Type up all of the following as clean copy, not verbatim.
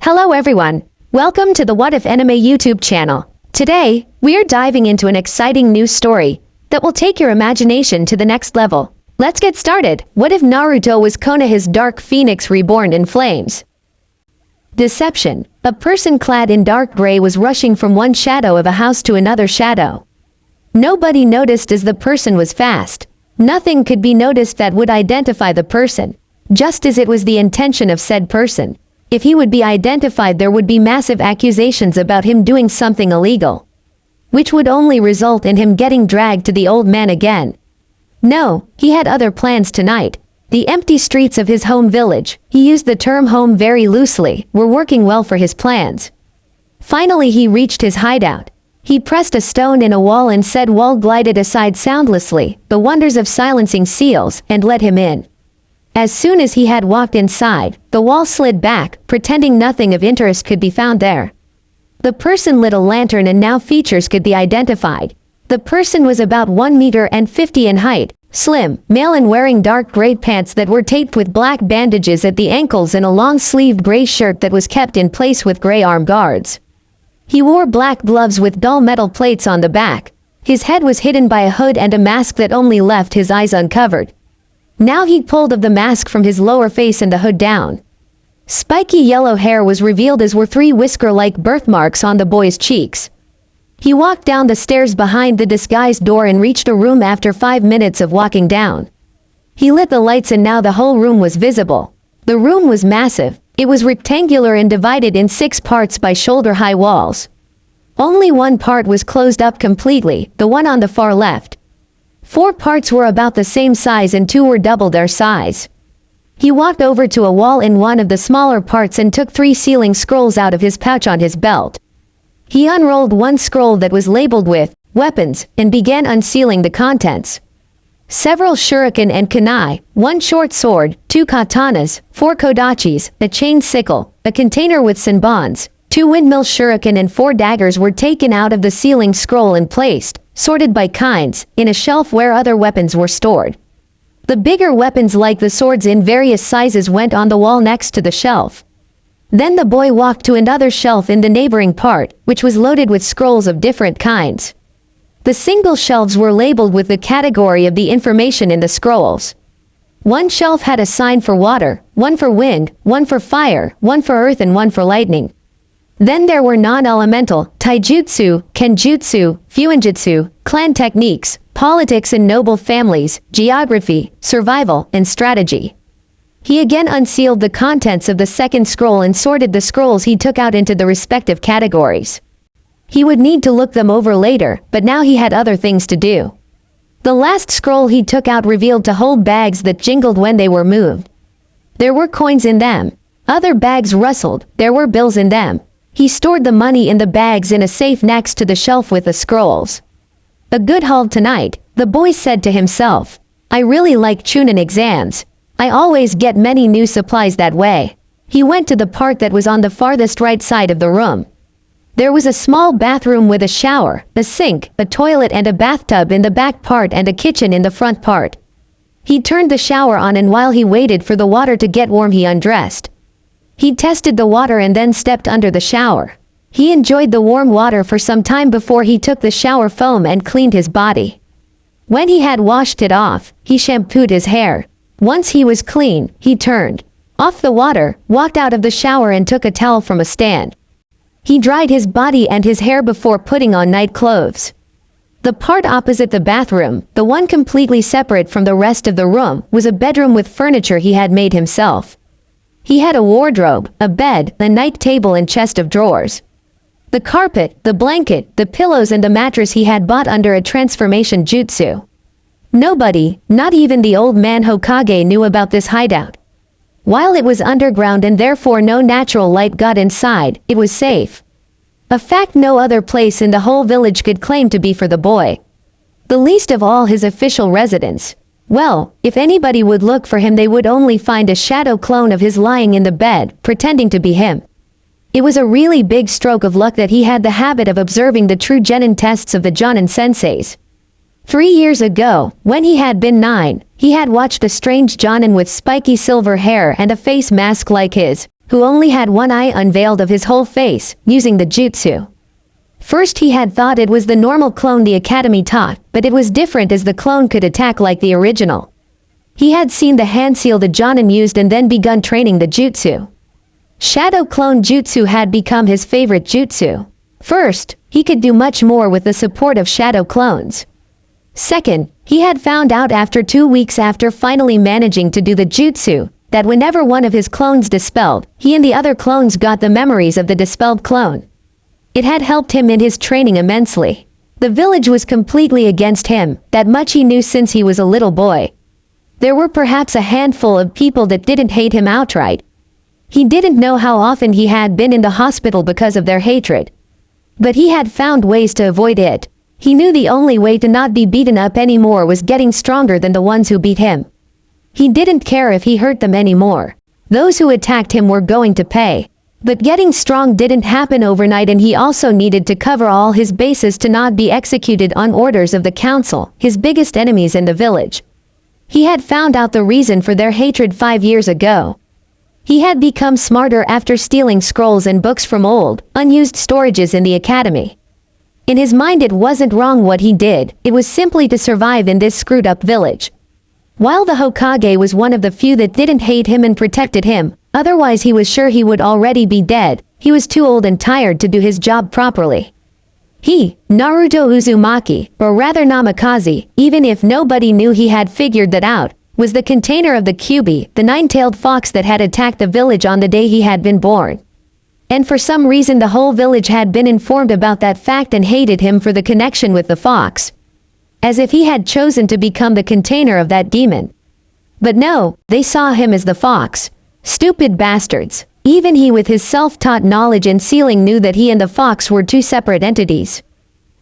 Hello everyone, welcome to the What If Anime YouTube channel. Today, we are diving into an exciting new story that will take your imagination to the next level. Let's get started. What if Naruto was Konoha's dark phoenix reborn in flames? Deception. A person clad in dark gray was rushing from one shadow of a house to another shadow. Nobody noticed as the person was fast. Nothing could be noticed that would identify the person, just as it was the intention of said person. If he would be identified, there would be massive accusations about him doing something illegal, which would only result in him getting dragged to the old man again. No, he had other plans tonight. The empty streets of his home village, he used the term home very loosely, were working well for his plans. Finally he reached his hideout. He pressed a stone in a wall and said wall glided aside soundlessly, the wonders of silencing seals, and let him in. As soon as he had walked inside, the wall slid back, pretending nothing of interest could be found there. The person lit a lantern and now features could be identified. The person was about 1 meter and 50 in height, slim, male and wearing dark gray pants that were taped with black bandages at the ankles and a long-sleeved gray shirt that was kept in place with gray arm guards. He wore black gloves with dull metal plates on the back. His head was hidden by a hood and a mask that only left his eyes uncovered. Now he pulled of the mask from his lower face and the hood down. Spiky yellow hair was revealed, as were 3 whisker-like birthmarks on the boy's cheeks. He walked down the stairs behind the disguised door and reached a room after 5 minutes of walking down. He lit the lights and now the whole room was visible. The room was massive. It was rectangular and divided in 6 parts by shoulder-high walls. Only one part was closed up completely, the one on the far left. 4 parts were about the same size and 2 were double their size. He walked over to a wall in one of the smaller parts and took 3 sealing scrolls out of his pouch on his belt. He unrolled one scroll that was labeled with weapons and began unsealing the contents. Several shuriken and kunai, 1 short sword, 2 katanas, 4 kodachis, a chain sickle, a container with senbons, 2 windmill shuriken and 4 daggers were taken out of the sealing scroll and placed, sorted by kinds, in a shelf where other weapons were stored. The bigger weapons like the swords in various sizes went on the wall next to the shelf. Then the boy walked to another shelf in the neighboring part, which was loaded with scrolls of different kinds. The single shelves were labeled with the category of the information in the scrolls. One shelf had a sign for water, 1 for wind, 1 for fire, 1 for earth and 1 for lightning. Then there were non-elemental, taijutsu, kenjutsu, fuinjutsu, clan techniques, politics and noble families, geography, survival, and strategy. He again unsealed the contents of the second scroll and sorted the scrolls he took out into the respective categories. He would need to look them over later, but now he had other things to do. The last scroll he took out revealed to hold bags that jingled when they were moved. There were coins in them. Other bags rustled, there were bills in them. He stored the money in the bags in a safe next to the shelf with the scrolls. A good haul tonight, the boy said to himself. I really like Chunin exams. I always get many new supplies that way. He went to the part that was on the farthest right side of the room. There was a small bathroom with a shower, a sink, a toilet and a bathtub in the back part and a kitchen in the front part. He turned the shower on and while he waited for the water to get warm he undressed. He tested the water and then stepped under the shower. He enjoyed the warm water for some time before he took the shower foam and cleaned his body. When he had washed it off, he shampooed his hair. Once he was clean, he turned off the water, walked out of the shower and took a towel from a stand. He dried his body and his hair before putting on night clothes. The part opposite the bathroom, the one completely separate from the rest of the room, was a bedroom with furniture he had made himself. He had a wardrobe, a bed, a night table and chest of drawers. The carpet, the blanket, the pillows and the mattress he had bought under a transformation jutsu. Nobody, not even the old man Hokage, knew about this hideout. While it was underground and therefore no natural light got inside, it was safe. A fact no other place in the whole village could claim to be for the boy. The least of all his official residence. Well, if anybody would look for him they would only find a shadow clone of his lying in the bed, pretending to be him. It was a really big stroke of luck that he had the habit of observing the true genin tests of the Jonin senseis. 3 years ago, when he had been 9, he had watched a strange Jonin with spiky silver hair and a face mask like his, who only had one eye unveiled of his whole face, using the jutsu. First he had thought it was the normal clone the academy taught, but it was different as the clone could attack like the original. He had seen the hand seal the Jonin used and then begun training the jutsu. Shadow clone jutsu had become his favorite jutsu. First, he could do much more with the support of shadow clones. Second, he had found out after 2 weeks after finally managing to do the jutsu, that whenever one of his clones dispelled, he and the other clones got the memories of the dispelled clone. It had helped him in his training immensely. The village was completely against him, that much he knew since he was a little boy. There were perhaps a handful of people that didn't hate him outright. He didn't know how often he had been in the hospital because of their hatred. But he had found ways to avoid it. He knew the only way to not be beaten up anymore was getting stronger than the ones who beat him. He didn't care if he hurt them anymore. Those who attacked him were going to pay. But getting strong didn't happen overnight, and he also needed to cover all his bases to not be executed on orders of the council, his biggest enemies in the village. He had found out the reason for their hatred 5 years ago. He had become smarter after stealing scrolls and books from old, unused storages in the academy. In his mind it wasn't wrong what he did, it was simply to survive in this screwed-up village. While the Hokage was one of the few that didn't hate him and protected him, otherwise he was sure he would already be dead, he was too old and tired to do his job properly. He, Naruto Uzumaki, or rather Namikaze, even if nobody knew he had figured that out, was the container of the Kyuubi, the nine-tailed fox that had attacked the village on the day he had been born. And for some reason the whole village had been informed about that fact and hated him for the connection with the fox. As if he had chosen to become the container of that demon. But no, they saw him as the fox. Stupid bastards. Even he with his self-taught knowledge and sealing knew that he and the fox were two separate entities.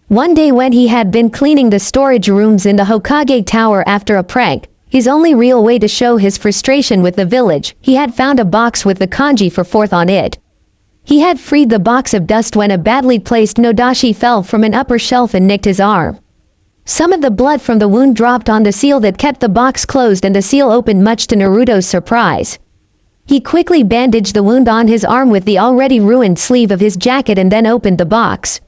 One day when he had been cleaning the storage rooms in the Hokage Tower after a prank, his only real way to show his frustration with the village, he had found a box with the kanji for fourth on it. He had freed the box of dust when a badly placed nodashi fell from an upper shelf and nicked his arm. Some of the blood from the wound dropped on the seal that kept the box closed, and the seal opened much to Naruto's surprise. He quickly bandaged the wound on his arm with the already ruined sleeve of his jacket and then opened the box.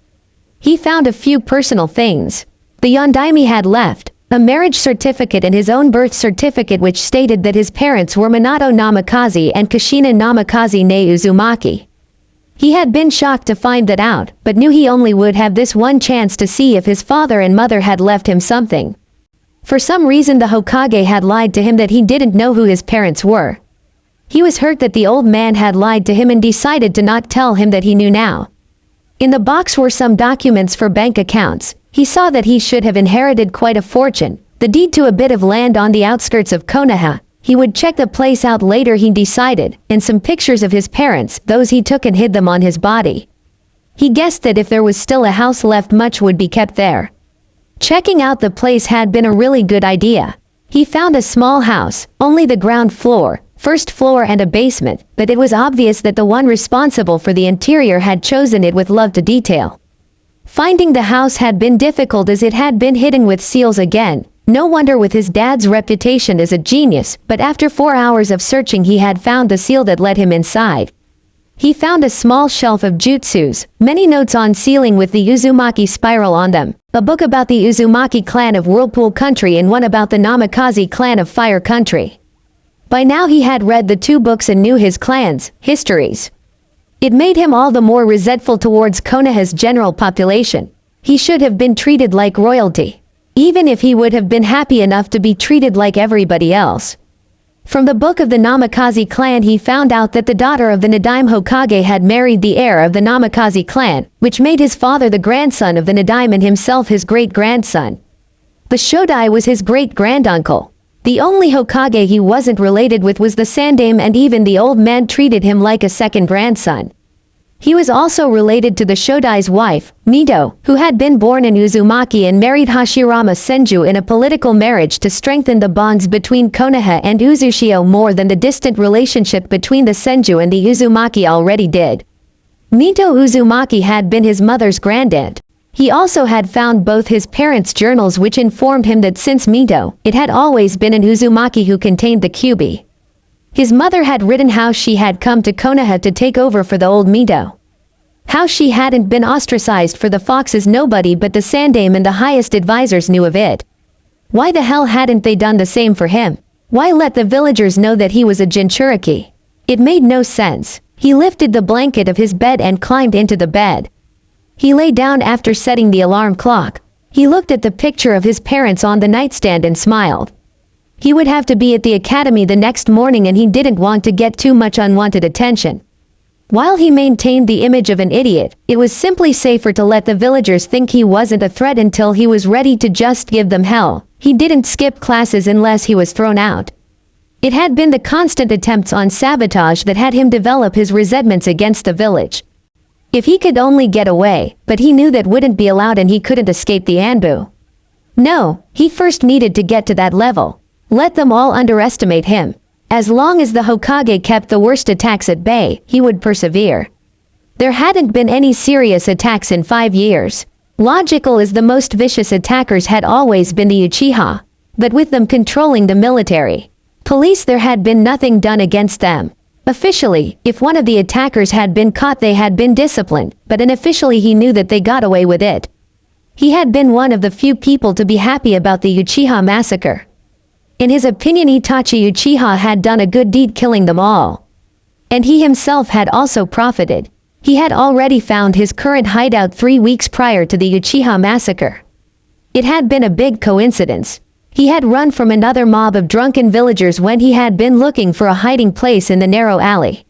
He found a few personal things. The Yondaime had left, a marriage certificate and his own birth certificate which stated that his parents were Minato Namikaze and Kushina Namikaze ne Uzumaki. He had been shocked to find that out, but knew he only would have this one chance to see if his father and mother had left him something. For some reason the Hokage had lied to him that he didn't know who his parents were. He was hurt that the old man had lied to him and decided to not tell him that he knew now. In the box were some documents for bank accounts. He saw that he should have inherited quite a fortune, the deed to a bit of land on the outskirts of Konoha. He would check the place out later, he decided, and some pictures of his parents, those he took and hid them on his body. He guessed that if there was still a house left much would be kept there. Checking out the place had been a really good idea. He found a small house, only the ground floor, first floor and a basement, but it was obvious that the one responsible for the interior had chosen it with love to detail. Finding the house had been difficult as it had been hidden with seals again. No wonder with his dad's reputation as a genius, but after 4 hours of searching he had found the seal that let him inside. He found a small shelf of jutsus, many notes on sealing with the Uzumaki spiral on them, a book about the Uzumaki clan of Whirlpool Country and one about the Namikaze clan of Fire Country. By now he had read the 2 books and knew his clans' histories. It made him all the more resentful towards Konoha's general population. He should have been treated like royalty. Even if he would have been happy enough to be treated like everybody else. From the book of the Namikaze clan he found out that the daughter of the Nadaime Hokage had married the heir of the Namikaze clan, which made his father the grandson of the Nadaime and himself his great-grandson. The Shodai was his great-granduncle. The only Hokage he wasn't related with was the Sandaime, and even the old man treated him like a second grandson. He was also related to the Shodai's wife, Mito, who had been born in Uzumaki and married Hashirama Senju in a political marriage to strengthen the bonds between Konoha and Uzushio more than the distant relationship between the Senju and the Uzumaki already did. Mito Uzumaki had been his mother's grandaunt. He also had found both his parents' journals which informed him that since Mito, it had always been an Uzumaki who contained the Kyuubi. His mother had written how she had come to Konoha to take over for the old Mito. How she hadn't been ostracized for the foxes, nobody but the Sandame and the highest advisors knew of it. Why the hell hadn't they done the same for him? Why let the villagers know that he was a Jinchuriki? It made no sense. He lifted the blanket of his bed and climbed into the bed. He lay down after setting the alarm clock. He looked at the picture of his parents on the nightstand and smiled. He would have to be at the academy the next morning and he didn't want to get too much unwanted attention. While he maintained the image of an idiot, it was simply safer to let the villagers think he wasn't a threat until he was ready to just give them hell. He didn't skip classes unless he was thrown out. It had been the constant attempts on sabotage that had him develop his resentments against the village. If he could only get away, but he knew that wouldn't be allowed and he couldn't escape the Anbu. No, he first needed to get to that level. Let them all underestimate him. As long as the Hokage kept the worst attacks at bay, he would persevere. There hadn't been any serious attacks in 5 years. Logical as the most vicious attackers had always been the Uchiha, but with them controlling the military. Police, there had been nothing done against them. Officially, if one of the attackers had been caught, they had been disciplined, but unofficially he knew that they got away with it. He had been one of the few people to be happy about the Uchiha massacre. In his opinion, Itachi Uchiha had done a good deed killing them all. And he himself had also profited. He had already found his current hideout 3 weeks prior to the Uchiha massacre. It had been a big coincidence. He had run from another mob of drunken villagers when he had been looking for a hiding place in the narrow alley.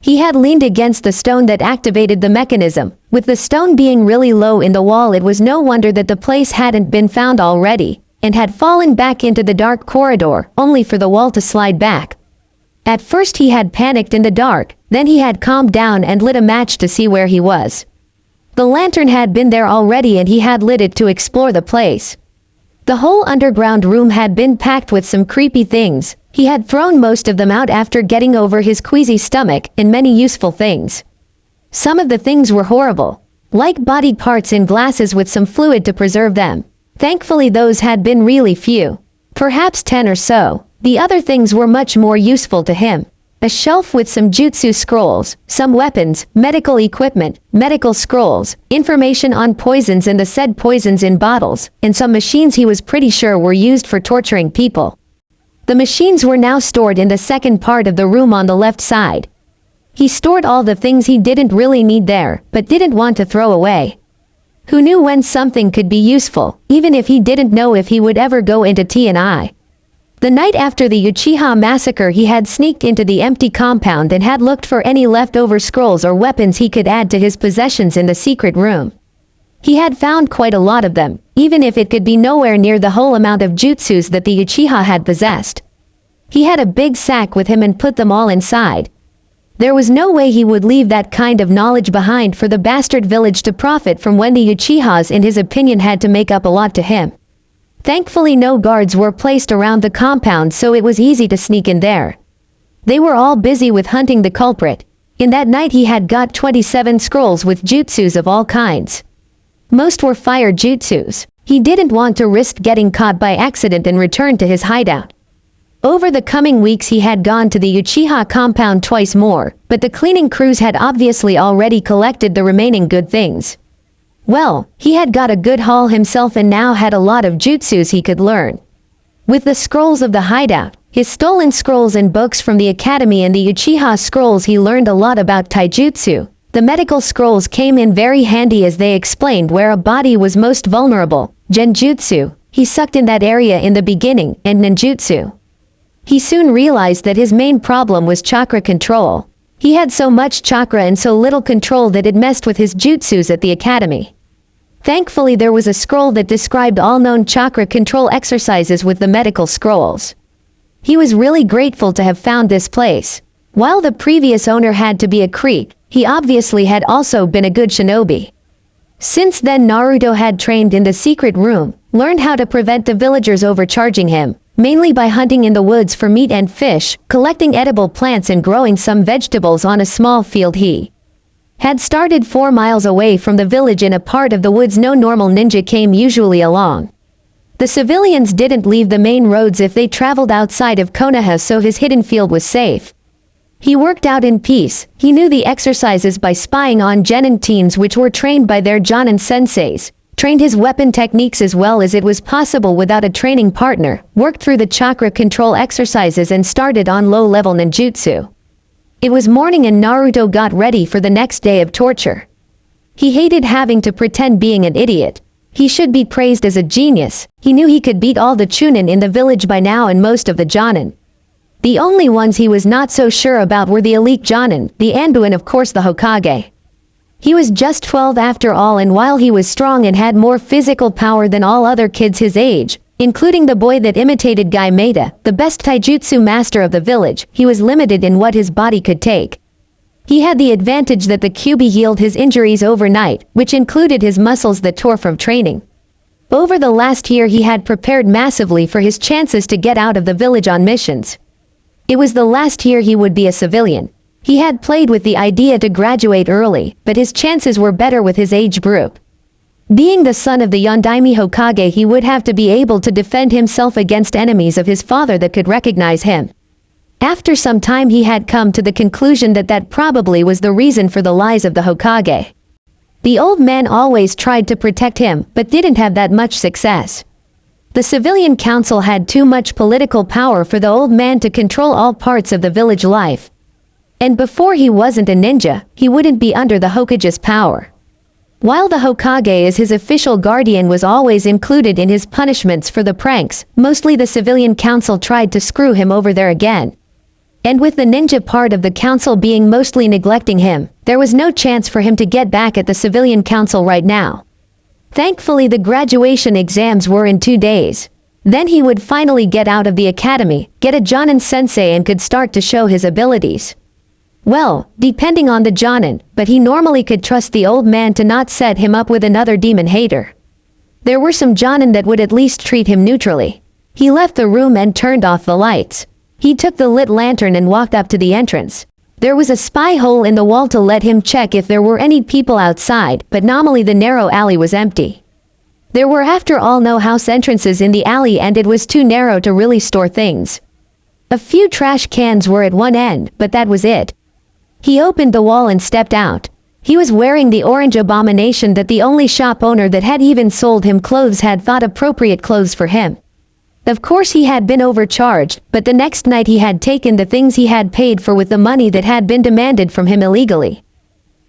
He had leaned against the stone that activated the mechanism. With the stone being really low in the wall, it was no wonder that the place hadn't been found already, and had fallen back into the dark corridor, only for the wall to slide back. At first he had panicked in the dark, then he had calmed down and lit a match to see where he was. The lantern had been there already and he had lit it to explore the place. The whole underground room had been packed with some creepy things. He had thrown most of them out after getting over his queasy stomach, and many useful things. Some of the things were horrible, like body parts in glasses with some fluid to preserve them. Thankfully those had been really few, perhaps 10 or so. The other things were much more useful to him. A shelf with some jutsu scrolls, some weapons, medical equipment, medical scrolls, information on poisons and the said poisons in bottles, and some machines he was pretty sure were used for torturing people. The machines were now stored in the second part of the room on the left side. He stored all the things he didn't really need there, but didn't want to throw away. Who knew when something could be useful, even if he didn't know if he would ever go into T&I. The night after the Uchiha massacre, he had sneaked into the empty compound and had looked for any leftover scrolls or weapons he could add to his possessions in the secret room. He had found quite a lot of them, even if it could be nowhere near the whole amount of jutsus that the Uchiha had possessed. He had a big sack with him and put them all inside. There was no way he would leave that kind of knowledge behind for the bastard village to profit from, when the Uchihas, in his opinion, had to make up a lot to him. Thankfully no guards were placed around the compound, so it was easy to sneak in there. They were all busy with hunting the culprit. In that night he had got 27 scrolls with jutsus of all kinds. Most were fire jutsus. He didn't want to risk getting caught by accident and return to his hideout. Over the coming weeks he had gone to the Uchiha compound twice more, but the cleaning crews had obviously already collected the remaining good things. Well, he had got a good haul himself and now had a lot of jutsus he could learn. With the scrolls of the hideout, his stolen scrolls and books from the academy, and the Uchiha scrolls, he learned a lot about taijutsu. The medical scrolls came in very handy as they explained where a body was most vulnerable. Genjutsu, he sucked in that area in the beginning, and ninjutsu. He soon realized that his main problem was chakra control. He had so much chakra and so little control that it messed with his jutsus at the academy. Thankfully there was a scroll that described all known chakra control exercises with the medical scrolls. He was really grateful to have found this place. While the previous owner had to be a creep, he obviously had also been a good shinobi. Since then Naruto had trained in the secret room, learned how to prevent the villagers overcharging him, mainly by hunting in the woods for meat and fish, collecting edible plants and growing some vegetables on a small field he had started 4 miles away from the village in a part of the woods no normal ninja came usually along. The civilians didn't leave the main roads if they traveled outside of Konoha, so his hidden field was safe. He worked out in peace. He knew the exercises by spying on genin teens which were trained by their jonin senseis, trained his weapon techniques as well as it was possible without a training partner, worked through the chakra control exercises and started on low-level ninjutsu. It was morning and Naruto got ready for the next day of torture. He hated having to pretend being an idiot. He should be praised as a genius. He knew he could beat all the chunin in the village by now and most of the jonin. The only ones he was not so sure about were the elite jonin, the Anbu and of course the Hokage. He was just 12 after all, and while he was strong and had more physical power than all other kids his age, including the boy that imitated Guy Maeda, the best taijutsu master of the village, he was limited in what his body could take. He had the advantage that the Kyuubi healed his injuries overnight, which included his muscles that tore from training. Over the last year he had prepared massively for his chances to get out of the village on missions. It was the last year he would be a civilian. He had played with the idea to graduate early, but his chances were better with his age group. Being the son of the Yondaime Hokage, he would have to be able to defend himself against enemies of his father that could recognize him. After some time he had come to the conclusion that that probably was the reason for the lies of the Hokage. The old man always tried to protect him, but didn't have that much success. The civilian council had too much political power for the old man to control all parts of the village life. And before he wasn't a ninja, he wouldn't be under the Hokage's power. While the Hokage as his official guardian was always included in his punishments for the pranks, mostly the civilian council tried to screw him over there again. And with the ninja part of the council being mostly neglecting him, there was no chance for him to get back at the civilian council right now. Thankfully the graduation exams were in 2 days. Then he would finally get out of the academy, get a jonin sensei and could start to show his abilities. Well, depending on the jonin, but he normally could trust the old man to not set him up with another demon hater. There were some jonin that would at least treat him neutrally. He left the room and turned off the lights. He took the lit lantern and walked up to the entrance. There was a spy hole in the wall to let him check if there were any people outside, but nominally the narrow alley was empty. There were after all no house entrances in the alley and it was too narrow to really store things. A few trash cans were at one end, but that was it. He opened the wall and stepped out. He was wearing the orange abomination that the only shop owner that had even sold him clothes had thought appropriate clothes for him. Of course he had been overcharged, but the next night he had taken the things he had paid for with the money that had been demanded from him illegally.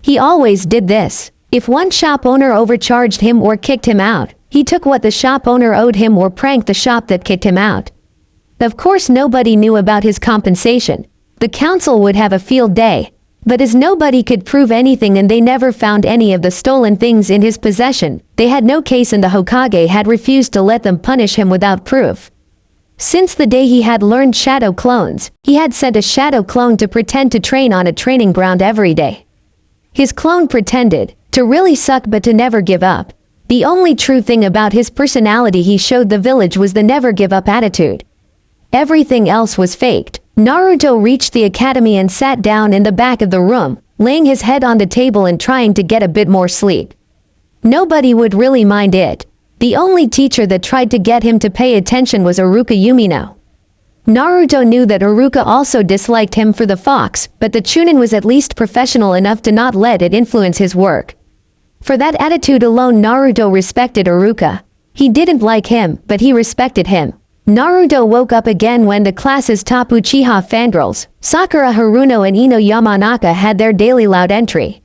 He always did this. If one shop owner overcharged him or kicked him out, he took what the shop owner owed him or pranked the shop that kicked him out. Of course nobody knew about his compensation. The council would have a field day. But as nobody could prove anything and they never found any of the stolen things in his possession, they had no case and the Hokage had refused to let them punish him without proof. Since the day he had learned shadow clones, he had sent a shadow clone to pretend to train on a training ground every day. His clone pretended to really suck but to never give up. The only true thing about his personality he showed the village was the never give up attitude. Everything else was faked. Naruto reached the academy and sat down in the back of the room, laying his head on the table and trying to get a bit more sleep. Nobody would really mind it. The only teacher that tried to get him to pay attention was Iruka Yumino. Naruto knew that Iruka also disliked him for the fox, but the Chunin was at least professional enough to not let it influence his work. For that attitude alone Naruto respected Iruka. He didn't like him, but he respected him. Naruto woke up again when the class's top Uchiha fangirls, Sakura Haruno and Ino Yamanaka had their daily loud entry.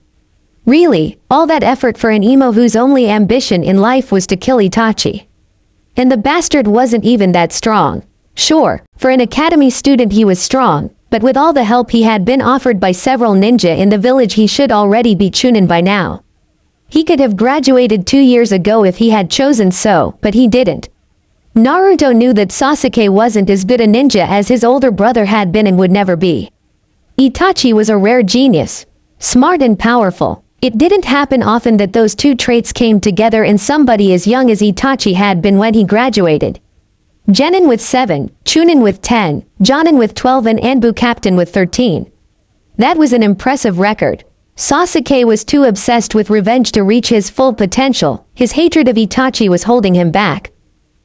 Really, all that effort for an emo whose only ambition in life was to kill Itachi. And the bastard wasn't even that strong. Sure, for an academy student he was strong, but with all the help he had been offered by several ninja in the village he should already be Chunin by now. He could have graduated 2 years ago if he had chosen so, but he didn't. Naruto knew that Sasuke wasn't as good a ninja as his older brother had been and would never be. Itachi was a rare genius. Smart and powerful. It didn't happen often that those two traits came together in somebody as young as Itachi had been when he graduated. Genin with 7, Chunin with 10, Jonin with 12 and Anbu Captain with 13. That was an impressive record. Sasuke was too obsessed with revenge to reach his full potential. His hatred of Itachi was holding him back.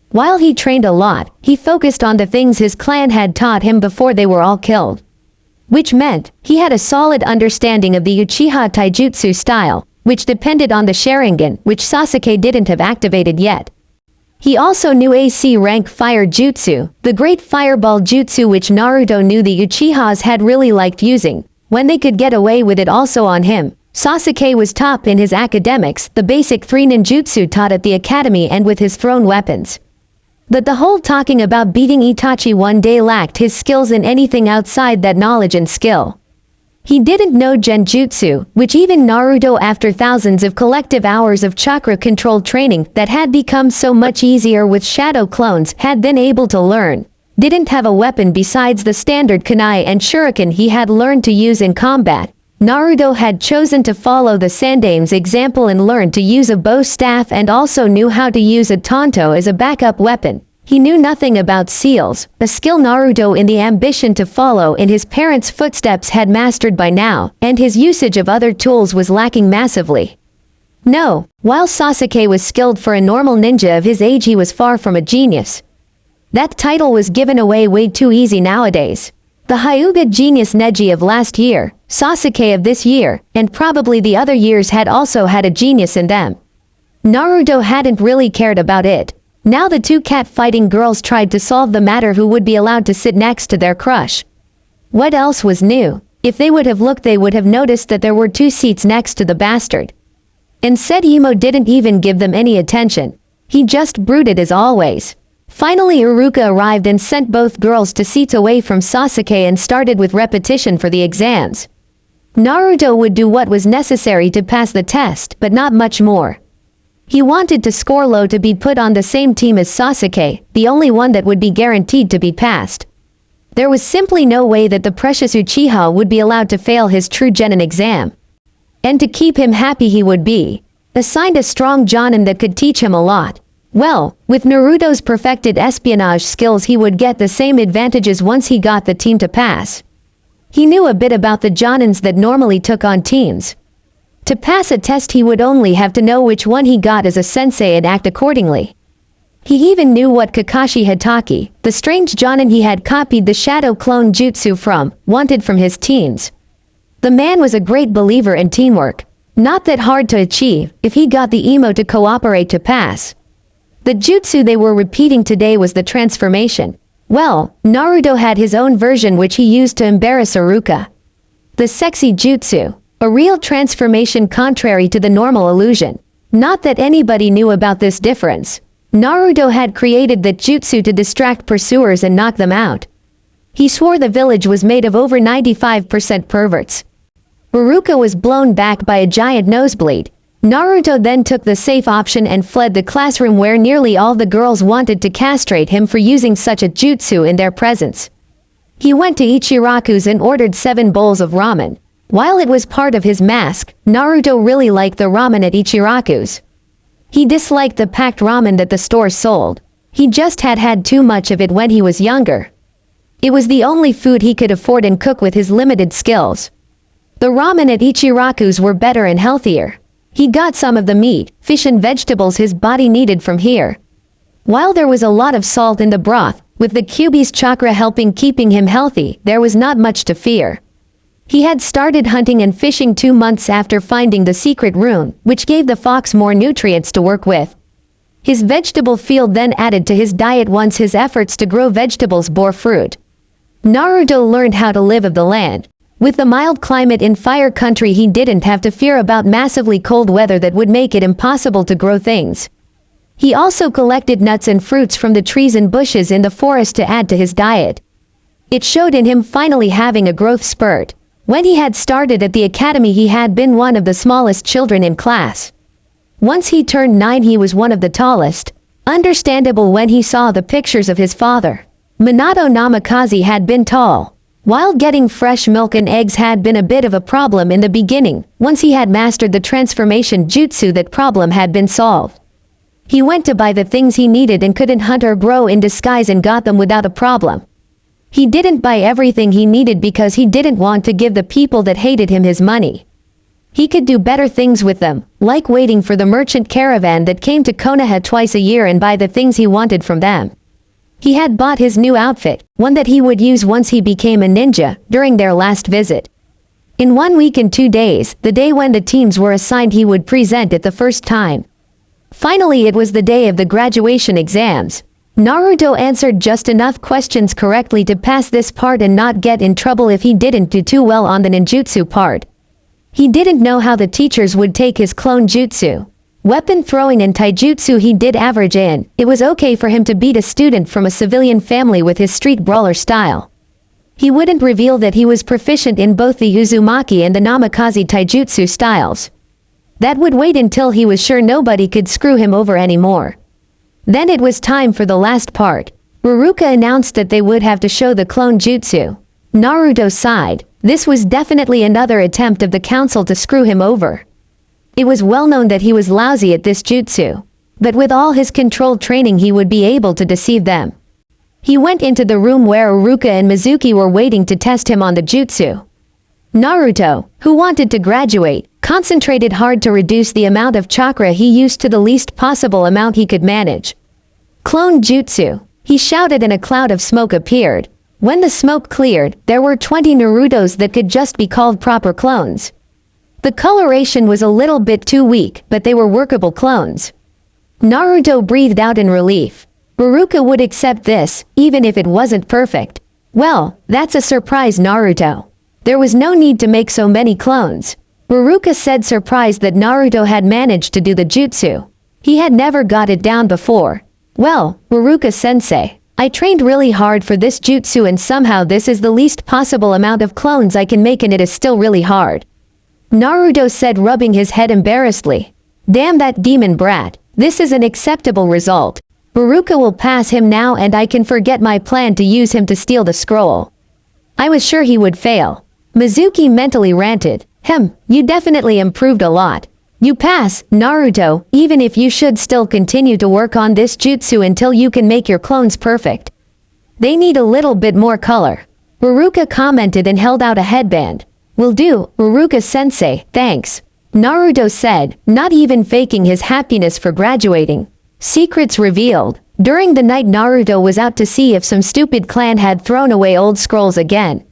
While he trained a lot, he focused on the things his clan had taught him before they were all killed. Which meant, he had a solid understanding of the Uchiha Taijutsu style, which depended on the Sharingan, which Sasuke didn't have activated yet. He also knew AC rank Fire Jutsu, the Great Fireball Jutsu which Naruto knew the Uchihas had really liked using, when they could get away with it also on him. Sasuke was top in his academics, the basic 3 ninjutsu taught at the academy and with his thrown weapons. But the whole talking about beating Itachi one day lacked his skills in anything outside that knowledge and skill. He didn't know Genjutsu, which even Naruto after thousands of collective hours of chakra-controlled training that had become so much easier with shadow clones had been able to learn. Didn't have a weapon besides the standard kunai and shuriken he had learned to use in combat. Naruto had chosen to follow the Sandame's example and learned to use a bow staff and also knew how to use a tanto as a backup weapon. He knew nothing about seals, a skill Naruto in the ambition to follow in his parents' footsteps had mastered by now, and his usage of other tools was lacking massively. No, while Sasuke was skilled for a normal ninja of his age, he was far from a genius. That title was given away way too easy nowadays. The Hyuga genius Neji of last year, Sasuke of this year, and probably the other years had also had a genius in them. Naruto hadn't really cared about it. Now the 2 cat-fighting girls tried to solve the matter who would be allowed to sit next to their crush. What else was new? If they would have looked they would have noticed that there were 2 seats next to the bastard. Instead Imo didn't even give them any attention. He just brooded as always. Finally Iruka arrived and sent both girls to seats away from Sasuke and started with repetition for the exams. Naruto would do what was necessary to pass the test, but not much more. He wanted to score low to be put on the same team as Sasuke, the only one that would be guaranteed to be passed. There was simply no way that the precious Uchiha would be allowed to fail his true genin exam. And to keep him happy he would be assigned a strong jonin that could teach him a lot. Well, with Naruto's perfected espionage skills he would get the same advantages once he got the team to pass. He knew a bit about the jonins that normally took on teams. To pass a test he would only have to know which one he got as a sensei and act accordingly. He even knew what Kakashi Hatake, the strange jonin he had copied the shadow clone jutsu from, wanted from his teams. The man was a great believer in teamwork. Not that hard to achieve, if he got the emo to cooperate to pass. The jutsu they were repeating today was the transformation. Well, Naruto had his own version which he used to embarrass Iruka. The sexy jutsu. A real transformation contrary to the normal illusion. Not that anybody knew about this difference. Naruto had created that jutsu to distract pursuers and knock them out. He swore the village was made of over 95% perverts. Iruka was blown back by a giant nosebleed. Naruto then took the safe option and fled the classroom where nearly all the girls wanted to castrate him for using such a jutsu in their presence. He went to Ichiraku's and ordered 7 bowls of ramen. While it was part of his mask, Naruto really liked the ramen at Ichiraku's. He disliked the packed ramen that the store sold. He just had too much of it when he was younger. It was the only food he could afford and cook with his limited skills. The ramen at Ichiraku's were better and healthier. He got some of the meat, fish and vegetables his body needed from here. While there was a lot of salt in the broth, with the Kyuubi's chakra helping keeping him healthy, there was not much to fear. He had started hunting and fishing 2 months after finding the secret rune, which gave the fox more nutrients to work with. His vegetable field then added to his diet once his efforts to grow vegetables bore fruit. Naruto learned how to live of the land. With the mild climate in Fire Country he didn't have to fear about massively cold weather that would make it impossible to grow things. He also collected nuts and fruits from the trees and bushes in the forest to add to his diet. It showed in him finally having a growth spurt. When he had started at the academy he had been one of the smallest children in class. Once he turned 9 he was one of the tallest. Understandable when he saw the pictures of his father. Minato Namikaze had been tall. While getting fresh milk and eggs had been a bit of a problem in the beginning, once he had mastered the transformation jutsu that problem had been solved. He went to buy the things he needed and couldn't hunt or grow in disguise and got them without a problem. He didn't buy everything he needed because he didn't want to give the people that hated him his money. He could do better things with them, like waiting for the merchant caravan that came to Konoha twice a year and buy the things he wanted from them. He had bought his new outfit, one that he would use once he became a ninja, during their last visit. In 1 week and 2 days, the day when the teams were assigned, he would present it the first time. Finally, it was the day of the graduation exams. Naruto answered just enough questions correctly to pass this part and not get in trouble if he didn't do too well on the ninjutsu part. He didn't know how the teachers would take his clone jutsu. Weapon throwing and taijutsu he did average in. It was okay for him to beat a student from a civilian family with his street brawler style. He wouldn't reveal that he was proficient in both the Uzumaki and the Namikaze taijutsu styles. That would wait until he was sure nobody could screw him over anymore. Then it was time for the last part. Ruruka announced that they would have to show the clone jutsu. Naruto sighed. This was definitely another attempt of the council to screw him over. It was well known that he was lousy at this jutsu. But with all his controlled training he would be able to deceive them. He went into the room where Uruka and Mizuki were waiting to test him on the jutsu. Naruto, who wanted to graduate, concentrated hard to reduce the amount of chakra he used to the least possible amount he could manage. Clone jutsu, he shouted, and a cloud of smoke appeared. When the smoke cleared, there were 20 Narutos that could just be called proper clones. The coloration was a little bit too weak, but they were workable clones. Naruto breathed out in relief. Uruka would accept this, even if it wasn't perfect. Well, that's a surprise, Naruto. There was no need to make so many clones. Uruka said, surprised that Naruto had managed to do the jutsu. He had never got it down before. Well, Uruka-sensei, I trained really hard for this jutsu and somehow this is the least possible amount of clones I can make and it is still really hard. Naruto said, rubbing his head embarrassedly. Damn that demon brat, this is an acceptable result. Uruka will pass him now and I can forget my plan to use him to steal the scroll. I was sure he would fail. Mizuki mentally ranted. You definitely improved a lot. You pass, Naruto, even if you should still continue to work on this jutsu until you can make your clones perfect. They need a little bit more color. Uruka commented and held out a headband. Will do, Uruka-sensei, thanks. Naruto said, not even faking his happiness for graduating. Secrets revealed. During the night, Naruto was out to see if some stupid clan had thrown away old scrolls again.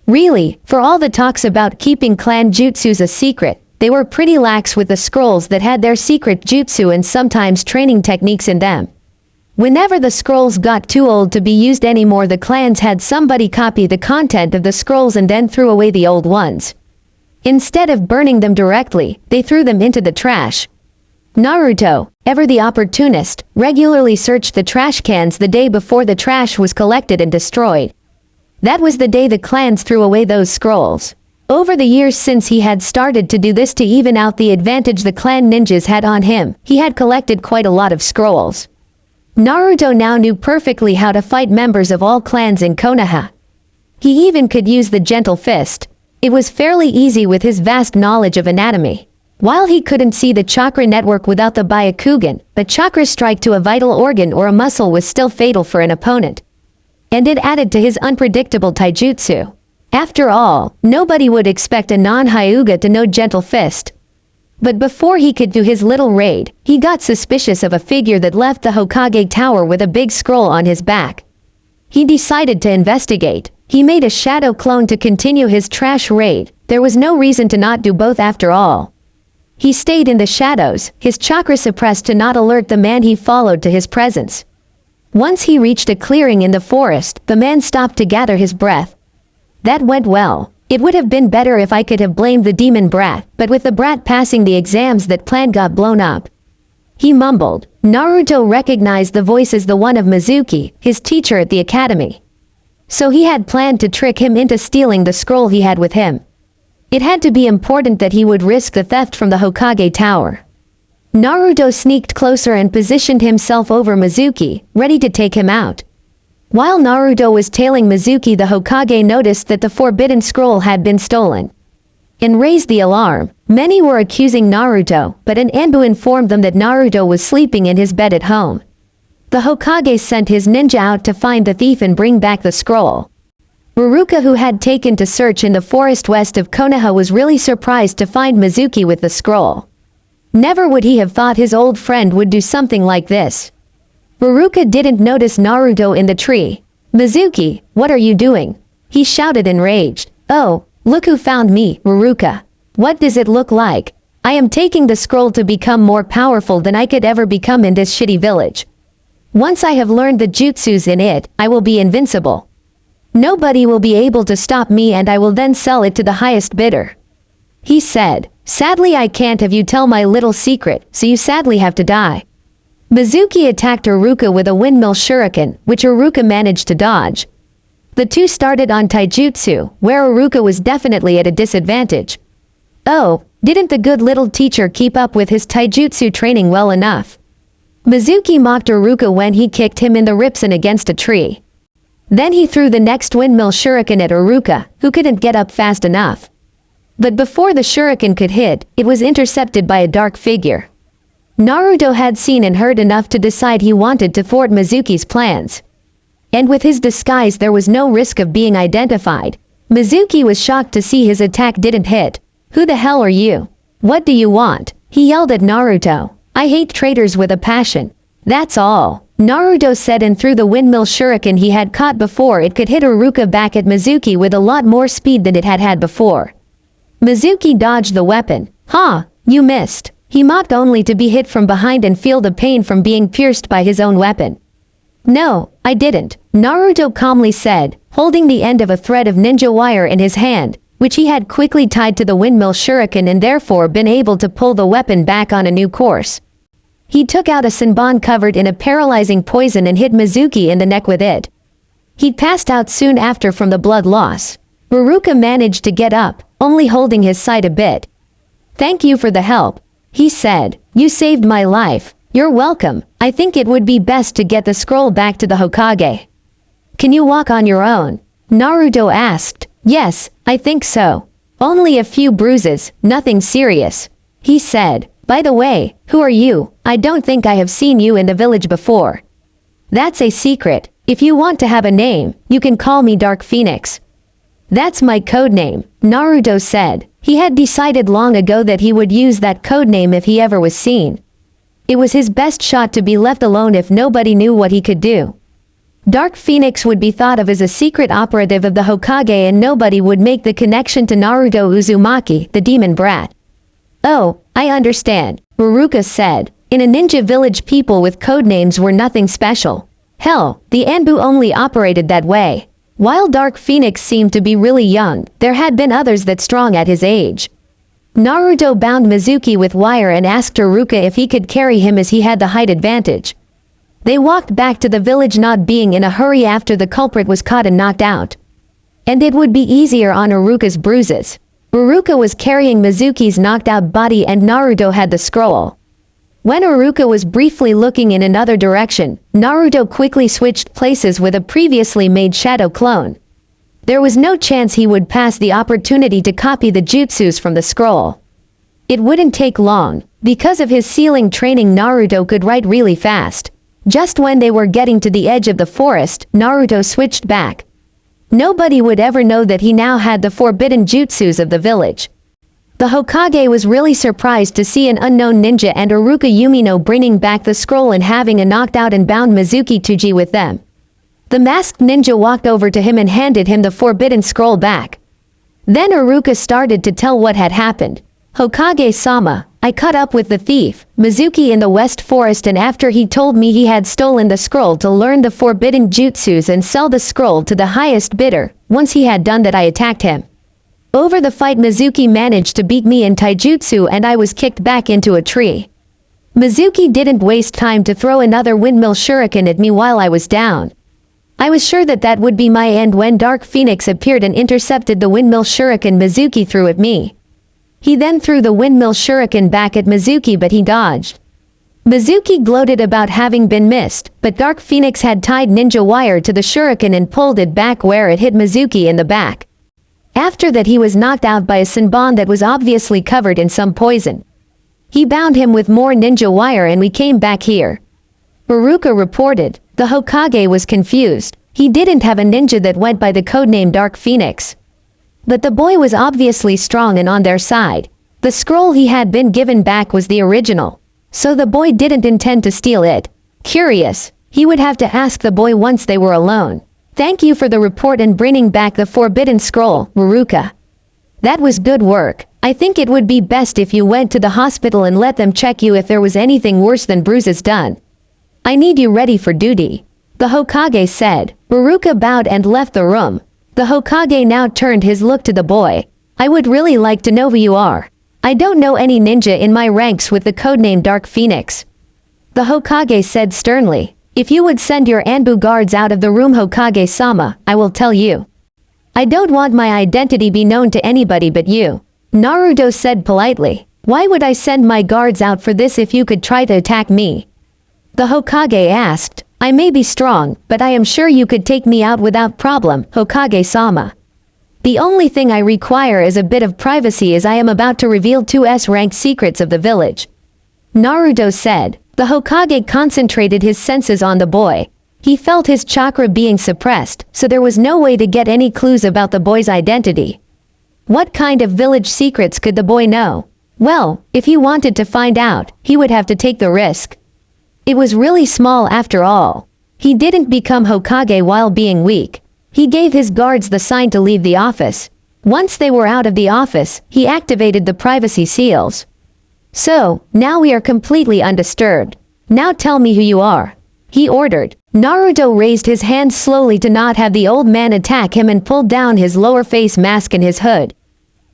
Really, for all the talks about keeping clan jutsus a secret, they were pretty lax with the scrolls that had their secret jutsu and sometimes training techniques in them. Whenever the scrolls got too old to be used anymore, the clans had somebody copy the content of the scrolls and then threw away the old ones. Instead of burning them directly, they threw them into the trash. Naruto, ever the opportunist, regularly searched the trash cans the day before the trash was collected and destroyed. That was the day the clans threw away those scrolls. Over the years since he had started to do this to even out the advantage the clan ninjas had on him, he had collected quite a lot of scrolls. Naruto now knew perfectly how to fight members of all clans in Konoha. He even could use the gentle fist. It was fairly easy with his vast knowledge of anatomy. While he couldn't see the chakra network without the Byakugan, a chakra strike to a vital organ or a muscle was still fatal for an opponent. And it added to his unpredictable taijutsu. After all, nobody would expect a non-Hyuga to know gentle fist. But before he could do his little raid, he got suspicious of a figure that left the Hokage Tower with a big scroll on his back. He decided to investigate. He made a shadow clone to continue his trash raid. There was no reason to not do both after all. He stayed in the shadows, his chakra suppressed to not alert the man he followed to his presence. Once he reached a clearing in the forest, the man stopped to gather his breath. That went well. It would have been better if I could have blamed the demon brat, but with the brat passing the exams, that plan got blown up. He mumbled. Naruto recognized the voice as the one of Mizuki, his teacher at the academy. So he had planned to trick him into stealing the scroll he had with him. It had to be important that he would risk the theft from the Hokage Tower. Naruto sneaked closer and positioned himself over Mizuki, ready to take him out. While Naruto was tailing Mizuki, the Hokage noticed that the forbidden scroll had been stolen and raised the alarm. Many were accusing Naruto, but an Anbu informed them that Naruto was sleeping in his bed at home. The Hokage sent his ninja out to find the thief and bring back the scroll. Ruruka, who had taken to search in the forest west of Konoha, was really surprised to find Mizuki with the scroll. Never would he have thought his old friend would do something like this. Ruruka didn't notice Naruto in the tree. "Mizuki, what are you doing?" he shouted enraged. "Oh, look who found me, Ruruka. What does it look like? I am taking the scroll to become more powerful than I could ever become in this shitty village. Once I have learned the jutsus in it, I will be invincible. Nobody will be able to stop me, and I will then sell it to the highest bidder," he said. "Sadly, I can't have you tell my little secret, so you sadly have to die." Mizuki attacked Ruruka with a windmill shuriken, which Ruruka managed to dodge. The two started on taijutsu, where Ruruka was definitely at a disadvantage. Oh, didn't the good little teacher keep up with his taijutsu training well enough? Mizuki mocked Ruruka when he kicked him in the ribs and against a tree. Then he threw the next windmill shuriken at Ruruka, who couldn't get up fast enough. But before the shuriken could hit, it was intercepted by a dark figure. Naruto had seen and heard enough to decide he wanted to thwart Mizuki's plans. And with his disguise there was no risk of being identified. Mizuki was shocked to see his attack didn't hit. "Who the hell are you? What do you want?" he yelled at Naruto. "I hate traitors with a passion. That's all," Naruto said, and threw the windmill shuriken he had caught before it could hit Ruruka back at Mizuki with a lot more speed than it had had before. Mizuki dodged the weapon. "Ha, you missed," he mocked, only to be hit from behind and feel the pain from being pierced by his own weapon. "No, I didn't," Naruto calmly said, holding the end of a thread of ninja wire in his hand, which he had quickly tied to the windmill shuriken and therefore been able to pull the weapon back on a new course. He took out a senbon covered in a paralyzing poison and hit Mizuki in the neck with it. He passed out soon after from the blood loss. Ruruka managed to get up, only holding his side a bit. "Thank you for the help," he said. "You saved my life." "You're welcome. I think it would be best to get the scroll back to the Hokage." "Can you walk on your own?" Naruto asked. "Yes, I think so. Only a few bruises, nothing serious," he said. "By the way, who are you? I don't think I have seen you in the village before." "That's a secret. If you want to have a name, you can call me Dark Phoenix." "That's my codename," Naruto said. He had decided long ago that he would use that codename if he ever was seen. It was his best shot to be left alone if nobody knew what he could do. Dark Phoenix would be thought of as a secret operative of the Hokage, and nobody would make the connection to Naruto Uzumaki, the demon brat. "Oh, I understand," Ruruka said. "In a ninja village, people with codenames were nothing special. Hell, the Anbu only operated that way." While Dark Phoenix seemed to be really young, there had been others that strong at his age. Naruto bound Mizuki with wire and asked Ruruka if he could carry him as he had the height advantage. They walked back to the village, not being in a hurry after the culprit was caught and knocked out. And it would be easier on Ruruka's bruises. Ruruka was carrying Mizuki's knocked out body and Naruto had the scroll. When Ruruka was briefly looking in another direction, Naruto quickly switched places with a previously made shadow clone. There was no chance he would pass the opportunity to copy the jutsus from the scroll. It wouldn't take long. Because of his ceiling training, Naruto could write really fast. Just when they were getting to the edge of the forest, Naruto switched back. Nobody would ever know that he now had the forbidden jutsus of the village. The Hokage was really surprised to see an unknown ninja and Ruruka Umino bringing back the scroll and having a knocked out and bound Mizuki Tuji with them. The masked ninja walked over to him and handed him the forbidden scroll back. Then Ruruka started to tell what had happened. "Hokage-sama, I caught up with the thief, Mizuki, in the West Forest, and after he told me he had stolen the scroll to learn the forbidden jutsus and sell the scroll to the highest bidder, once he had done that I attacked him. Over the fight, Mizuki managed to beat me in taijutsu and I was kicked back into a tree. Mizuki didn't waste time to throw another windmill shuriken at me while I was down. I was sure that that would be my end when Dark Phoenix appeared and intercepted the windmill shuriken Mizuki threw at me. He then threw the windmill shuriken back at Mizuki, but he dodged. Mizuki gloated about having been missed, but Dark Phoenix had tied ninja wire to the shuriken and pulled it back where it hit Mizuki in the back. After that, he was knocked out by a senbon that was obviously covered in some poison. He bound him with more ninja wire and we came back here," Ruruka reported. The Hokage was confused. He didn't have a ninja that went by the codename Dark Phoenix. But the boy was obviously strong and on their side. The scroll he had been given back was the original. So the boy didn't intend to steal it. Curious, he would have to ask the boy once they were alone. Thank you for the report and bringing back the forbidden scroll, Maruka. That was good work. I think it would be best if you went to the hospital and let them check you if there was anything worse than bruises done. I need you ready for duty. The Hokage said. Maruka bowed and left the room. The Hokage now turned his look to the boy. I would really like to know who you are. I don't know any ninja in my ranks with the codename Dark Phoenix. The Hokage said sternly. If you would send your Anbu guards out of the room, Hokage-sama, I will tell you. I don't want my identity be known to anybody but you. Naruto said politely. Why would I send my guards out for this if you could try to attack me? The Hokage asked. I may be strong, but I am sure you could take me out without problem, Hokage-sama. The only thing I require is a bit of privacy as I am about to reveal 2S rank secrets of the village. Naruto said. The Hokage concentrated his senses on the boy. He felt his chakra being suppressed, so there was no way to get any clues about the boy's identity. What kind of village secrets could the boy know? Well, if he wanted to find out, he would have to take the risk. It was really small after all. He didn't become Hokage while being weak. He gave his guards the sign to leave the office. Once they were out of the office, he activated the privacy seals. So, now we are completely undisturbed. Now tell me who you are. He ordered. Naruto raised his hand slowly to not have the old man attack him and pulled down his lower face mask and his hood.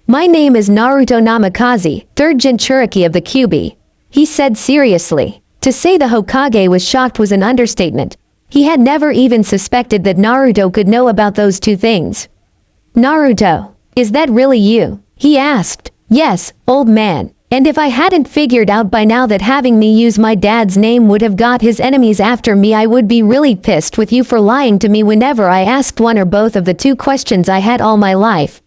My name is Naruto Namikaze, 3rd Jinchuriki of the Kyuubi. He said seriously. To say the Hokage was shocked was an understatement. He had never even suspected that Naruto could know about those two things. Naruto, is that really you? He asked. Yes, old man. And if I hadn't figured out by now that having me use my dad's name would have got his enemies after me, I would be really pissed with you for lying to me whenever I asked one or both of the two questions I had all my life.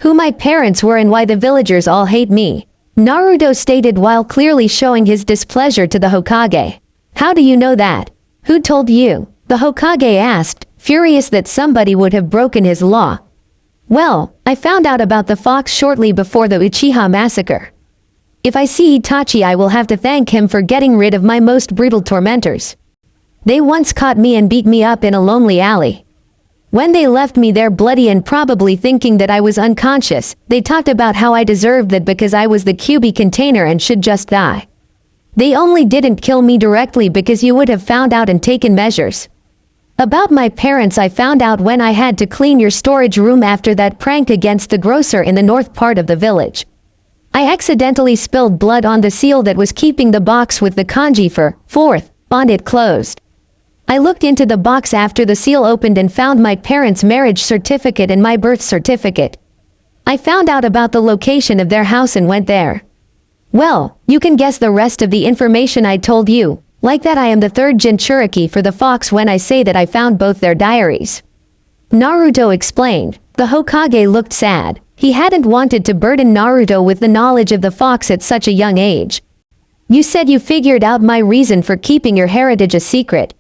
Who my parents were and why the villagers all hate me. Naruto stated while clearly showing his displeasure to the Hokage. How do you know that? Who told you? The Hokage asked, furious that somebody would have broken his law. Well, I found out about the fox shortly before the Uchiha massacre. If I see Itachi, I will have to thank him for getting rid of my most brutal tormentors. They once caught me and beat me up in a lonely alley. When they left me there bloody and probably thinking that I was unconscious, they talked about how I deserved that because I was the Kyuubi container and should just die. They only didn't kill me directly because you would have found out and taken measures. About my parents, I found out when I had to clean your storage room after that prank against the grocer in the north part of the village. I accidentally spilled blood on the seal that was keeping the box with the kanji for 4th on it closed. I looked into the box after the seal opened and found my parents' marriage certificate and my birth certificate. I found out about the location of their house and went there. Well, you can guess the rest of the information I told you. Like that, I am the 3rd Jinchuriki for the fox when I say that I found both their diaries. Naruto explained. The Hokage looked sad. He hadn't wanted to burden Naruto with the knowledge of the fox at such a young age. You said you figured out my reason for keeping your heritage a secret.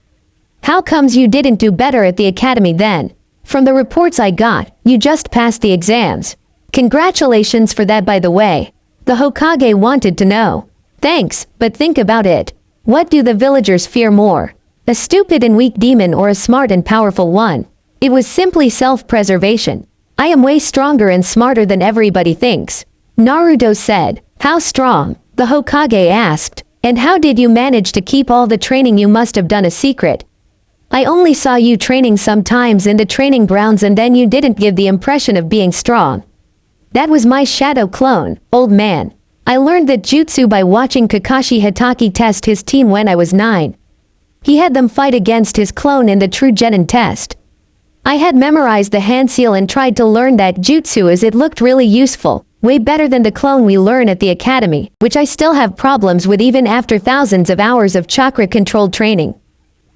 How comes you didn't do better at the academy then? From the reports I got, you just passed the exams. Congratulations for that, by the way. The Hokage wanted to know. Thanks, but think about it. What do the villagers fear more? A stupid and weak demon or a smart and powerful one? It was simply self-preservation. I am way stronger and smarter than everybody thinks. Naruto said. How strong? The Hokage asked. And how did you manage to keep all the training? You must have done a secret. I only saw you training sometimes in the training grounds, and then you didn't give the impression of being strong. That was my shadow clone, old man. I learned that jutsu by watching Kakashi Hatake test his team when I was 9. He had them fight against his clone in the true Genin test. I had memorized the hand seal and tried to learn that jutsu as it looked really useful, way better than the clone we learn at the academy, which I still have problems with even after thousands of hours of chakra-controlled training.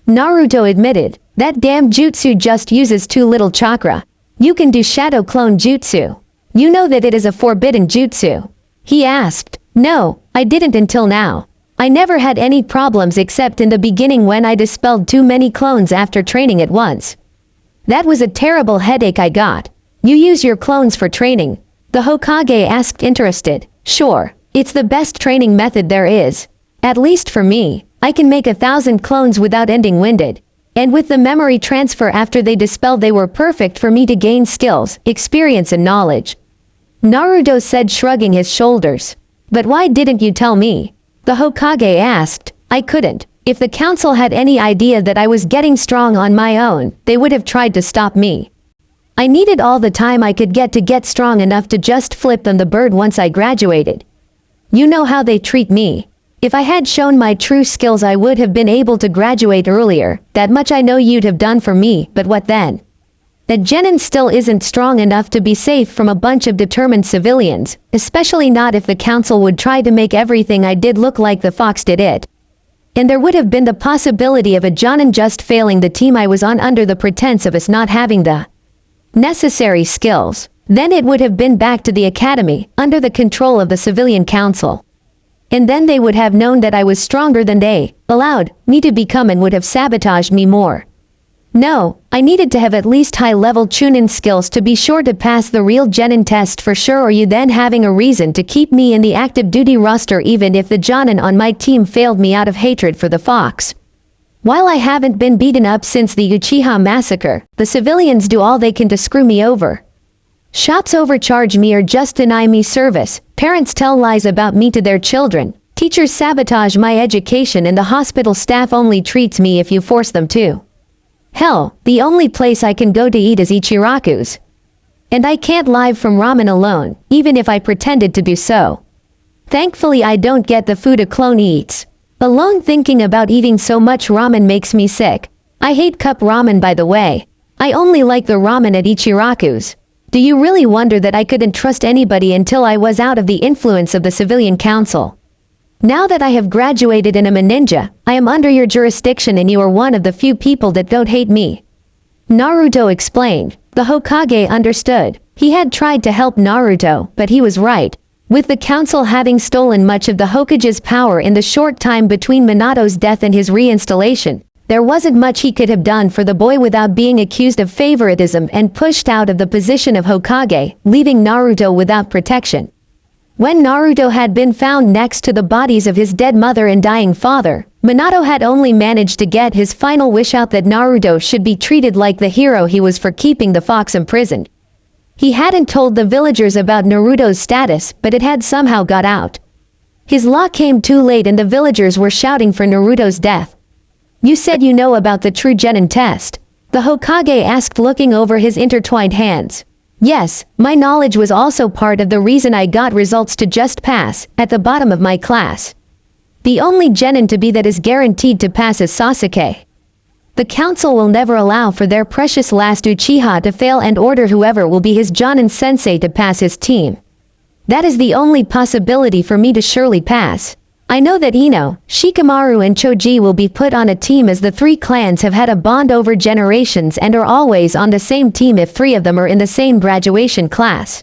Naruto admitted, that damn jutsu just uses too little chakra. You can do shadow clone jutsu. You know that it is a forbidden jutsu. He asked. No, I didn't until now. I never had any problems except in the beginning when I dispelled too many clones after training at once. That was a terrible headache I got. You use your clones for training? The Hokage asked, interested. Sure, it's the best training method there is. At least for me, I can make 1,000 clones without ending winded. And with the memory transfer after they dispelled, they were perfect for me to gain skills, experience and knowledge. Naruto said, shrugging his shoulders. But why didn't you tell me? The Hokage asked. I couldn't. If the council had any idea that I was getting strong on my own, they would have tried to stop me. I needed all the time I could get to get strong enough to just flip them the bird once I graduated. You know how they treat me. If I had shown my true skills, I would have been able to graduate earlier. That much I know you'd have done for me, but what then? That Genin still isn't strong enough to be safe from a bunch of determined civilians, especially not if the council would try to make everything I did look like the fox did it. And there would have been the possibility of a Jonin just failing the team I was on under the pretense of us not having the necessary skills. Then it would have been back to the academy, under the control of the civilian council. And then they would have known that I was stronger than they allowed me to become and would have sabotaged me more. No, I needed to have at least high-level Chunin skills to be sure to pass the real Genin test for sure, or you then having a reason to keep me in the active duty roster even if the Jonin on my team failed me out of hatred for the fox. While I haven't been beaten up since the Uchiha massacre, the civilians do all they can to screw me over. Shops overcharge me or just deny me service, parents tell lies about me to their children, teachers sabotage my education, and the hospital staff only treats me if you force them to. Hell, the only place I can go to eat is Ichiraku's. And I can't live from ramen alone, even if I pretended to do so. Thankfully I don't get the food a clone eats. Alone thinking about eating so much ramen makes me sick. I hate cup ramen, by the way. I only like the ramen at Ichiraku's. Do you really wonder that I couldn't trust anybody until I was out of the influence of the civilian council? Now that I have graduated and am a ninja, I am under your jurisdiction and you are one of the few people that don't hate me. Naruto explained. The Hokage understood. He had tried to help Naruto, but he was right. With the council having stolen much of the Hokage's power in the short time between Minato's death and his reinstallation, there wasn't much he could have done for the boy without being accused of favoritism and pushed out of the position of Hokage, leaving Naruto without protection. When Naruto had been found next to the bodies of his dead mother and dying father, Minato had only managed to get his final wish out, that Naruto should be treated like the hero he was for keeping the fox imprisoned. He hadn't told the villagers about Naruto's status, but it had somehow got out. His law came too late and the villagers were shouting for Naruto's death. You said you know about the true Genin test? The Hokage asked, looking over his intertwined hands. Yes, my knowledge was also part of the reason I got results to just pass, at the bottom of my class. The only Genin to be that is guaranteed to pass is Sasuke. The council will never allow for their precious last Uchiha to fail and order whoever will be his Jonin sensei to pass his team. That is the only possibility for me to surely pass. I know that Ino, Shikamaru and Choji will be put on a team, as the three clans have had a bond over generations and are always on the same team if three of them are in the same graduation class.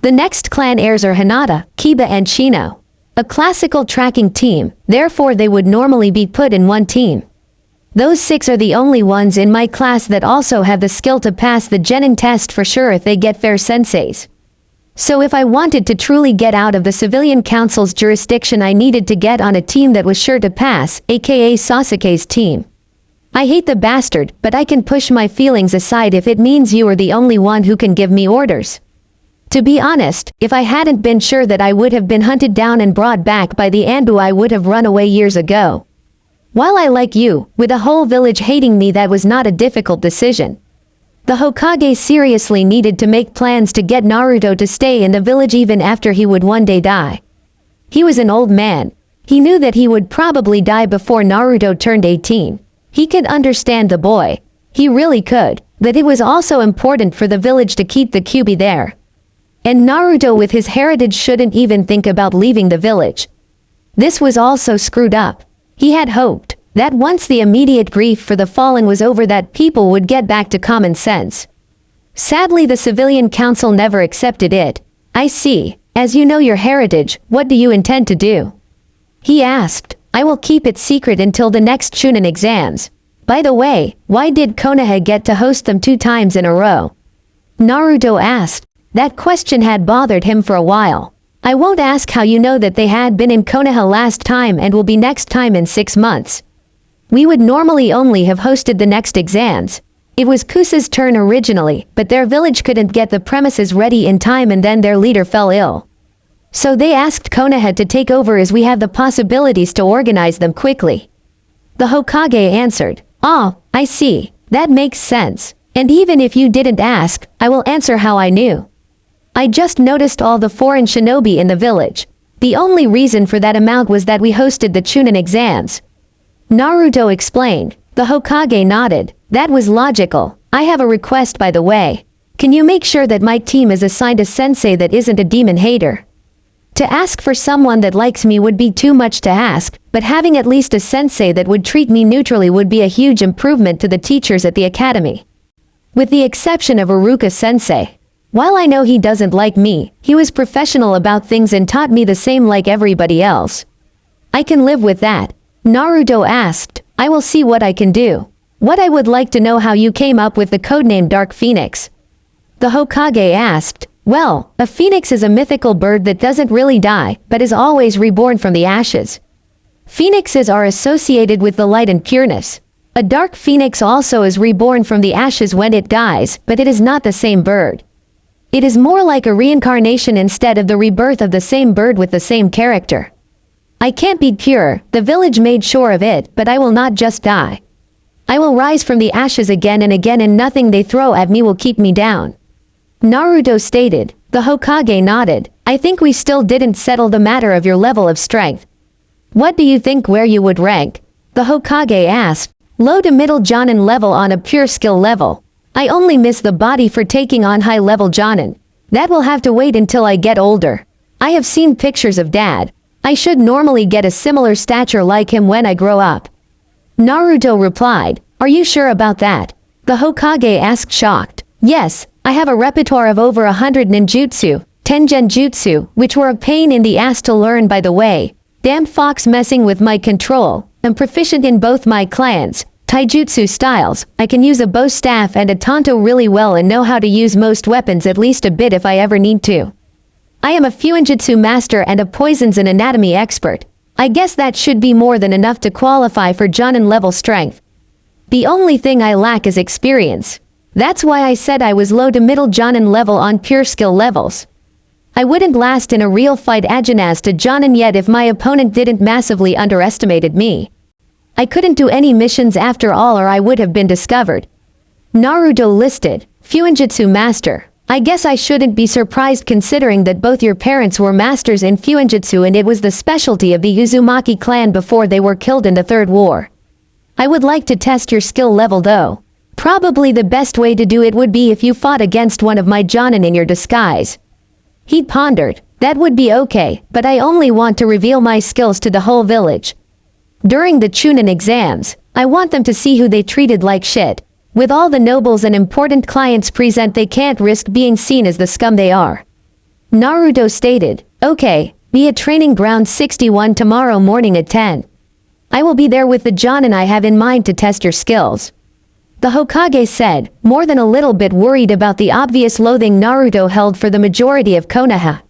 The next clan heirs are Hinata, Kiba and Shino. A classical tracking team, therefore they would normally be put in one team. Those six are the only ones in my class that also have the skill to pass the Genin test for sure if they get fair senseis. So if I wanted to truly get out of the civilian council's jurisdiction, I needed to get on a team that was sure to pass, aka Sasuke's team. I hate the bastard, but I can push my feelings aside if it means you are the only one who can give me orders. To be honest, if I hadn't been sure that I would have been hunted down and brought back by the Anbu, I would have run away years ago. While I like you, with a whole village hating me, that was not a difficult decision. The Hokage seriously needed to make plans to get Naruto to stay in the village even after he would one day die. He was an old man. He knew that he would probably die before Naruto turned 18. He could understand the boy. He really could, but it was also important for the village to keep the Kyuubi there. And Naruto with his heritage shouldn't even think about leaving the village. This was also screwed up. He had hoped that once the immediate grief for the fallen was over, that people would get back to common sense. Sadly, the civilian council never accepted it. I see. As you know your heritage, what do you intend to do? He asked. I will keep it secret until the next Chunin exams. By the way, why did Konoha get to host them 2 times in a row? Naruto asked. That question had bothered him for a while. I won't ask how you know that they had been in Konoha last time and will be next time in 6 months. We would normally only have hosted the next exams. It was Kusa's turn originally, but their village couldn't get the premises ready in time and then their leader fell ill. So they asked Konoha to take over as we have the possibilities to organize them quickly. The Hokage answered. Ah, I see. That makes sense. And even if you didn't ask, I will answer how I knew. I just noticed all the foreign shinobi in the village. The only reason for that amount was that we hosted the Chunin exams. Naruto explained. The Hokage nodded. That was logical. I have a request by the way. Can you make sure that my team is assigned a sensei that isn't a demon hater? To ask for someone that likes me would be too much to ask, but having at least a sensei that would treat me neutrally would be a huge improvement to the teachers at the academy. With the exception of Iruka sensei. While I know he doesn't like me, he was professional about things and taught me the same like everybody else. I can live with that. Naruto asked. I will see what I can do. What I would like to know how you came up with the codename Dark Phoenix. The Hokage asked. Well, a phoenix is a mythical bird that doesn't really die, but is always reborn from the ashes. Phoenixes are associated with the light and pureness. A dark phoenix also is reborn from the ashes when it dies, but it is not the same bird. It is more like a reincarnation instead of the rebirth of the same bird with the same character. I can't be pure, the village made sure of it, but I will not just die. I will rise from the ashes again and nothing they throw at me will keep me down. Naruto stated. The Hokage nodded. I think we still didn't settle the matter of your level of strength. What do you think where you would rank? The Hokage asked. Low to middle Jonin level on a pure skill level. I only miss the body for taking on high level Jonin. That will have to wait until I get older. I have seen pictures of Dad. I should normally get a similar stature like him when I grow up. Naruto replied. Are you sure about that? The Hokage asked shocked. Yes. I have a repertoire of over 100 ninjutsu, 10 genjutsu, which were a pain in the ass to learn by the way. Damn fox messing with my control. I'm proficient in both my clans, taijutsu styles. I can use a bow staff and a tanto really well and know how to use most weapons at least a bit if I ever need to. I am a fuinjutsu master and a poisons and anatomy expert. I guess that should be more than enough to qualify for Jonin level strength. The only thing I lack is experience. That's why I said I was low to middle Jonin level on pure skill levels. I wouldn't last in a real fight as to Jonin yet if my opponent didn't massively underestimated me. I couldn't do any missions after all or I would have been discovered. Naruto listed. Fuinjutsu master. I guess I shouldn't be surprised considering that both your parents were masters in Fuinjutsu and it was the specialty of the Uzumaki clan before they were killed in the Third War. I would like to test your skill level though. Probably the best way to do it would be if you fought against one of my Jonin in your disguise. He pondered. That would be okay, but I only want to reveal my skills to the whole village. During the Chunin exams, I want them to see who they treated like shit. With all the nobles and important clients present they can't risk being seen as the scum they are. Naruto stated. Okay, be at Training Ground 61 tomorrow morning at 10. I will be there with the Jonin I have in mind to test your skills. The Hokage said, more than a little bit worried about the obvious loathing Naruto held for the majority of Konoha.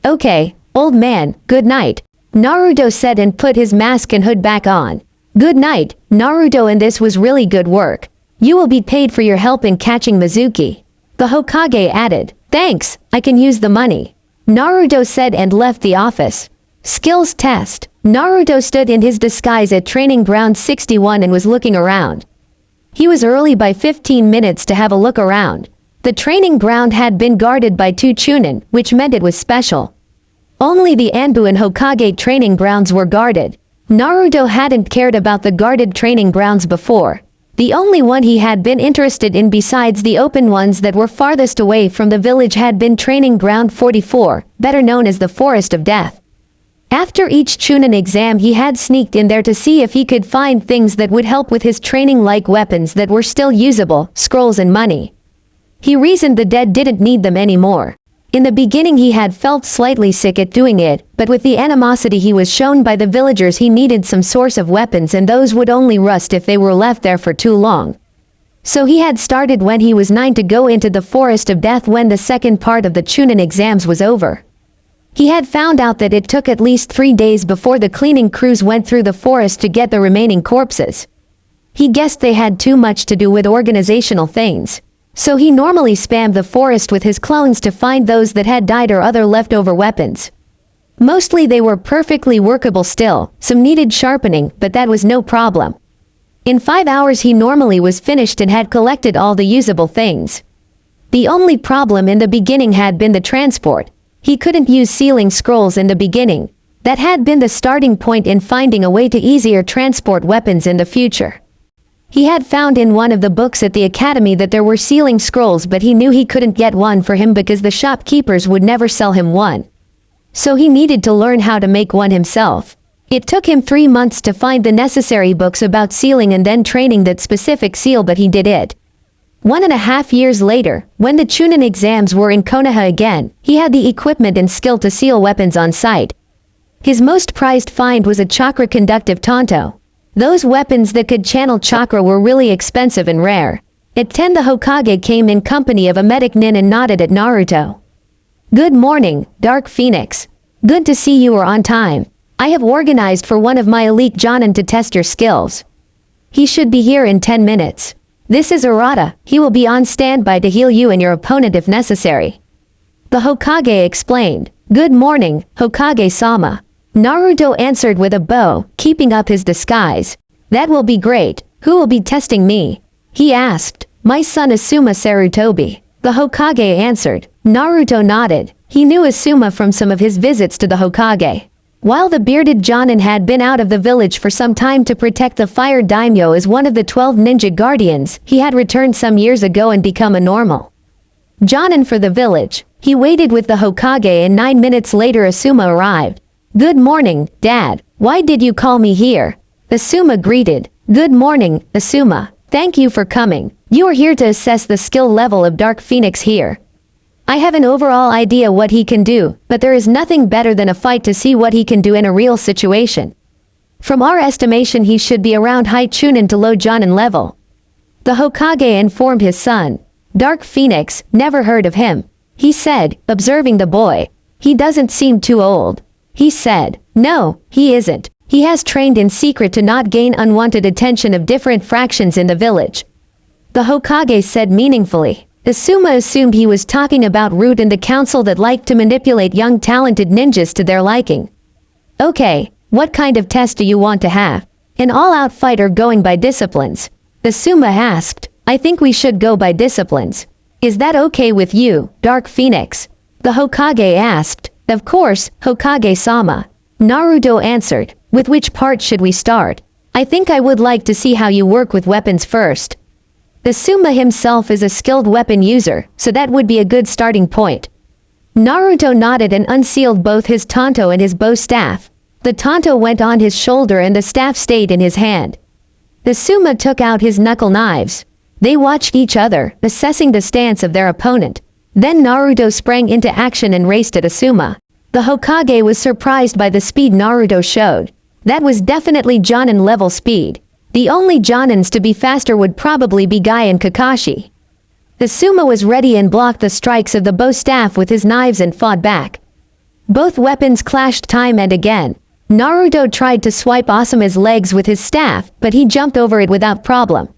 Okay, old man, good night. Naruto said and put his mask and hood back on. Good night, Naruto, and this was really good work. You will be paid for your help in catching Mizuki. The Hokage added, thanks, I can use the money. Naruto said and left the office. Skills test. Naruto stood in his disguise at Training Ground 61 and was looking around. He was early by 15 minutes to have a look around. The training ground had been guarded by 2 Chunin, which meant it was special. Only the Anbu and Hokage training grounds were guarded. Naruto hadn't cared about the guarded training grounds before. The only one he had been interested in besides the open ones that were farthest away from the village had been Training Ground 44, better known as the Forest of Death. After each Chunin exam he had sneaked in there to see if he could find things that would help with his training like weapons that were still usable, scrolls and money. He reasoned the dead didn't need them anymore. In the beginning he had felt slightly sick at doing it, but with the animosity he was shown by the villagers he needed some source of weapons and those would only rust if they were left there for too long. So he had started when he was 9 to go into the Forest of Death when the second part of the Chunin exams was over. He had found out that it took at least 3 days before the cleaning crews went through the forest to get the remaining corpses. He guessed they had too much to do with organizational things. So he normally spammed the forest with his clones to find those that had died or other leftover weapons. Mostly they were perfectly workable still, some needed sharpening, but that was no problem. In 5 hours he normally was finished and had collected all the usable things. The only problem in the beginning had been the transport. He couldn't use sealing scrolls in the beginning. That had been the starting point in finding a way to easier transport weapons in the future. He had found in one of the books at the academy that there were sealing scrolls, but he knew he couldn't get one for him because the shopkeepers would never sell him one. So he needed to learn how to make one himself. It took him 3 months to find the necessary books about sealing and then training that specific seal, but he did it. 1.5 years later, when the Chunin exams were in Konoha again, he had the equipment and skill to seal weapons on site. His most prized find was a chakra-conductive tanto. Those weapons that could channel chakra were really expensive and rare. At 10 the Hokage came in company of a medic nin and nodded at Naruto. "Good morning, Dark Phoenix. Good to see you are on time. I have organized for one of my elite Jonin to test your skills. He should be here in 10 minutes. This is Arata, he will be on standby to heal you and your opponent if necessary." The Hokage explained. "Good morning, Hokage-sama." Naruto answered with a bow, keeping up his disguise. "That will be great. Who will be testing me?" he asked. "My son Asuma Sarutobi." The Hokage answered. Naruto nodded. He knew Asuma from some of his visits to the Hokage. While the bearded Jonin had been out of the village for some time to protect the fire daimyo as one of the 12 ninja guardians, he had returned some years ago and become a normal Jonin for the village. He waited with the Hokage and 9 minutes later Asuma arrived. "Good morning, Dad. Why did you call me here?" Asuma greeted. "Good morning, Asuma. Thank you for coming. You are here to assess the skill level of Dark Phoenix here. I have an overall idea what he can do, but there is nothing better than a fight to see what he can do in a real situation. From our estimation he should be around high Chunin to low Jonin level." The Hokage informed his son. "Dark Phoenix, never heard of him," he said, observing the boy. "He doesn't seem too old." He said. "No, he isn't. He has trained in secret to not gain unwanted attention of different fractions in the village." The Hokage said meaningfully. Asuma assumed he was talking about Root and the council that liked to manipulate young talented ninjas to their liking. "Okay, what kind of test do you want to have? An all-out fight or going by disciplines?" Asuma asked. "I think we should go by disciplines. Is that okay with you, Dark Phoenix?" The Hokage asked. "Of course, Hokage-sama." Naruto answered. "With which part should we start? I think I would like to see how you work with weapons first." Asuma himself is a skilled weapon user, so that would be a good starting point. Naruto nodded and unsealed both his tanto and his bow staff. The tanto went on his shoulder and the staff stayed in his hand. Asuma took out his knuckle knives. They watched each other, assessing the stance of their opponent. Then Naruto sprang into action and raced at Asuma. The Hokage was surprised by the speed Naruto showed. That was definitely Jonin level speed. The only Jonins to be faster would probably be Guy and Kakashi. Asuma was ready and blocked the strikes of the bow staff with his knives and fought back. Both weapons clashed time and again. Naruto tried to swipe Asuma's legs with his staff, but he jumped over it without problem.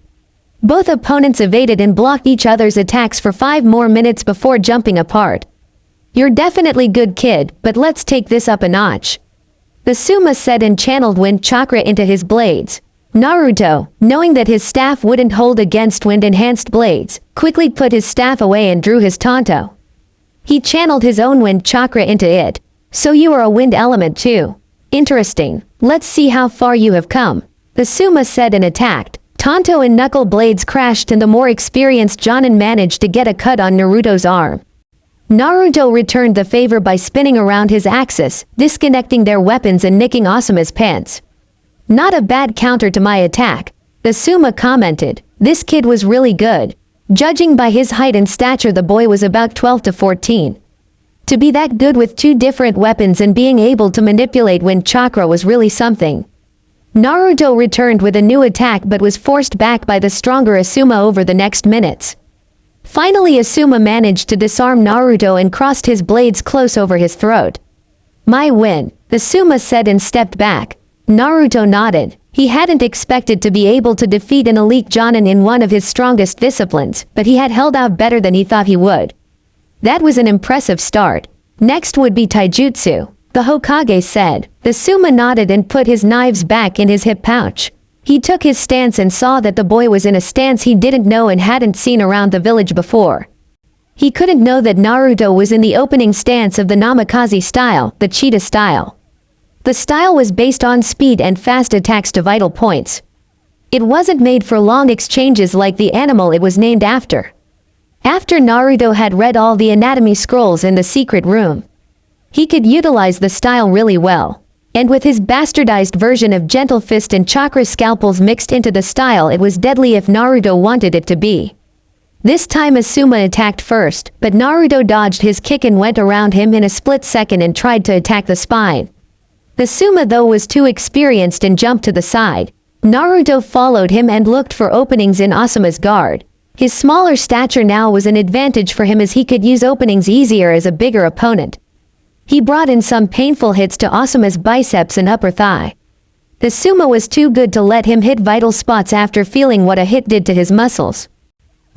Both opponents evaded and blocked each other's attacks for 5 more minutes before jumping apart. "You're definitely good kid, but let's take this up a notch," Asuma said and channeled wind chakra into his blades. Naruto, knowing that his staff wouldn't hold against wind-enhanced blades, quickly put his staff away and drew his tanto. He channeled his own wind chakra into it. "So you are a wind element too. Interesting. Let's see how far you have come," Asuma said and attacked. Tanto and knuckle blades crashed and the more experienced Jonin managed to get a cut on Naruto's arm. Naruto returned the favor by spinning around his axis, disconnecting their weapons and nicking Asuma's pants. "Not a bad counter to my attack," Asuma commented. This kid was really good. Judging by his height and stature the boy was about 12 to 14. To be that good with two different weapons and being able to manipulate wind chakra was really something. Naruto returned with a new attack but was forced back by the stronger Asuma over the next minutes. Finally Asuma managed to disarm Naruto and crossed his blades close over his throat. "My win," Asuma said and stepped back. Naruto nodded. He hadn't expected to be able to defeat an elite Jonin in one of his strongest disciplines, but he had held out better than he thought he would. That was an impressive start. Next would be taijutsu, the Hokage said. Asuma nodded and put his knives back in his hip pouch. He took his stance and saw that the boy was in a stance he didn't know and hadn't seen around the village before. He couldn't know that Naruto was in the opening stance of the Namikaze style, the cheetah style. The style was based on speed and fast attacks to vital points. It wasn't made for long exchanges like the animal it was named after. After Naruto had read all the anatomy scrolls in the secret room, he could utilize the style really well. And with his bastardized version of Gentle Fist and Chakra Scalpels mixed into the style, it was deadly if Naruto wanted it to be. This time Asuma attacked first, but Naruto dodged his kick and went around him in a split second and tried to attack the spine. Asuma though was too experienced and jumped to the side. Naruto followed him and looked for openings in Asuma's guard. His smaller stature now was an advantage for him as he could use openings easier as a bigger opponent. He brought in some painful hits to Asuma's biceps and upper thigh. Asuma was too good to let him hit vital spots after feeling what a hit did to his muscles.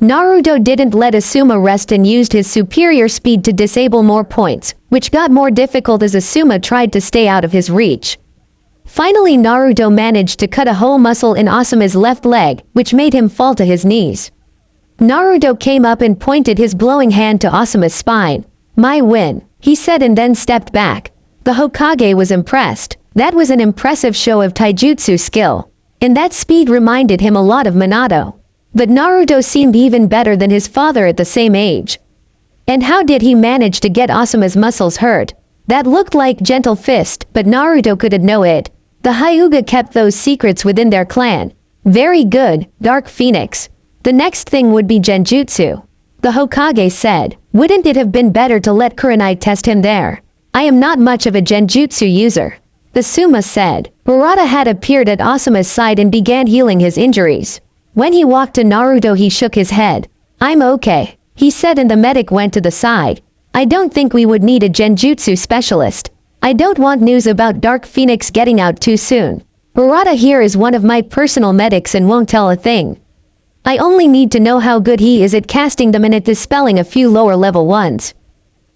Naruto didn't let Asuma rest and used his superior speed to disable more points, which got more difficult as Asuma tried to stay out of his reach. Finally Naruto managed to cut a whole muscle in Asuma's left leg, which made him fall to his knees. Naruto came up and pointed his glowing hand to Asuma's spine. "My win," he said and then stepped back. The Hokage was impressed. That was an impressive show of taijutsu skill. And that speed reminded him a lot of Minato. But Naruto seemed even better than his father at the same age. And how did he manage to get Asuma's muscles hurt? That looked like Gentle Fist, but Naruto couldn't know it. The Hyuga kept those secrets within their clan. Very good, Dark Phoenix. The next thing would be Genjutsu. The Hokage said, "Wouldn't it have been better to let Kurenai test him there? I am not much of a Genjutsu user." Asuma said. Murata had appeared at Asuma's side and began healing his injuries. When he walked to Naruto he shook his head. "I'm okay," he said and the medic went to the side. "I don't think we would need a Genjutsu specialist. I don't want news about Dark Phoenix getting out too soon. Murata here is one of my personal medics and won't tell a thing. I only need to know how good he is at casting them and at dispelling a few lower level ones.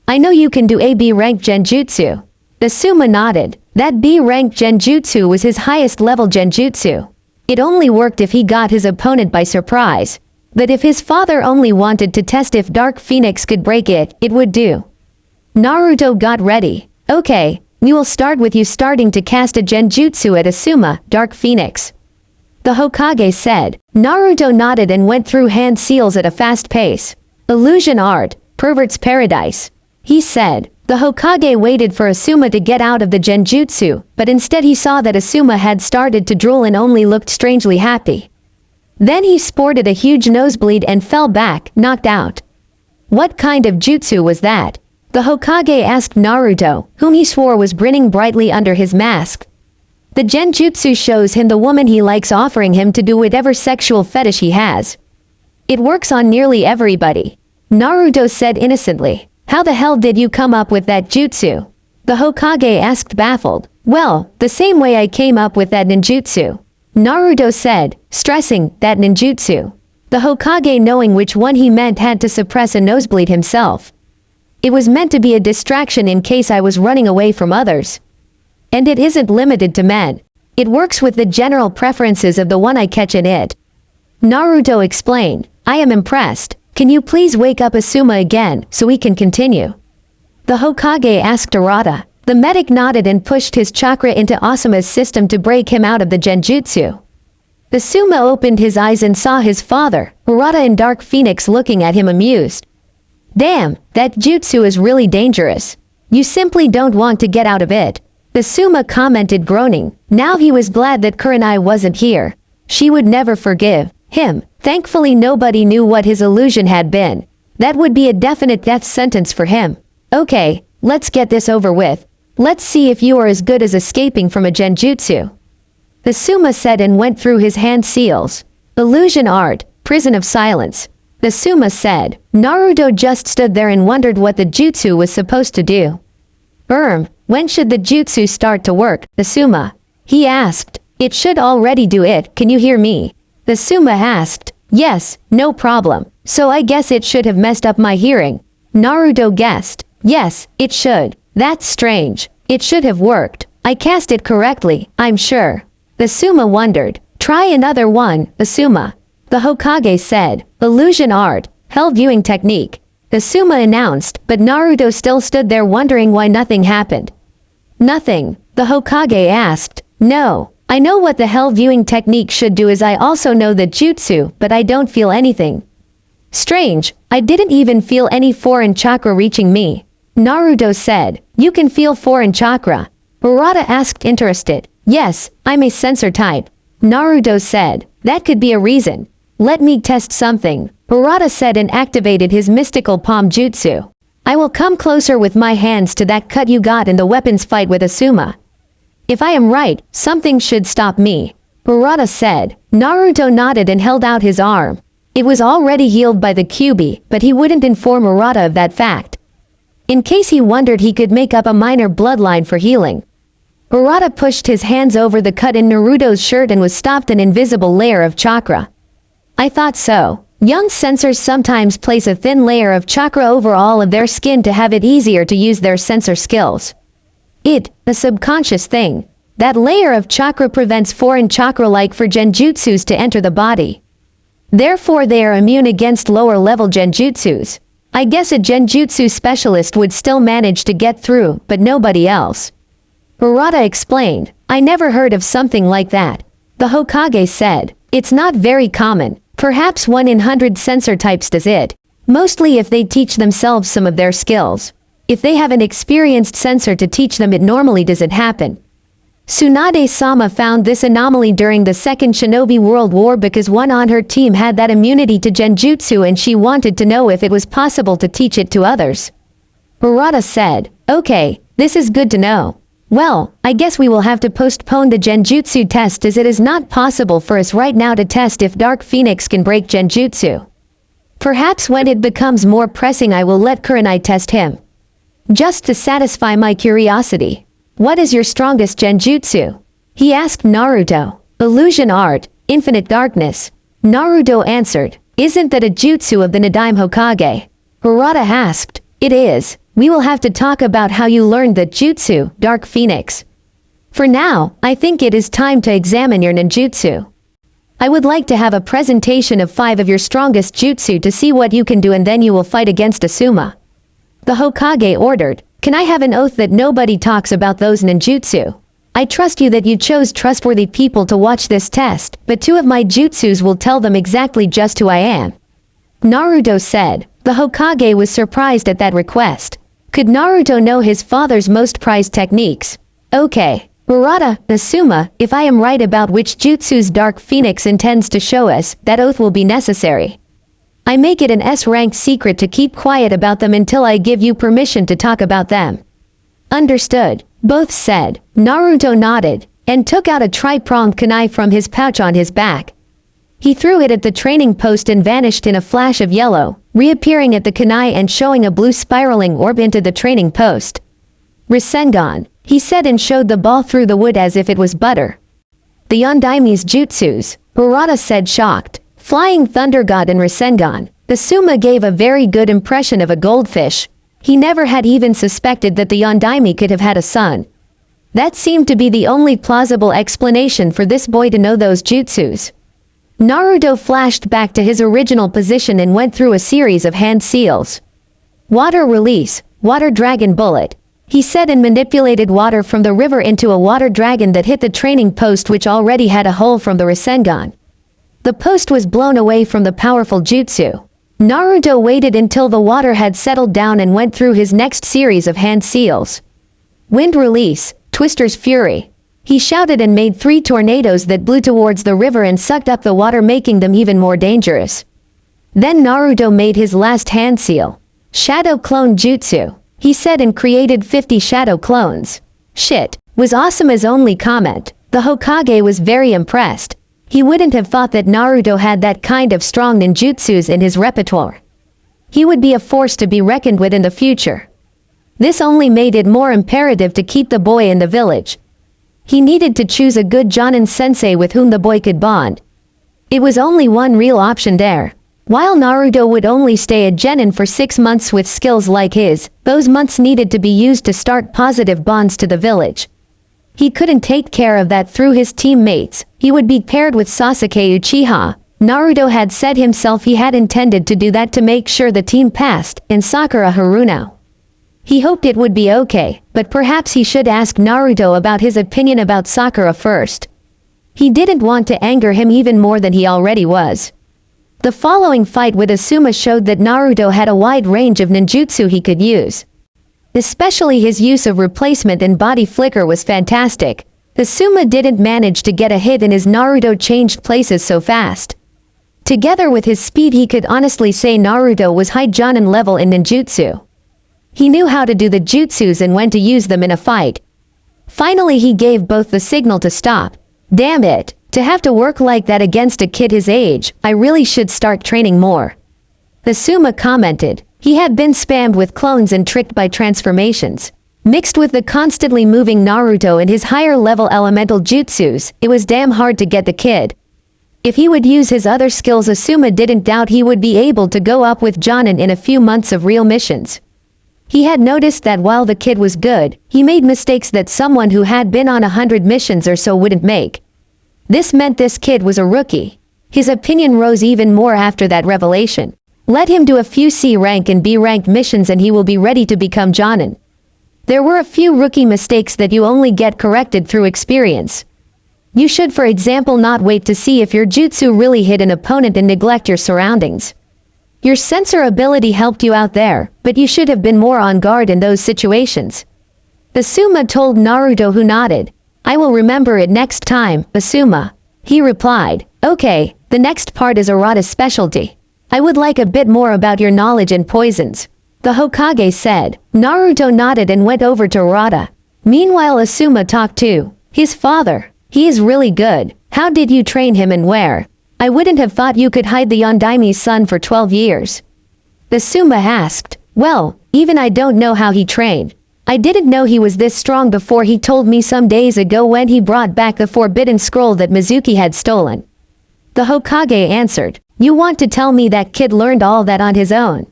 I know you can do a B-rank Genjutsu." Asuma nodded. That B-rank Genjutsu was his highest level Genjutsu. It only worked if he got his opponent by surprise. But if his father only wanted to test if Dark Phoenix could break it, it would do. Naruto got ready. "Okay, we will start with you starting to cast a Genjutsu at Asuma, Dark Phoenix," the Hokage said. Naruto nodded and went through hand seals at a fast pace. "Illusion art, pervert's paradise," he said. The Hokage waited for Asuma to get out of the Genjutsu, but instead he saw that Asuma had started to drool and only looked strangely happy. Then he sported a huge nosebleed and fell back, knocked out. What kind of jutsu was that? The Hokage asked Naruto, whom he swore was grinning brightly under his mask. The Genjutsu shows him the woman he likes offering him to do whatever sexual fetish he has. It works on nearly everybody. Naruto said innocently. How the hell did you come up with that jutsu? The Hokage asked baffled. Well, the same way I came up with that ninjutsu. Naruto said, stressing that ninjutsu. The Hokage, knowing which one he meant, had to suppress a nosebleed himself. It was meant to be a distraction in case I was running away from others. And it isn't limited to men. It works with the general preferences of the one I catch in it. Naruto explained. I am impressed. Can you please wake up Asuma again so we can continue? The Hokage asked Arata. The medic nodded and pushed his chakra into Asuma's system to break him out of the Genjutsu. Asuma opened his eyes and saw his father, Arata and Dark Phoenix, looking at him amused. Damn, that jutsu is really dangerous. You simply don't want to get out of it. Asuma commented, groaning. Now he was glad that Kurenai wasn't here. She would never forgive him. Thankfully nobody knew what his illusion had been. That would be a definite death sentence for him. Okay, let's get this over with. Let's see if you are as good as escaping from a genjutsu. The Suma said and went through his hand seals. Illusion art, prison of silence. The Suma said. Naruto just stood there and wondered what the jutsu was supposed to do. When should the jutsu start to work, the Suma? He asked. It should already do it, can you hear me? The Suma asked. Yes, no problem. So I guess it should have messed up my hearing. Naruto guessed. Yes, it should. That's strange. It should have worked. I cast it correctly, I'm sure. The Suma wondered. Try another one, the Suma. The Hokage said. Illusion art, hell viewing technique. The Suma announced, but Naruto still stood there wondering why nothing happened. Nothing, the Hokage asked. No, I know what the hell viewing technique should do, as I also know the jutsu, but I don't feel anything. Strange, I didn't even feel any foreign chakra reaching me. Naruto said. You can feel foreign chakra. Murata asked interested. Yes, I'm a sensor type. Naruto said. That could be a reason. Let me test something. Murata said and activated his mystical palm jutsu. I will come closer with my hands to that cut you got in the weapons fight with Asuma. If I am right, something should stop me. Murata said. Naruto nodded and held out his arm. It was already healed by the Kyuubi, but he wouldn't inform Murata of that fact. In case he wondered, he could make up a minor bloodline for healing. Murata pushed his hands over the cut in Naruto's shirt and was stopped an invisible layer of chakra. I thought so. Young sensors sometimes place a thin layer of chakra over all of their skin to have it easier to use their sensor skills. A subconscious thing. That layer of chakra prevents foreign chakra like for genjutsus to enter the body. Therefore they are immune against lower level genjutsus. I guess a genjutsu specialist would still manage to get through, but nobody else. Murata explained. I never heard of something like that. The Hokage said. It's not very common. Perhaps 1 in 100 sensor types does it. Mostly if they teach themselves some of their skills. If they have an experienced sensor to teach them, it normally doesn't happen. Tsunade-sama found this anomaly during the Second Shinobi World War because one on her team had that immunity to genjutsu and she wanted to know if it was possible to teach it to others. Murata said. Okay, this is good to know. Well, I guess we will have to postpone the genjutsu test as it is not possible for us right now to test if Dark Phoenix can break genjutsu. Perhaps when it becomes more pressing I will let Kurenai test him. Just to satisfy my curiosity. What is your strongest genjutsu? He asked Naruto. Illusion art, infinite darkness. Naruto answered. Isn't that a jutsu of the Nadaime Hokage? Murata asked. It is. We will have to talk about how you learned that jutsu, Dark Phoenix. For now, I think it is time to examine your ninjutsu. I would like to have a presentation of 5 of your strongest jutsu to see what you can do, and then you will fight against Asuma. The Hokage ordered. Can I have an oath that nobody talks about those ninjutsu? I trust you that you chose trustworthy people to watch this test, but 2 of my jutsus will tell them exactly just who I am. Naruto said. The Hokage was surprised at that request. Could Naruto know his father's most prized techniques? Okay. Murata, Asuma, if I am right about which jutsus Dark Phoenix intends to show us, that oath will be necessary. I make it an S-rank secret to keep quiet about them until I give you permission to talk about them. Understood, both said. Naruto nodded, and took out a tri-pronged kunai from his pouch on his back. He threw it at the training post and vanished in a flash of yellow, reappearing at the kunai and showing a blue spiraling orb into the training post. Rasengan, he said and showed the ball through the wood as if it was butter. The Yondaime's jutsus, Murata said shocked. Flying Thunder God and Rasengan, the Suma gave a very good impression of a goldfish. He never had even suspected that the Yondaime could have had a son. That seemed to be the only plausible explanation for this boy to know those jutsus. Naruto flashed back to his original position and went through a series of hand seals. Water release, water dragon bullet. He said and manipulated water from the river into a water dragon that hit the training post, which already had a hole from the Rasengan. The post was blown away from the powerful jutsu. Naruto waited until the water had settled down and went through his next series of hand seals. Wind release, Twister's fury. He shouted and made 3 tornadoes that blew towards the river and sucked up the water, making them even more dangerous. Then Naruto made his last hand seal. Shadow clone jutsu. he said, and created 50 shadow clones. Shit, was Asuma's only comment. The Hokage was very impressed. He wouldn't have thought that Naruto had that kind of strong ninjutsus in his repertoire. He would be a force to be reckoned with in the future. This only made it more imperative to keep the boy in the village. He needed to choose a good Jonin sensei with whom the boy could bond. It was only one real option there. While Naruto would only stay a genin for 6 months with skills like his, those months needed to be used to start positive bonds to the village. He couldn't take care of that through his teammates. He would be paired with Sasuke Uchiha. Naruto had said himself he had intended to do that to make sure the team passed, and Sakura Haruno. He hoped it would be okay, but perhaps he should ask Naruto about his opinion about Sakura first. He didn't want to anger him even more than he already was. The following fight with Asuma showed that Naruto had a wide range of ninjutsu he could use. Especially his use of replacement and body flicker was fantastic. Asuma didn't manage to get a hit, and his Naruto changed places so fast. Together with his speed, he could honestly say Naruto was high Jonin level in ninjutsu. He knew how to do the jutsus and when to use them in a fight. Finally, he gave both the signal to stop. Damn it, to have to work like that against a kid his age, I really should start training more. Asuma commented. He had been spammed with clones and tricked by transformations. Mixed with the constantly moving Naruto and his higher level elemental jutsus, it was damn hard to get the kid. If he would use his other skills, Asuma didn't doubt he would be able to go up with Jonin in a few months of real missions. He had noticed that while the kid was good, he made mistakes that someone who had been on 100 missions or so wouldn't make. This meant this kid was a rookie. His opinion rose even more after that revelation. Let him do a few C rank and B ranked missions and he will be ready to become Jonin. There were a few rookie mistakes that you only get corrected through experience. You should, for example, not wait to see if your jutsu really hit an opponent and neglect your surroundings. Your sensor ability helped you out there, but you should have been more on guard in those situations. Asuma told Naruto, who nodded. I will remember it next time, Asuma. He replied, okay, the next part is Arata's specialty. I would like a bit more about your knowledge in poisons. The Hokage said. Naruto nodded and went over to Arata. Meanwhile, Asuma talked to his father. He is really good. How did you train him and where? I wouldn't have thought you could hide the Yondaimi's son for 12 years. Asuma asked. Well, even I don't know how he trained. I didn't know he was this strong before he told me some days ago when he brought back the forbidden scroll that Mizuki had stolen. The Hokage answered. You want to tell me that kid learned all that on his own?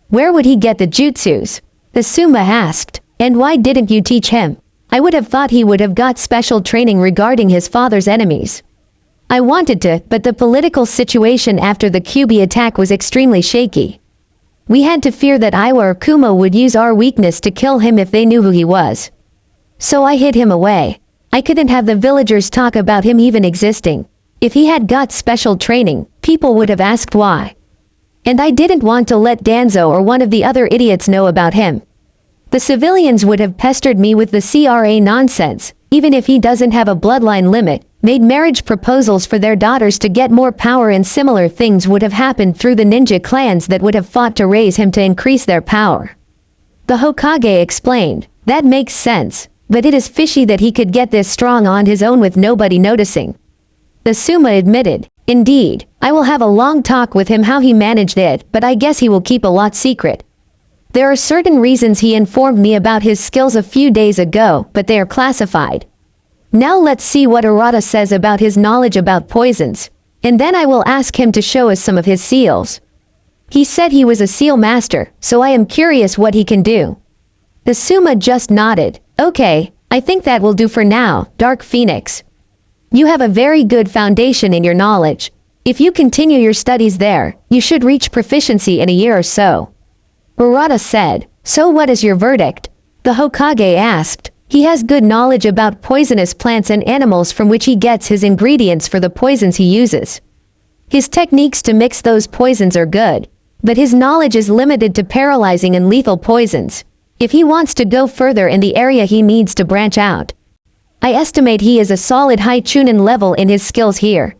Where would he get the jutsus? Asuma asked. And why didn't you teach him? I would have thought he would have got special training regarding his father's enemies. I wanted to, but the political situation after the Kyuubi attack was extremely shaky. We had to fear that Iwa or Kumo would use our weakness to kill him if they knew who he was. So I hid him away. I couldn't have the villagers talk about him even existing. If he had got special training, people would have asked why. And I didn't want to let Danzo or one of the other idiots know about him. The civilians would have pestered me with the CRA nonsense, even if he doesn't have a bloodline limit, made marriage proposals for their daughters to get more power, and similar things would have happened through the ninja clans that would have fought to raise him to increase their power. The Hokage explained. That makes sense, but it is fishy that he could get this strong on his own with nobody noticing. Asuma admitted. Indeed, I will have a long talk with him how he managed it, but I guess he will keep a lot secret. There are certain reasons he informed me about his skills a few days ago, but they are classified. Now let's see what Arata says about his knowledge about poisons, and then I will ask him to show us some of his seals. He said he was a seal master, so I am curious what he can do. Asuma just nodded. Okay, I think that will do for now, Dark Phoenix. You have a very good foundation in your knowledge. If you continue your studies there, you should reach proficiency in a year or so. Arata said. So what is your verdict? The Hokage asked. He has good knowledge about poisonous plants and animals from which he gets his ingredients for the poisons he uses. His techniques to mix those poisons are good, but his knowledge is limited to paralyzing and lethal poisons. If he wants to go further in the area, he needs to branch out. I estimate he is a solid high Chunin level in his skills here.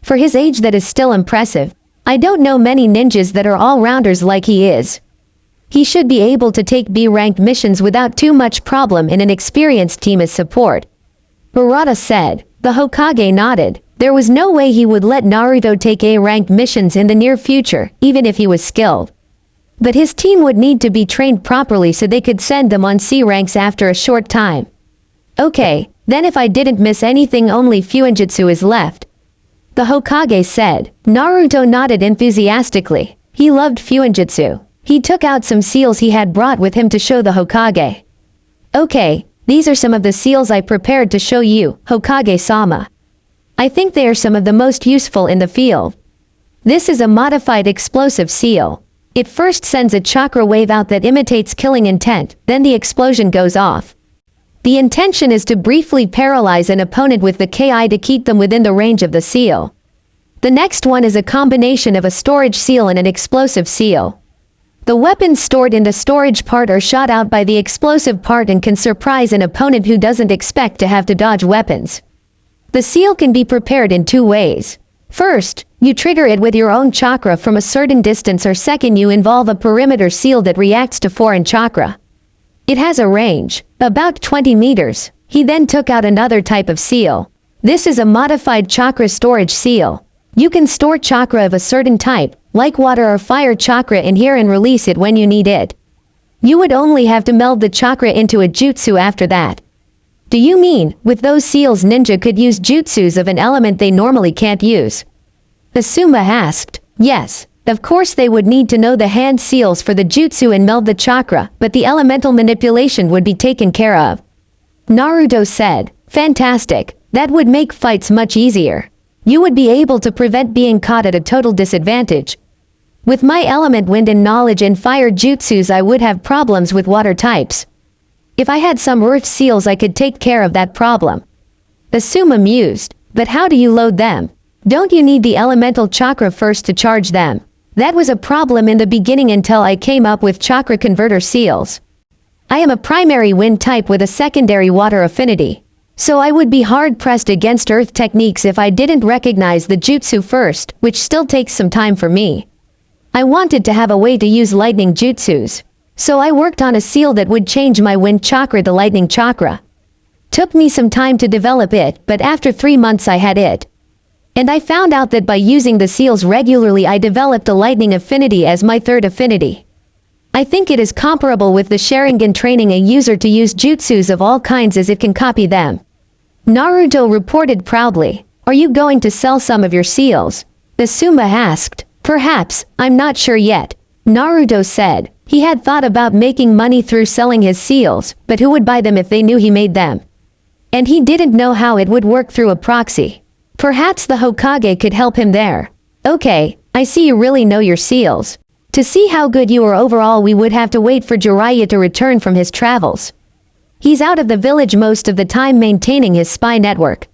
For his age, that is still impressive. I don't know many ninjas that are all-rounders like he is. He should be able to take B-ranked missions without too much problem in an experienced team as support. Murata said. The Hokage nodded. There was no way he would let Naruto take A-ranked missions in the near future, even if he was skilled. But his team would need to be trained properly so they could send them on C ranks after a short time. Okay, then if I didn't miss anything only Fuinjutsu is left. The Hokage said. Naruto nodded enthusiastically. He loved Fuinjutsu. He took out some seals he had brought with him to show the Hokage. Okay, these are some of the seals I prepared to show you, Hokage-sama. I think they are some of the most useful in the field. This is a modified explosive seal. It first sends a chakra wave out that imitates killing intent, then the explosion goes off. The intention is to briefly paralyze an opponent with the Ki to keep them within the range of the seal. The next one is a combination of a storage seal and an explosive seal. The weapons stored in the storage part are shot out by the explosive part and can surprise an opponent who doesn't expect to have to dodge weapons. The seal can be prepared in two ways. First, you trigger it with your own chakra from a certain distance, or second, you involve a perimeter seal that reacts to foreign chakra. It has a range, about 20 meters. He then took out another type of seal. This is a modified chakra storage seal. You can store chakra of a certain type, like water or fire chakra, in here and release it when you need it. You would only have to meld the chakra into a jutsu after that. Do you mean, with those seals ninja could use jutsus of an element they normally can't use? Asuma asked. Yes, of course they would need to know the hand seals for the jutsu and meld the chakra, but the elemental manipulation would be taken care of. Naruto said. Fantastic, that would make fights much easier. You would be able to prevent being caught at a total disadvantage. With my element wind and knowledge and fire jutsus, I would have problems with water types. If I had some earth seals, I could take care of that problem. Asuma mused. But how do you load them? Don't you need the elemental chakra first to charge them? That was a problem in the beginning until I came up with chakra converter seals. I am a primary wind type with a secondary water affinity. So I would be hard-pressed against earth techniques if I didn't recognize the jutsu first, which still takes some time for me. I wanted to have a way to use lightning jutsus. So I worked on a seal that would change my wind chakra to lightning chakra. Took me some time to develop it, but after 3 months I had it. And I found out that by using the seals regularly I developed a lightning affinity as my third affinity. I think it is comparable with the Sharingan, training a user to use jutsus of all kinds as it can copy them. Naruto reported proudly. Are you going to sell some of your seals? Asuma asked. Perhaps, I'm not sure yet. Naruto said. He had thought about making money through selling his seals, but who would buy them if they knew he made them? And he didn't know how it would work through a proxy. Perhaps the Hokage could help him there. Okay, I see you really know your seals. To see how good you are overall, we would have to wait for Jiraiya to return from his travels. He's out of the village most of the time maintaining his spy network.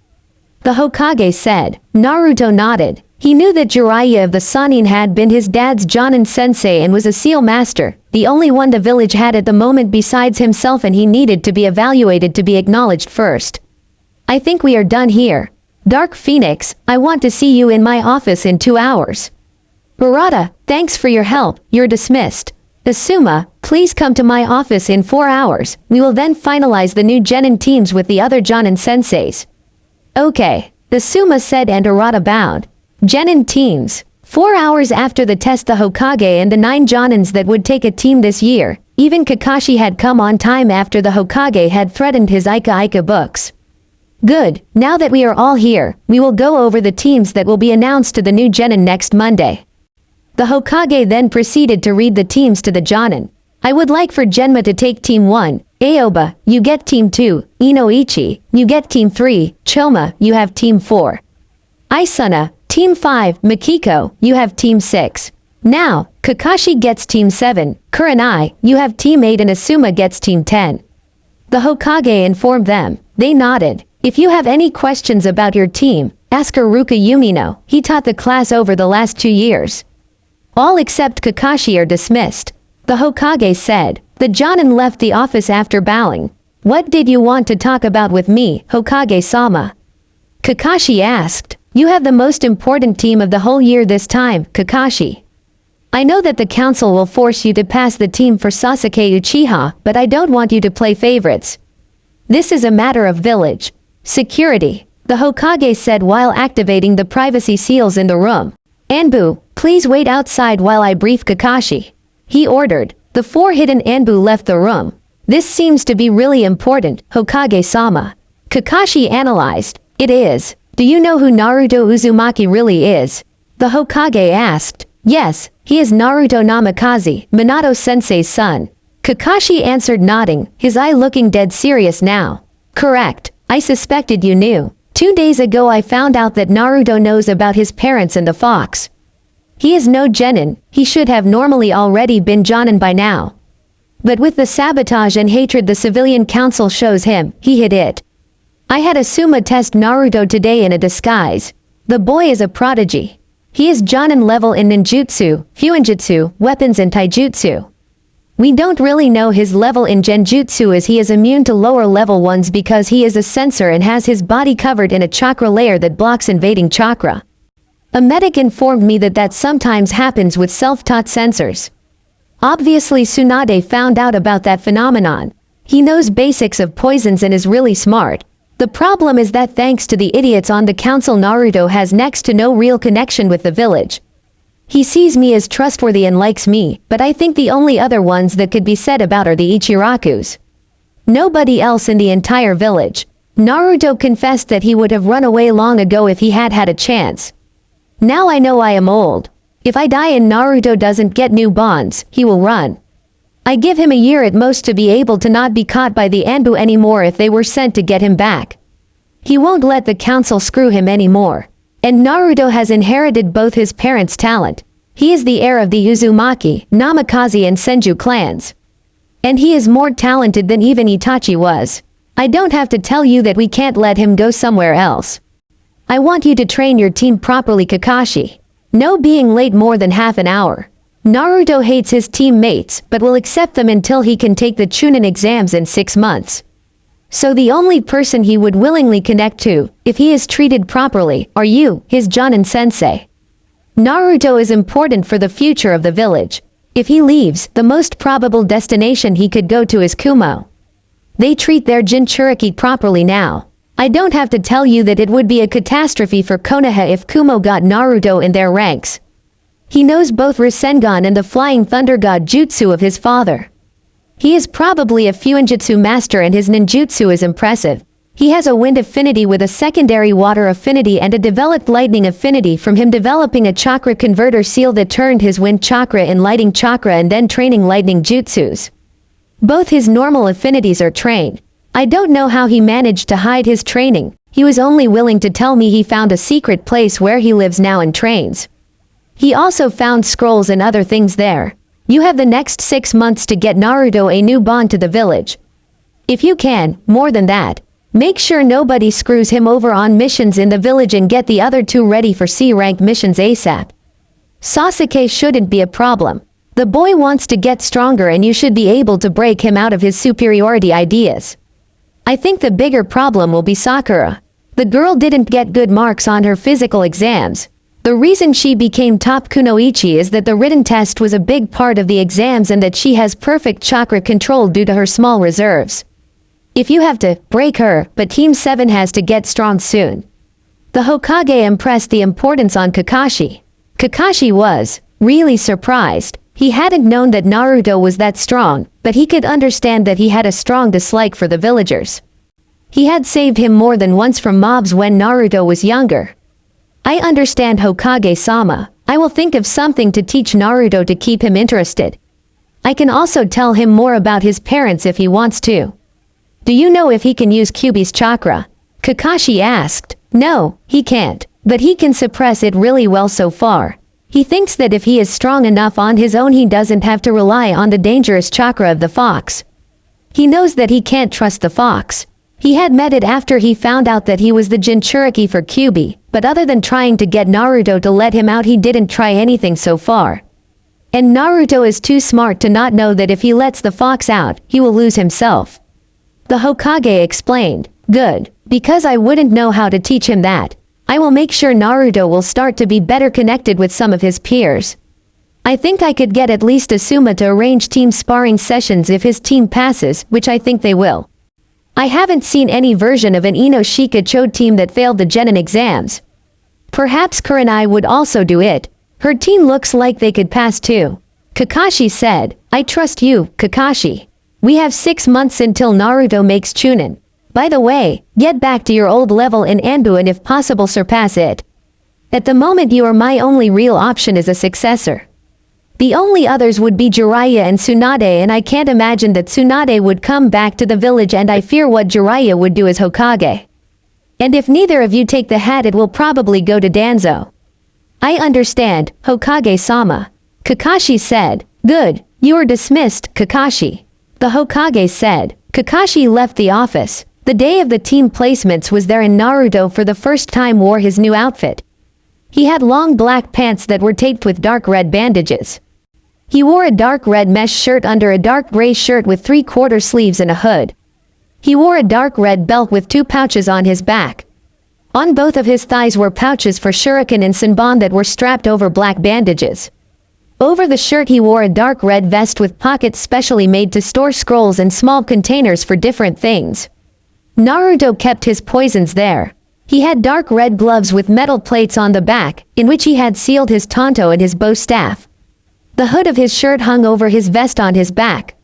The Hokage said. Naruto nodded. He knew that Jiraiya of the Sannin had been his dad's Jonin sensei and was a seal master, the only one the village had at the moment besides himself, and he needed to be evaluated to be acknowledged first. I think we are done here. Dark Phoenix, I want to see you in my office in 2 hours. Murata, thanks for your help, you're dismissed. Asuma, please come to my office in 4 hours, we will then finalize the new Genin teams with the other Jonin senseis. Okay, Asuma said, and Murata bowed. Genin teams. 4 hours after the test, the Hokage and the 9 Jonins that would take a team this year, even Kakashi had come on time after the Hokage had threatened his Ika Ika books. Good, now that we are all here, we will go over the teams that will be announced to the new Genin next Monday. The Hokage then proceeded to read the teams to the Jonin. I would like for Genma to take Team 1, Aoba, you get Team 2, Inoichi, you get Team 3, Choma, you have Team 4. Isuna, Team 5, Makiko, you have Team 6. Now, Kakashi gets Team 7, Kurenai, you have Team 8, and Asuma gets Team 10. The Hokage informed them. They nodded. If you have any questions about your team, ask Haruka Yumino, he taught the class over the last 2 years. All except Kakashi are dismissed. The Hokage said. The Jonin left the office after bowing. What did you want to talk about with me, Hokage-sama? Kakashi asked. You have the most important team of the whole year this time, Kakashi. I know that the council will force you to pass the team for Sasuke Uchiha, but I don't want you to play favorites. This is a matter of village security, the Hokage said while activating the privacy seals in the room. Anbu, please wait outside while I brief Kakashi, he ordered. The four hidden Anbu left the room. This seems to be really important, Hokage-sama. Kakashi analyzed. It is. Do you know who Naruto Uzumaki really is? The Hokage asked. Yes, he is Naruto Namikaze, Minato-sensei's son. Kakashi answered nodding, his eye looking dead serious now. Correct. I suspected you knew. 2 days ago I found out that Naruto knows about his parents and the fox. He is no genin, he should have normally already been jonin by now. But with the sabotage and hatred the civilian council shows him, he hid it. I had a Suma test Naruto today in a disguise. The boy is a prodigy. He is jonin level in ninjutsu, fuinjutsu, weapons and taijutsu. We don't really know his level in genjutsu as he is immune to lower level ones because he is a sensor and has his body covered in a chakra layer that blocks invading chakra. A medic informed me that that sometimes happens with self-taught sensors. Obviously Tsunade found out about that phenomenon. He knows basics of poisons and is really smart. The problem is that thanks to the idiots on the council Naruto has next to no real connection with the village. He sees me as trustworthy and likes me, but I think the only other ones that could be said about are the Ichirakus. Nobody else in the entire village. Naruto confessed that he would have run away long ago if he had had a chance. Now I know I am old. If I die and Naruto doesn't get new bonds, he will run. I give him a year at most to be able to not be caught by the Anbu anymore if they were sent to get him back. He won't let the council screw him anymore. And Naruto has inherited both his parents' talent. He is the heir of the Uzumaki, Namikaze and Senju clans. And he is more talented than even Itachi was. I don't have to tell you that we can't let him go somewhere else. I want you to train your team properly, Kakashi. No being late more than half an hour. Naruto hates his teammates but will accept them until he can take the Chunin exams in 6 months. So the only person he would willingly connect to, if he is treated properly, are you, his Jonin sensei. Naruto is important for the future of the village. If he leaves, the most probable destination he could go to is Kumo. They treat their Jinchuriki properly now. I don't have to tell you that it would be a catastrophe for Konoha if Kumo got Naruto in their ranks. He knows both Rasengan and the Flying Thunder God Jutsu of his father. He is probably a Fuinjutsu master and his ninjutsu is impressive. He has a wind affinity with a secondary water affinity and a developed lightning affinity from him developing a chakra converter seal that turned his wind chakra in lighting chakra and then training lightning jutsus. Both his normal affinities are trained. I don't know how he managed to hide his training. He was only willing to tell me he found a secret place where he lives now and trains. He also found scrolls and other things there. You have the next 6 months to get Naruto a new bond to the village. If you can, more than that, make sure nobody screws him over on missions in the village and get the other 2 ready for C-rank missions ASAP. Sasuke shouldn't be a problem. The boy wants to get stronger and you should be able to break him out of his superiority ideas. I think the bigger problem will be Sakura. The girl didn't get good marks on her physical exams. The reason she became top kunoichi is that the written test was a big part of the exams and that she has perfect chakra control due to her small reserves. If you have to, break her, but Team 7 has to get strong soon. The Hokage impressed the importance on Kakashi. Kakashi was really surprised. He hadn't known that Naruto was that strong, but he could understand that he had a strong dislike for the villagers. He had saved him more than once from mobs when Naruto was younger. I understand, Hokage-sama. I will think of something to teach Naruto to keep him interested. I can also tell him more about his parents if he wants to. Do you know if he can use Kyuubi's chakra? Kakashi asked. No, he can't, but he can suppress it really well so far. He thinks that if he is strong enough on his own he doesn't have to rely on the dangerous chakra of the fox. He knows that he can't trust the fox. He had met it after he found out that he was the Jinchuriki for Kyuubi, but other than trying to get Naruto to let him out he didn't try anything so far. And Naruto is too smart to not know that if he lets the fox out, he will lose himself. The Hokage explained. Good, because I wouldn't know how to teach him that. I will make sure Naruto will start to be better connected with some of his peers. I think I could get at least Asuma to arrange team sparring sessions if his team passes, which I think they will. I haven't seen any version of an Inoshika Chode team that failed the Genin exams. Perhaps Kurenai would also do it. Her team looks like they could pass too. Kakashi said, I trust you, Kakashi. We have 6 months until Naruto makes Chunin. By the way, get back to your old level in Anbu and if possible surpass it. At the moment you are my only real option as a successor. The only others would be Jiraiya and Tsunade, and I can't imagine that Tsunade would come back to the village, and I fear what Jiraiya would do as Hokage. And if neither of you take the hat, it will probably go to Danzo. I understand, Hokage-sama. Kakashi said. Good, you are dismissed, Kakashi. The Hokage said. Kakashi left the office. The day of the team placements was there, and Naruto for the first time wore his new outfit. He had long black pants that were taped with dark red bandages. He wore a dark red mesh shirt under a dark gray shirt with 3/4 sleeves and a hood. He wore a dark red belt with 2 pouches on his back. On both of his thighs were pouches for shuriken and senbon that were strapped over black bandages. Over the shirt he wore a dark red vest with pockets specially made to store scrolls and small containers for different things. Naruto kept his poisons there. He had dark red gloves with metal plates on the back, in which he had sealed his tanto and his bow staff. The hood of his shirt hung over his vest on his back.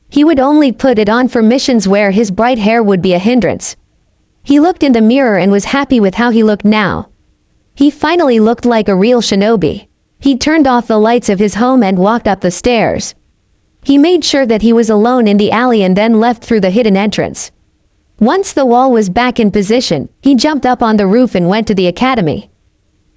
He would only put it on for missions where his bright hair would be a hindrance. He looked in the mirror and was happy with how he looked now. He finally looked like a real shinobi. He turned off the lights of his home and walked up the stairs. He made sure that he was alone in the alley and then left through the hidden entrance. Once the wall was back in position, he jumped up on the roof and went to the academy.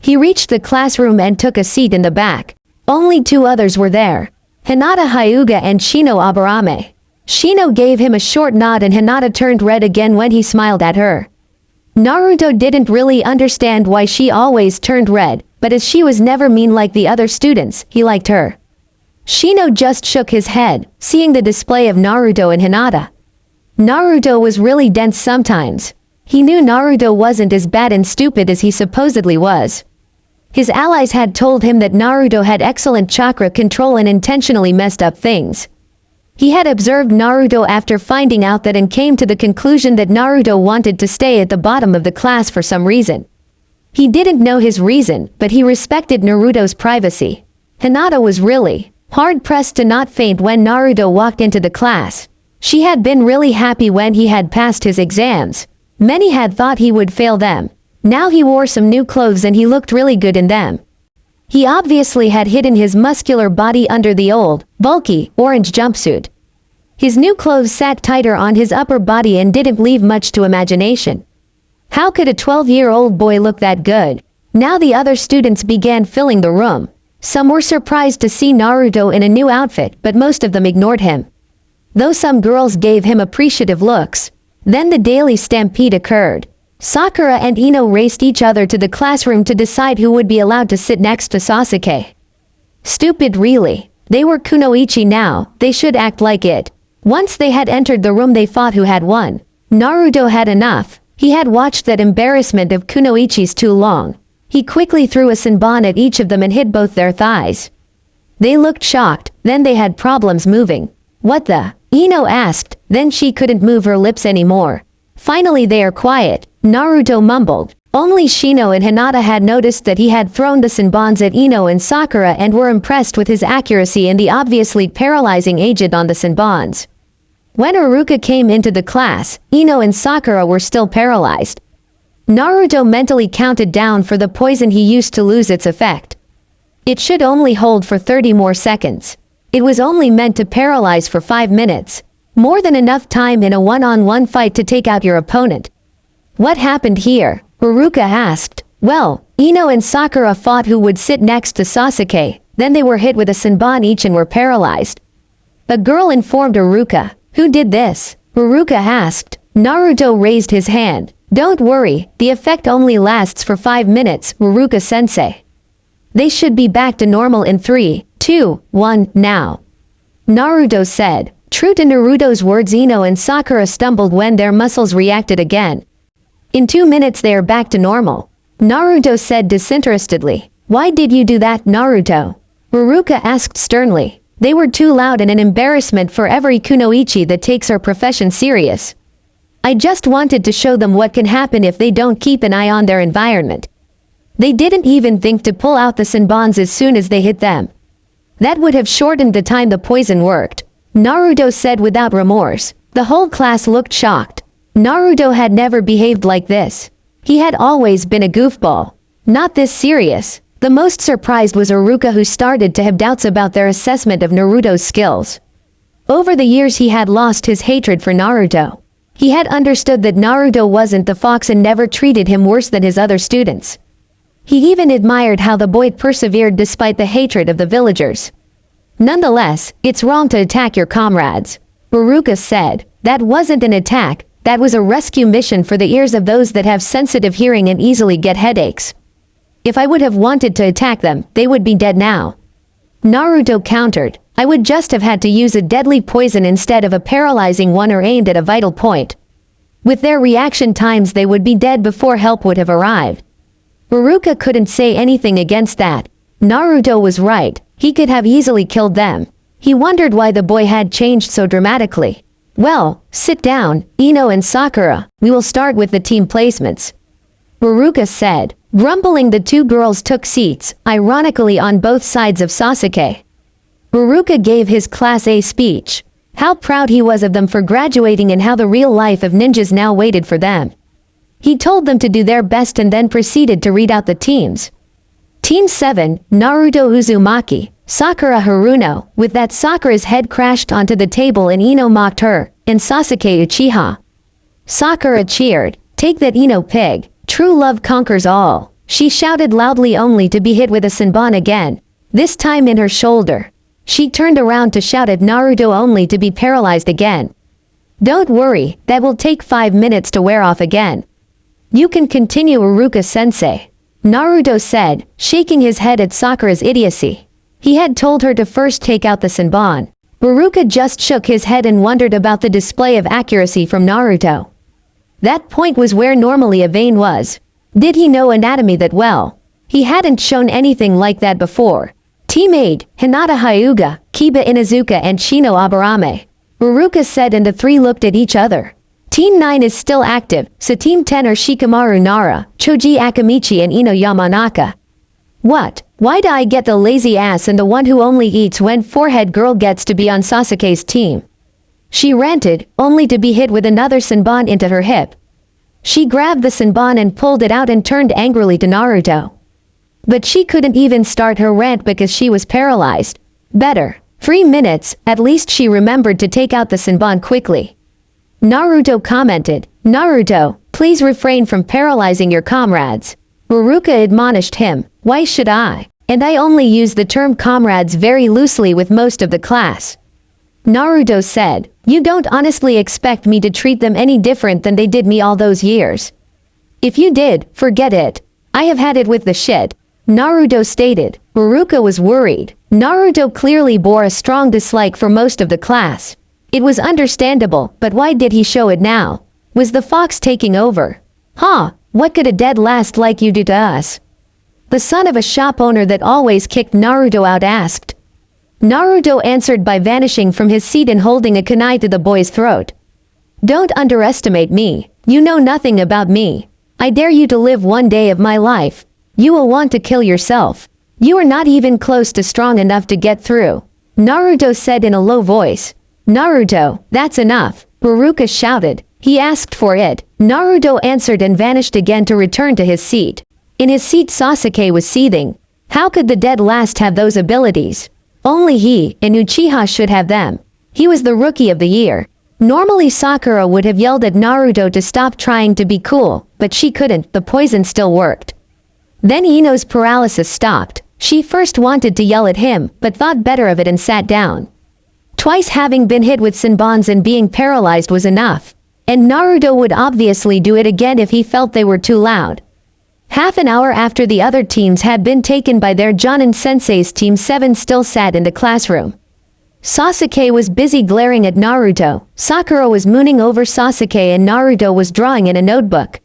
He reached the classroom and took a seat in the back. Only 2 others were there. Hinata Hyuga and Shino Aburame. Shino gave him a short nod and Hinata turned red again when he smiled at her. Naruto didn't really understand why she always turned red, but as she was never mean like the other students, he liked her. Shino just shook his head, seeing the display of Naruto and Hinata. Naruto was really dense sometimes. He knew Naruto wasn't as bad and stupid as he supposedly was. His allies had told him that Naruto had excellent chakra control and intentionally messed up things. He had observed Naruto after finding out that and came to the conclusion that Naruto wanted to stay at the bottom of the class for some reason. He didn't know his reason, but he respected Naruto's privacy. Hinata was really hard-pressed to not faint when Naruto walked into the class. She had been really happy when he had passed his exams. Many had thought he would fail them. Now he wore some new clothes and he looked really good in them. He obviously had hidden his muscular body under the old, bulky, orange jumpsuit. His new clothes sat tighter on his upper body and didn't leave much to imagination. How could a 12-year-old boy look that good? Now the other students began filling the room. Some were surprised to see Naruto in a new outfit, but most of them ignored him. Though some girls gave him appreciative looks. Then the daily stampede occurred. Sakura and Ino raced each other to the classroom to decide who would be allowed to sit next to Sasuke. Stupid really. They were kunoichi now, they should act like it. Once they had entered the room they fought who had won. Naruto had enough. He had watched that embarrassment of kunoichis too long. He quickly threw a senbon at each of them and hit both their thighs. They looked shocked, then they had problems moving. What the? Ino asked, then she couldn't move her lips anymore. Finally they are quiet, Naruto mumbled. Only Shino and Hinata had noticed that he had thrown the senbons at Ino and Sakura and were impressed with his accuracy and the obviously paralyzing agent on the senbons. When Iruka came into the class, Ino and Sakura were still paralyzed. Naruto mentally counted down for the poison he used to lose its effect. It should only hold for 30 more seconds. It was only meant to paralyze for 5 minutes. More than enough time in a one-on-one fight to take out your opponent. What happened here? Iruka asked. Well, Ino and Sakura fought who would sit next to Sasuke, then they were hit with a senbon each and were paralyzed. A girl informed Iruka. Who did this? Iruka asked. Naruto raised his hand. Don't worry, the effect only lasts for 5 minutes, Iruka-sensei. They should be back to normal in 3, 2, 1, now. Naruto said. True to Naruto's words, Ino and Sakura stumbled when their muscles reacted again. In 2 minutes they are back to normal. Naruto said disinterestedly. Why did you do that, Naruto? Ruruka asked sternly. They were too loud and an embarrassment for every kunoichi that takes our profession serious. I just wanted to show them what can happen if they don't keep an eye on their environment. They didn't even think to pull out the senbons as soon as they hit them. That would have shortened the time the poison worked, Naruto said without remorse. The whole class looked shocked. Naruto had never behaved like this. He had always been a goofball. Not this serious. The most surprised was Iruka, who started to have doubts about their assessment of Naruto's skills. Over the years he had lost his hatred for Naruto. He had understood that Naruto wasn't the fox and never treated him worse than his other students. He even admired how the boy persevered despite the hatred of the villagers. Nonetheless, it's wrong to attack your comrades, Iruka said. That wasn't an attack, that was a rescue mission for the ears of those that have sensitive hearing and easily get headaches. If I would have wanted to attack them, they would be dead now. Naruto countered. I would just have had to use a deadly poison instead of a paralyzing one or aimed at a vital point. With their reaction times they would be dead before help would have arrived. Iruka couldn't say anything against that. Naruto was right, he could have easily killed them. He wondered why the boy had changed so dramatically. Well, sit down, Ino and Sakura, we will start with the team placements, Iruka said. Grumbling, the two girls took seats, ironically on both sides of Sasuke. Iruka gave his Class A speech. How proud he was of them for graduating and how the real life of ninjas now waited for them. He told them to do their best and then proceeded to read out the teams. Team 7, Naruto Uzumaki, Sakura Haruno. With that, Sakura's head crashed onto the table and Ino mocked her, and Sasuke Uchiha. Sakura cheered. Take that, Ino pig. True love conquers all. She shouted loudly only to be hit with a senbon again, this time in her shoulder. She turned around to shout at Naruto only to be paralyzed again. Don't worry, that will take 5 minutes to wear off again. You can continue, Iruka-sensei, Naruto said, shaking his head at Sakura's idiocy. He had told her to first take out the senbon. Iruka just shook his head and wondered about the display of accuracy from Naruto. That point was where normally a vein was. Did he know anatomy that well? He hadn't shown anything like that before. Team 8, Hinata Hyuga, Kiba Inuzuka and Shino Aburame, Iruka said, and the three looked at each other. Team 9 is still active, so Team 10 are Shikamaru Nara, Choji Akamichi and Ino Yamanaka. What? Why do I get the lazy ass and the one who only eats when forehead girl gets to be on Sasuke's team? She ranted, only to be hit with another senbon into her hip. She grabbed the senbon and pulled it out and turned angrily to Naruto. But she couldn't even start her rant because she was paralyzed. Better. 3 minutes, at least she remembered to take out the senbon quickly. Naruto commented, Naruto, please refrain from paralyzing your comrades. Iruka admonished him, why should I? And I only use the term comrades very loosely with most of the class. Naruto said, you don't honestly expect me to treat them any different than they did me all those years. If you did, forget it. I have had it with the shit, Naruto stated. Iruka was worried. Naruto clearly bore a strong dislike for most of the class. It was understandable, but why did he show it now? Was the fox taking over? Huh, what could a dead last like you do to us? The son of a shop owner that always kicked Naruto out asked. Naruto answered by vanishing from his seat and holding a kunai to the boy's throat. Don't underestimate me. You know nothing about me. I dare you to live one day of my life. You will want to kill yourself. You are not even close to strong enough to get through, Naruto said in a low voice. Naruto, that's enough, Iruka shouted. He asked for it. Naruto answered and vanished again to return to his seat. In his seat, Sasuke was seething. How could the dead last have those abilities? Only he and Uchiha should have them. He was the rookie of the year. Normally Sakura would have yelled at Naruto to stop trying to be cool, but she couldn't, the poison still worked. Then Ino's paralysis stopped. She first wanted to yell at him, but thought better of it and sat down. Twice having been hit with senbons and being paralyzed was enough. And Naruto would obviously do it again if he felt they were too loud. Half an hour after the other teams had been taken by their Jonin senseis, Team 7 still sat in the classroom. Sasuke was busy glaring at Naruto. Sakura was mooning over Sasuke and Naruto was drawing in a notebook.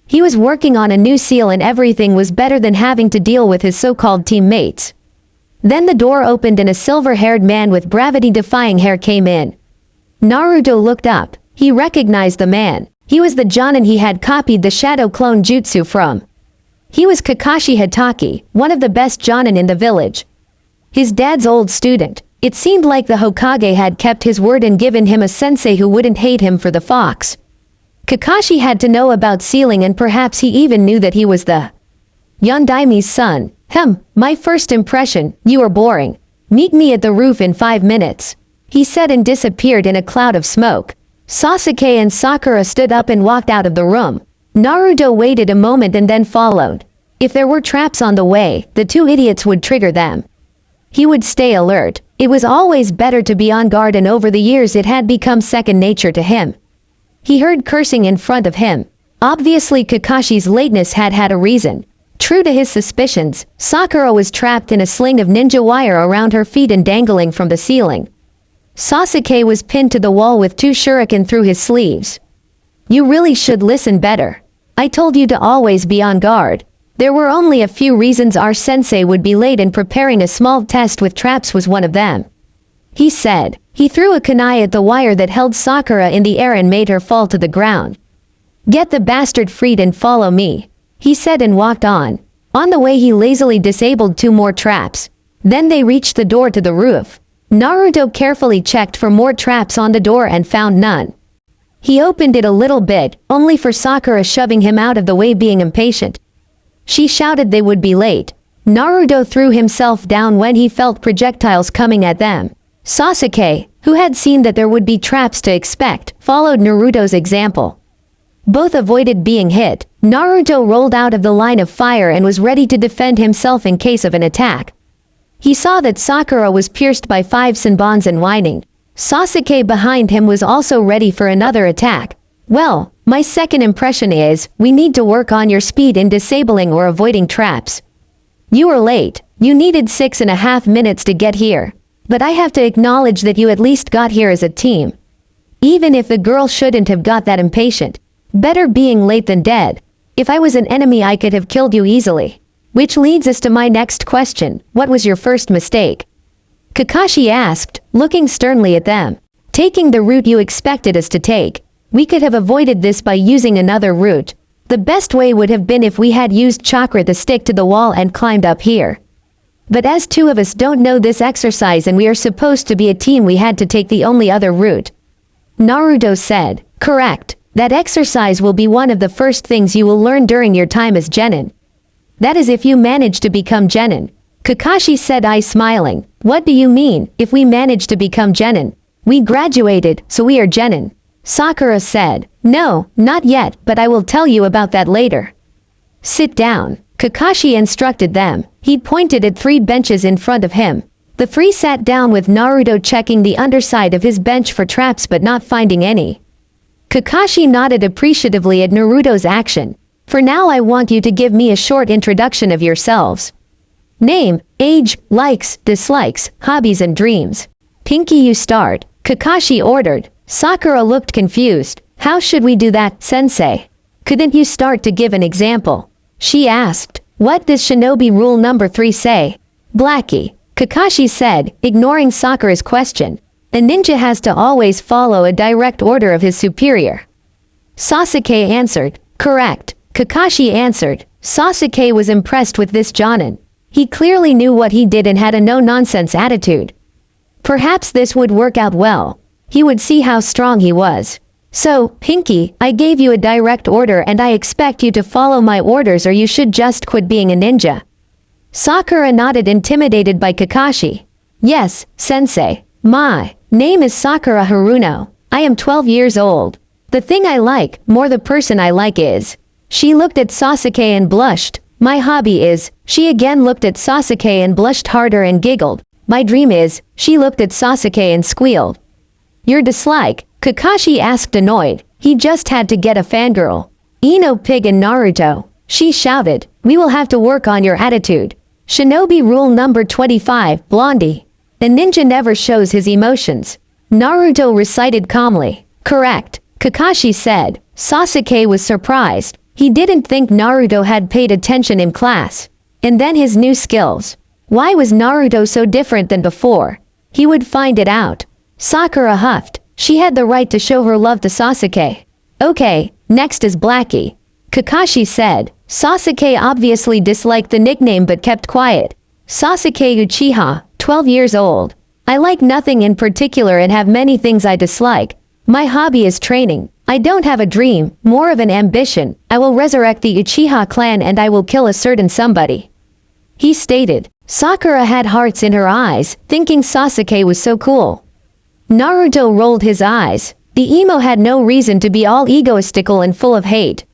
He was working on a new seal and everything was better than having to deal with his so-called teammates. Then the door opened and a silver-haired man with gravity-defying hair came in. Naruto looked up. He recognized the man. He was the Jonin he had copied the shadow clone jutsu from. He was Kakashi Hatake, one of the best Jonin in the village. His dad's old student. It seemed like the Hokage had kept his word and given him a sensei who wouldn't hate him for the fox. Kakashi had to know about sealing, and perhaps he even knew that he was the Yondaime's son. My first impression, you are boring. Meet me at the roof in 5 minutes. He said and disappeared in a cloud of smoke. Sasuke and Sakura stood up and walked out of the room. Naruto waited a moment and then followed. If there were traps on the way, the two idiots would trigger them. He would stay alert. It was always better to be on guard, and over the years it had become second nature to him. He heard cursing in front of him. Obviously Kakashi's lateness had a reason. True to his suspicions, Sakura was trapped in a sling of ninja wire around her feet and dangling from the ceiling. Sasuke was pinned to the wall with 2 shuriken through his sleeves. You really should listen better. I told you to always be on guard. There were only a few reasons our sensei would be late, and preparing a small test with traps was one of them. He said. He threw a kunai at the wire that held Sakura in the air and made her fall to the ground. Get the bastard freed and follow me, he said and walked on. On the way he lazily disabled 2 more traps. Then they reached the door to the roof. Naruto carefully checked for more traps on the door and found none. He opened it a little bit, only for Sakura shoving him out of the way, being impatient. She shouted they would be late. Naruto threw himself down when he felt projectiles coming at them. Sasuke, who had seen that there would be traps to expect, followed Naruto's example. Both avoided being hit. Naruto rolled out of the line of fire and was ready to defend himself in case of an attack. He saw that Sakura was pierced by 5 senbons and whining. Sasuke behind him was also ready for another attack. Well, my second impression is, we need to work on your speed in disabling or avoiding traps. You were late. You needed 6.5 minutes to get here. But I have to acknowledge that you at least got here as a team. Even if the girl shouldn't have got that impatient. Better being late than dead. If I was an enemy I could have killed you easily. Which leads us to my next question. What was your first mistake? Kakashi asked, looking sternly at them. Taking the route you expected us to take. We could have avoided this by using another route. The best way would have been if we had used chakra to stick to the wall and climbed up here. But as 2 of us don't know this exercise and we are supposed to be a team, we had to take the only other route. Naruto said. Correct. That exercise will be one of the first things you will learn during your time as Genin. That is if you manage to become Genin. Kakashi said, I smiling. What do you mean, if we manage to become Genin? We graduated, so we are Genin. Sakura said. No, not yet, but I will tell you about that later. Sit down. Kakashi instructed them. He pointed at 3 benches in front of him. The 3 sat down with Naruto checking the underside of his bench for traps but not finding any. Kakashi nodded appreciatively at Naruto's action. For now I want you to give me a short introduction of yourselves. Name, age, likes, dislikes, hobbies and dreams. Pinky, you start. Kakashi ordered. Sakura looked confused. How should we do that, sensei? Couldn't you start to give an example? She asked. What does shinobi rule number 3 say? Blackie. Kakashi said, ignoring Sakura's question. A ninja has to always follow a direct order of his superior. Sasuke answered. Correct. Kakashi answered. Sasuke was impressed with this Jonin. He clearly knew what he did and had a no-nonsense attitude. Perhaps this would work out well. He would see how strong he was. So, Pinky, I gave you a direct order and I expect you to follow my orders or you should just quit being a ninja. Sakura nodded, intimidated by Kakashi. Yes, sensei. My name is Sakura Haruno. I am 12 years old. The thing I like, more the person I like is. She looked at Sasuke and blushed. My hobby is. She again looked at Sasuke and blushed harder and giggled. My dream is. She looked at Sasuke and squealed. Your dislike? Kakashi asked, annoyed. He just had to get a fangirl. Ino, Pig and Naruto. She shouted. We will have to work on your attitude. Shinobi rule number 25, Blondie. The ninja never shows his emotions. Naruto recited calmly. Correct. Kakashi said. Sasuke was surprised. He didn't think Naruto had paid attention in class. And then his new skills. Why was Naruto so different than before? He would find it out. Sakura huffed. She had the right to show her love to Sasuke. Okay, next is Blackie. Kakashi said. Sasuke obviously disliked the nickname but kept quiet. Sasuke Uchiha, 12 years old. I like nothing in particular and have many things I dislike. My hobby is training. I don't have a dream, more of an ambition. I will resurrect the Uchiha clan and I will kill a certain somebody. He stated. Sakura had hearts in her eyes, thinking Sasuke was so cool. Naruto rolled his eyes. The emo had no reason to be all egoistical and full of hate.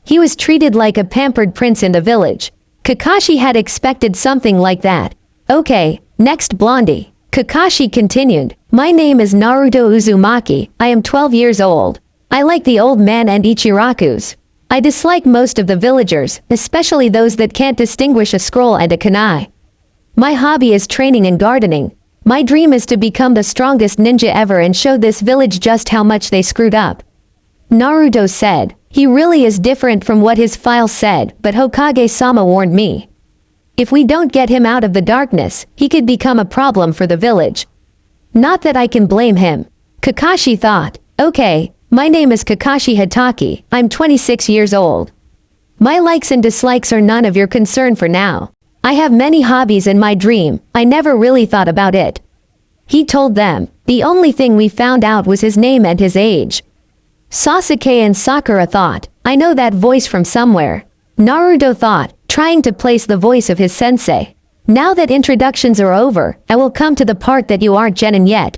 He was treated like a pampered prince in the village. Kakashi had expected something like that. Okay, next Blondie. Kakashi continued. My name is Naruto Uzumaki. I am 12 years old. I like the old man and Ichirakus. I dislike most of the villagers, especially those that can't distinguish a scroll and a kunai. My hobby is training and gardening. My dream is to become the strongest ninja ever and show this village just how much they screwed up. Naruto said. He really is different from what his file said, but Hokage-sama warned me. If we don't get him out of the darkness, he could become a problem for the village. Not that I can blame him. Kakashi thought. Okay, my name is Kakashi Hitaki. I'm 26 years old. My likes and dislikes are none of your concern for now. I have many hobbies and my dream, I never really thought about it. He told them. The only thing we found out was his name and his age. Sasuke and Sakura thought, I know that voice from somewhere. Naruto thought, trying to place the voice of his sensei. Now that introductions are over, I will come to the part that you aren't genin yet.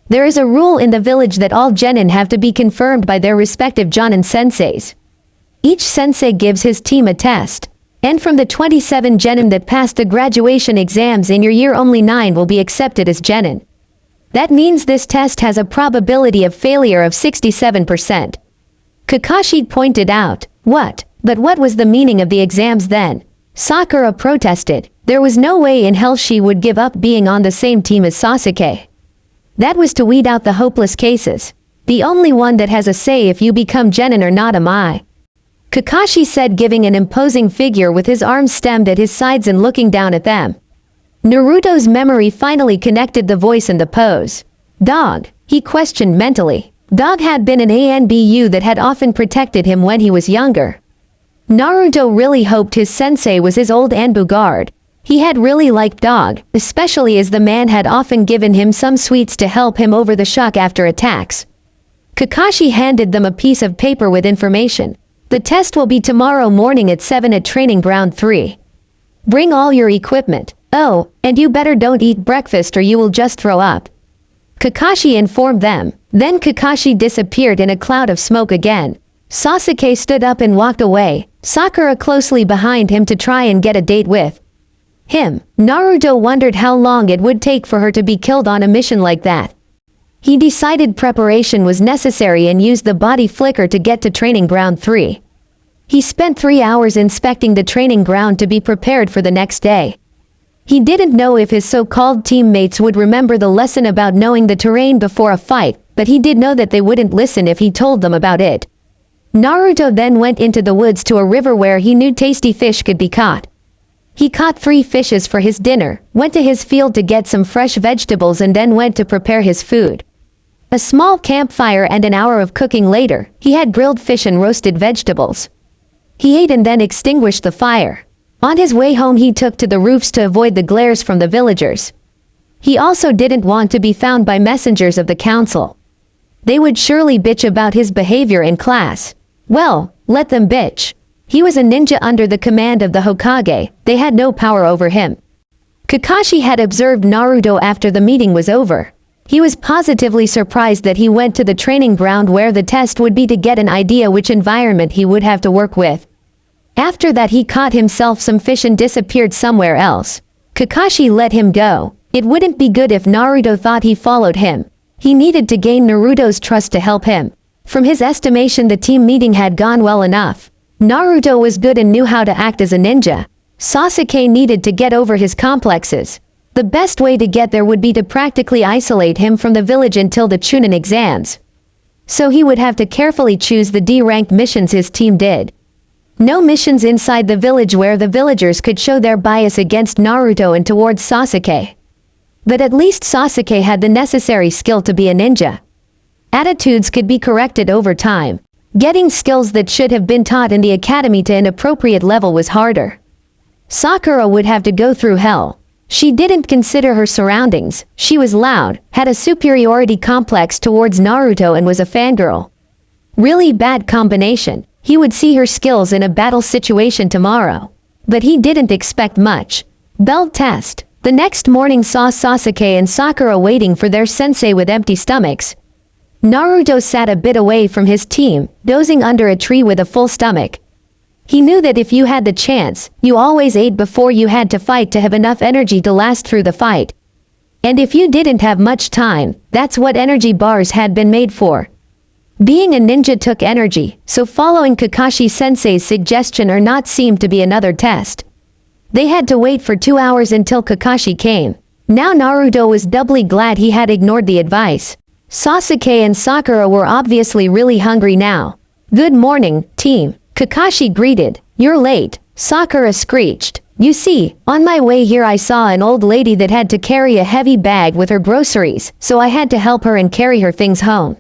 There is a rule in the village that all genin have to be confirmed by their respective jonin senseis. Each sensei gives his team a test. And from the 27 genin that passed the graduation exams in your year, only 9 will be accepted as genin. That means this test has a probability of failure of 67%. Kakashi pointed out. What? But what was the meaning of the exams then? Sakura protested. There was no way in hell she would give up being on the same team as Sasuke. That was to weed out the hopeless cases. The only one that has a say if you become genin or not am I. Kakashi said, giving an imposing figure with his arms stemmed at his sides and looking down at them. Naruto's memory finally connected the voice and the pose. Dog, he questioned mentally. Dog had been an ANBU that had often protected him when he was younger. Naruto really hoped his sensei was his old Anbu guard. He had really liked Dog, especially as the man had often given him some sweets to help him over the shock after attacks. Kakashi handed them a piece of paper with information. The test will be tomorrow morning at 7 at Training Ground 3. Bring all your equipment. Oh, and you better don't eat breakfast or you will just throw up. Kakashi informed them. Then Kakashi disappeared in a cloud of smoke again. Sasuke stood up and walked away, Sakura closely behind him to try and get a date with him. Naruto wondered how long it would take for her to be killed on a mission like that. He decided preparation was necessary and used the body flicker to get to Training Ground 3. He spent 3 hours inspecting the training ground to be prepared for the next day. He didn't know if his so-called teammates would remember the lesson about knowing the terrain before a fight, but he did know that they wouldn't listen if he told them about it. Naruto then went into the woods to a river where he knew tasty fish could be caught. He caught 3 fishes for his dinner, went to his field to get some fresh vegetables and then went to prepare his food. A small campfire and an hour of cooking later, he had grilled fish and roasted vegetables. He ate and then extinguished the fire. On his way home he took to the roofs to avoid the glares from the villagers. He also didn't want to be found by messengers of the council. They would surely bitch about his behavior in class. Well, let them bitch. He was a ninja under the command of the Hokage, they had no power over him. Kakashi had observed Naruto after the meeting was over. He was positively surprised that he went to the training ground where the test would be to get an idea which environment he would have to work with. After that he caught himself some fish and disappeared somewhere else. Kakashi let him go. It wouldn't be good if Naruto thought he followed him. He needed to gain Naruto's trust to help him. From his estimation the team meeting had gone well enough. Naruto was good and knew how to act as a ninja. Sasuke needed to get over his complexes. The best way to get there would be to practically isolate him from the village until the Chunin exams. So he would have to carefully choose the D-ranked missions his team did. No missions inside the village where the villagers could show their bias against Naruto and towards Sasuke. But at least Sasuke had the necessary skill to be a ninja. Attitudes could be corrected over time. Getting skills that should have been taught in the academy to an appropriate level was harder. Sakura would have to go through hell. She didn't consider her surroundings. She was loud, had a superiority complex towards Naruto and was a fangirl. Really bad combination. He would see her skills in a battle situation tomorrow. But he didn't expect much. Belt test. The next morning saw Sasuke and Sakura waiting for their sensei with empty stomachs. Naruto sat a bit away from his team, dozing under a tree with a full stomach. He knew that if you had the chance, you always ate before you had to fight to have enough energy to last through the fight. And if you didn't have much time, that's what energy bars had been made for. Being a ninja took energy, so following Kakashi-sensei's suggestion or not seemed to be another test. They had to wait for 2 hours until Kakashi came. Now Naruto was doubly glad he had ignored the advice. Sasuke and Sakura were obviously really hungry now. "Good morning, team," Kakashi greeted. "You're late," Sakura screeched. "You see, on my way here I saw an old lady that had to carry a heavy bag with her groceries, so I had to help her and carry her things home."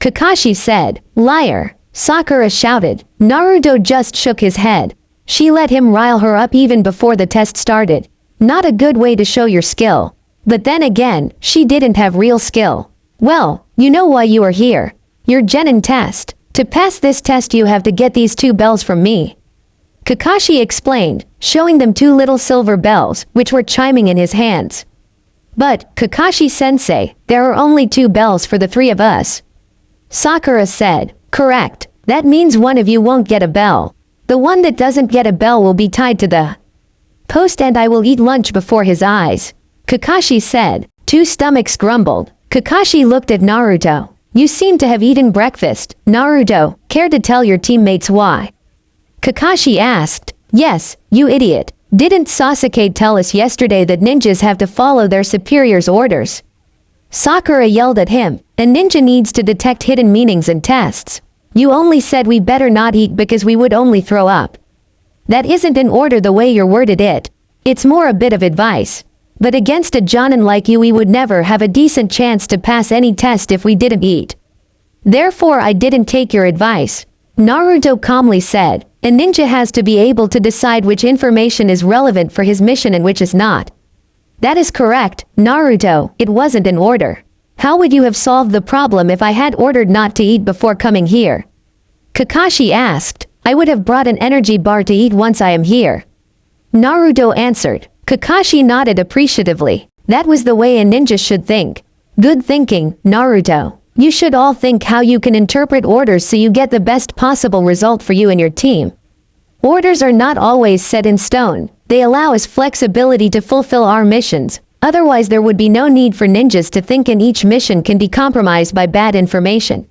Kakashi said. "Liar," Sakura shouted. Naruto just shook his head. She let him rile her up even before the test started. Not a good way to show your skill. But then again, she didn't have real skill. "Well, you know why you are here. Your genin test. To pass this test you have to get these 2 bells from me." Kakashi explained, showing them 2 little silver bells, which were chiming in his hands. "But, Kakashi-sensei, there are only 2 bells for the 3 of us." Sakura said. "Correct. That means one of you won't get a bell. The one that doesn't get a bell will be tied to the post and I will eat lunch before his eyes," Kakashi said. 2 stomachs grumbled. Kakashi looked at Naruto. "You seem to have eaten breakfast, Naruto. Care to tell your teammates why?" Kakashi asked. "Yes, you idiot. Didn't Sasuke tell us yesterday that ninjas have to follow their superiors' orders?" Sakura yelled at him. "A ninja needs to detect hidden meanings in tests. You only said we better not eat because we would only throw up. That isn't an order the way you're worded it. It's more a bit of advice. But against a jonin like you we would never have a decent chance to pass any test if we didn't eat. Therefore I didn't take your advice," Naruto calmly said. "A ninja has to be able to decide which information is relevant for his mission and which is not." "That is correct, Naruto. It wasn't an order. How would you have solved the problem if I had ordered not to eat before coming here?" Kakashi asked. "I would have brought an energy bar to eat once I am here," Naruto answered. Kakashi nodded appreciatively. That was the way a ninja should think. "Good thinking, Naruto. You should all think how you can interpret orders so you get the best possible result for you and your team. Orders are not always set in stone. They allow us flexibility to fulfill our missions. Otherwise there would be no need for ninjas to think in each mission can be compromised by bad information.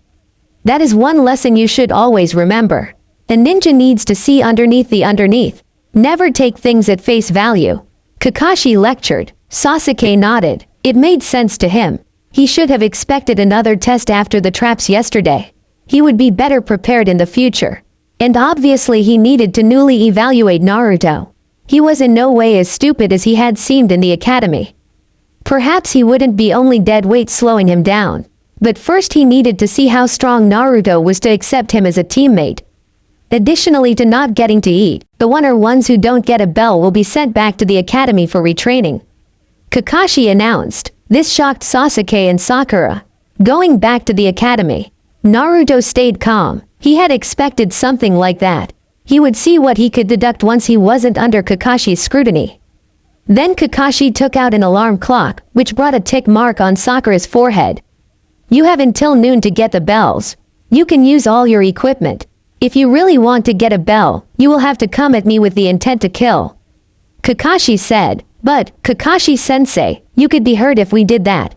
That is one lesson you should always remember. A ninja needs to see underneath the underneath. Never take things at face value." Kakashi lectured. Sasuke nodded. It made sense to him. He should have expected another test after the traps yesterday. He would be better prepared in the future. And obviously he needed to newly evaluate Naruto. He was in no way as stupid as he had seemed in the academy. Perhaps he wouldn't be only dead weight slowing him down. But first he needed to see how strong Naruto was to accept him as a teammate. Additionally to not getting to eat, the ones who don't get a bell will be sent back to the academy for retraining. Kakashi announced. This shocked Sasuke and Sakura. Going back to the academy, Naruto stayed calm. He had expected something like that. He would see what he could deduct once he wasn't under Kakashi's scrutiny. Then Kakashi took out an alarm clock, which brought a tick mark on Sakura's forehead. "You have until noon to get the bells. You can use all your equipment. If you really want to get a bell, you will have to come at me with the intent to kill," Kakashi said. "But, Kakashi-sensei, you could be hurt if we did that,"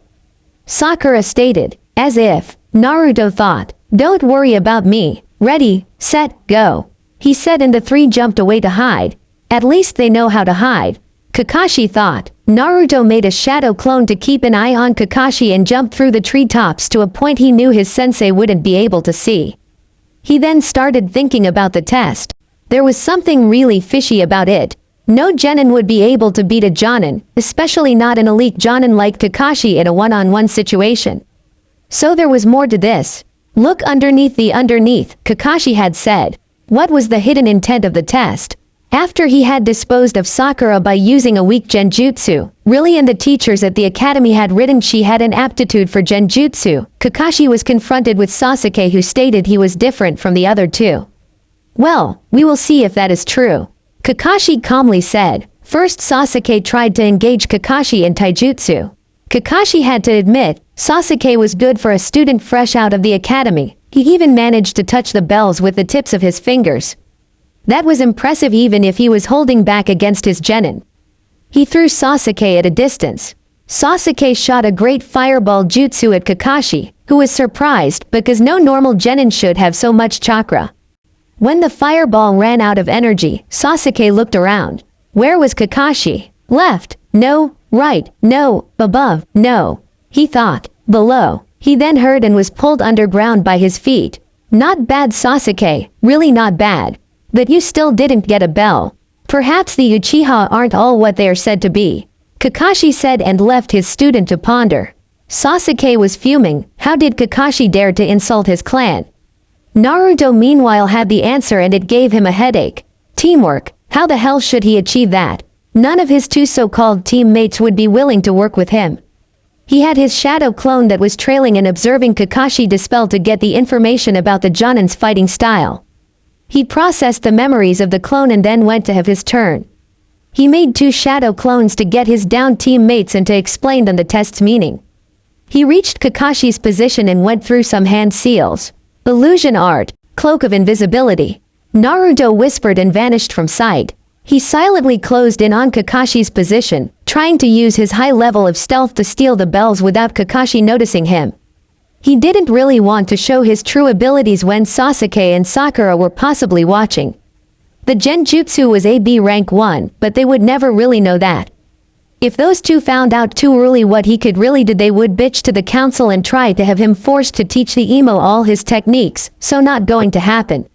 Sakura stated, as if. Naruto thought. "Don't worry about me. Ready, set, go," he said, and the 3 jumped away to hide. At least they know how to hide, Kakashi thought. Naruto made a shadow clone to keep an eye on Kakashi and jumped through the treetops to a point he knew his sensei wouldn't be able to see. He then started thinking about the test. There was something really fishy about it. No genin would be able to beat a jonin, especially not an elite jonin like Kakashi in a one-on-one situation. So there was more to this. Look underneath, Kakashi had said. What was the hidden intent of the test? After he had disposed of Sakura by using a weak genjutsu, really, and the teachers at the academy had written she had an aptitude for genjutsu, Kakashi was confronted with Sasuke, who stated he was different from the other two. Well, we will see if that is true. Kakashi calmly said. First, Sasuke tried to engage Kakashi in taijutsu. Kakashi had to admit, Sasuke was good for a student fresh out of the academy. He even managed to touch the bells with the tips of his fingers. That was impressive even if he was holding back against his genin. He threw Sasuke at a distance. Sasuke shot a great fireball jutsu at Kakashi, who was surprised because no normal genin should have so much chakra. When the fireball ran out of energy, Sasuke looked around. Where was Kakashi? Left, no. Right, no. Above, no. He thought. Below. He then heard and was pulled underground by his feet. Not bad, Sasuke, really not bad. But you still didn't get a bell. Perhaps the Uchiha aren't all what they are said to be. Kakashi said and left his student to ponder. Sasuke was fuming. How did Kakashi dare to insult his clan? Naruto meanwhile had the answer, and it gave him a headache. Teamwork. How the hell should he achieve that? None of his two so-called teammates would be willing to work with him. He had his shadow clone that was trailing and observing Kakashi dispel to get the information about the Jonin's fighting style. He processed the memories of the clone and then went to have his turn. He made two shadow clones to get his down teammates and to explain them the test's meaning. He reached Kakashi's position and went through some hand seals. Illusion art, cloak of invisibility. Naruto whispered and vanished from sight. He silently closed in on Kakashi's position, trying to use his high level of stealth to steal the bells without Kakashi noticing him. He didn't really want to show his true abilities when Sasuke and Sakura were possibly watching. The genjutsu was AB rank 1, but they would never really know that. If those two found out too early what he could really do, they would bitch to the council and try to have him forced to teach the emo all his techniques, so not going to happen.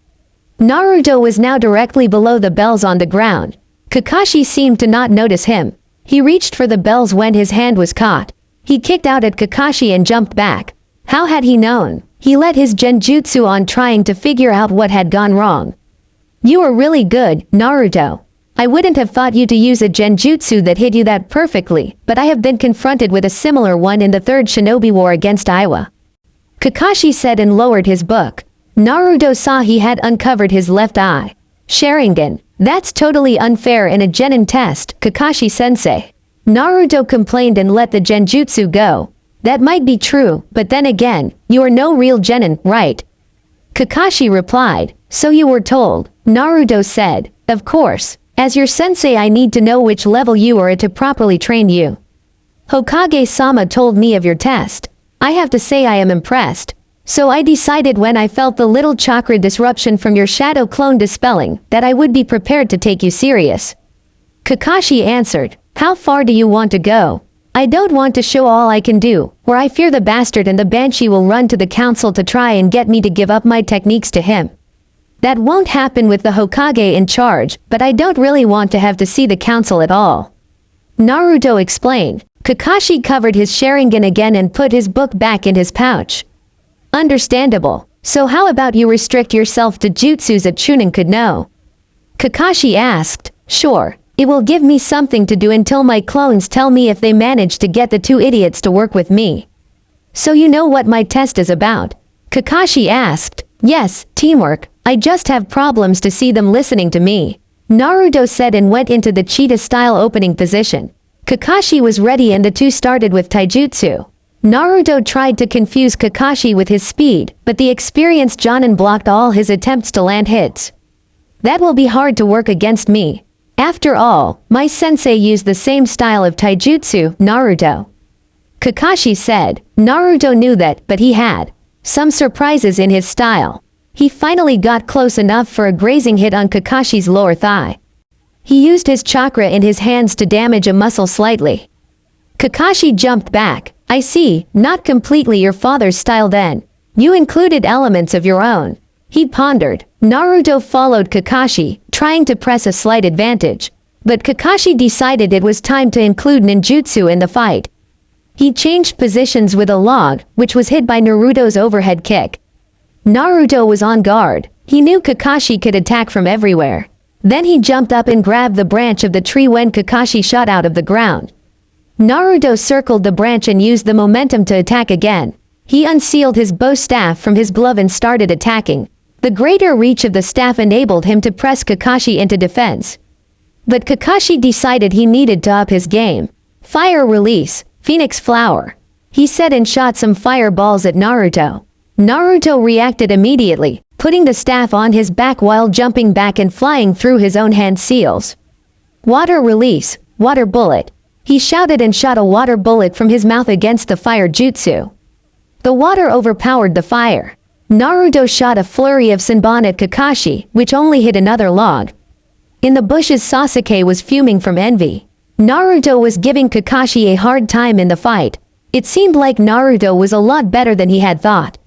Naruto was now directly below the bells on the ground. Kakashi seemed to not notice him. He reached for the bells when his hand was caught. He kicked out at Kakashi and jumped back. How had he known? He let his genjutsu on, trying to figure out what had gone wrong. You were really good, Naruto. I wouldn't have thought you to use a genjutsu that hit you that perfectly, but I have been confronted with a similar one in the third Shinobi War against Iwa. Kakashi said and lowered his book. Naruto saw he had uncovered his left eye. Sharingan. That's totally unfair in a genin test, Kakashi-sensei. Naruto complained and let the genjutsu go. That might be true, but then again, you are no real genin, right? Kakashi replied. So you were told. Naruto said. Of course. As your sensei, I need to know which level you are at to properly train you. Hokage-sama told me of your test. I have to say I am impressed. So I decided when I felt the little chakra disruption from your shadow clone dispelling that I would be prepared to take you serious. Kakashi answered. How far do you want to go? I don't want to show all I can do, or I fear the bastard and the banshee will run to the council to try and get me to give up my techniques to him. That won't happen with the Hokage in charge, but I don't really want to have to see the council at all. Naruto explained. Kakashi covered his Sharingan again and put his book back in his pouch. Understandable. So how about you restrict yourself to jutsus that Chunin could know? Kakashi asked. Sure. It will give me something to do until my clones tell me if they manage to get the two idiots to work with me. So you know what my test is about? Kakashi asked. Yes, teamwork. I just have problems to see them listening to me. Naruto said and went into the cheetah-style opening position. Kakashi was ready and the two started with taijutsu. Naruto tried to confuse Kakashi with his speed, but the experienced Jonin blocked all his attempts to land hits. That will be hard to work against me. After all, my sensei used the same style of taijutsu, Naruto. Kakashi said. Naruto knew that, but he had some surprises in his style. He finally got close enough for a grazing hit on Kakashi's lower thigh. He used his chakra in his hands to damage a muscle slightly. Kakashi jumped back. I see, not completely your father's style then. You included elements of your own. He pondered. Naruto followed Kakashi, trying to press a slight advantage. But Kakashi decided it was time to include ninjutsu in the fight. He changed positions with a log, which was hit by Naruto's overhead kick. Naruto was on guard. He knew Kakashi could attack from everywhere. Then he jumped up and grabbed the branch of the tree when Kakashi shot out of the ground. Naruto circled the branch and used the momentum to attack again. He unsealed his bow staff from his glove and started attacking. The greater reach of the staff enabled him to press Kakashi into defense. But Kakashi decided he needed to up his game. Fire release, Phoenix Flower. He said and shot some fireballs at Naruto. Naruto reacted immediately, putting the staff on his back while jumping back and flying through his own hand seals. Water release, Water Bullet. He shouted and shot a water bullet from his mouth against the fire jutsu. The water overpowered the fire. Naruto shot a flurry of Senbon at Kakashi, which only hit another log. In the bushes, Sasuke was fuming from envy. Naruto was giving Kakashi a hard time in the fight. It seemed like Naruto was a lot better than he had thought.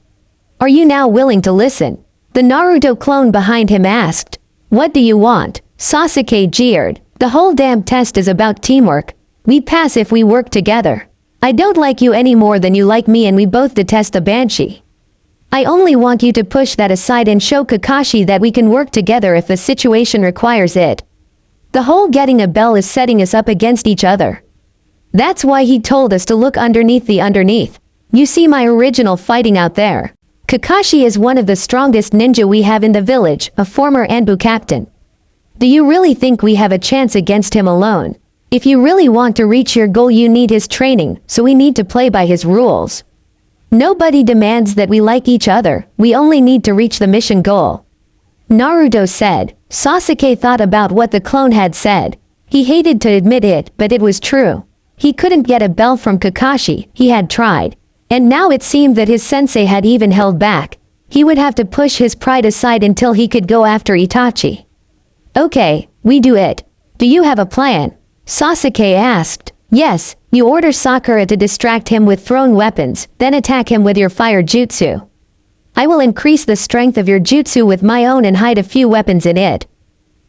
"Are you now willing to listen?" The Naruto clone behind him asked. "What do you want?" Sasuke jeered. "The whole damn test is about teamwork. We pass if we work together. I don't like you any more than you like me, and we both detest the Banshee. I only want you to push that aside and show Kakashi that we can work together if the situation requires it. The whole getting a bell is setting us up against each other. That's why he told us to look underneath the underneath. You see my original fighting out there. Kakashi is one of the strongest ninja we have in the village, a former Anbu captain. Do you really think we have a chance against him alone? If you really want to reach your goal, you need his training, so we need to play by his rules. Nobody demands that we like each other, we only need to reach the mission goal." Naruto said. Sasuke thought about what the clone had said. He hated to admit it, but it was true. He couldn't get a bell from Kakashi, he had tried. And now it seemed that his sensei had even held back. He would have to push his pride aside until he could go after Itachi. "Okay, we do it. Do you have a plan?" Sasuke asked. "Yes, you order Sakura to distract him with thrown weapons, then attack him with your fire jutsu. I will increase the strength of your jutsu with my own and hide a few weapons in it."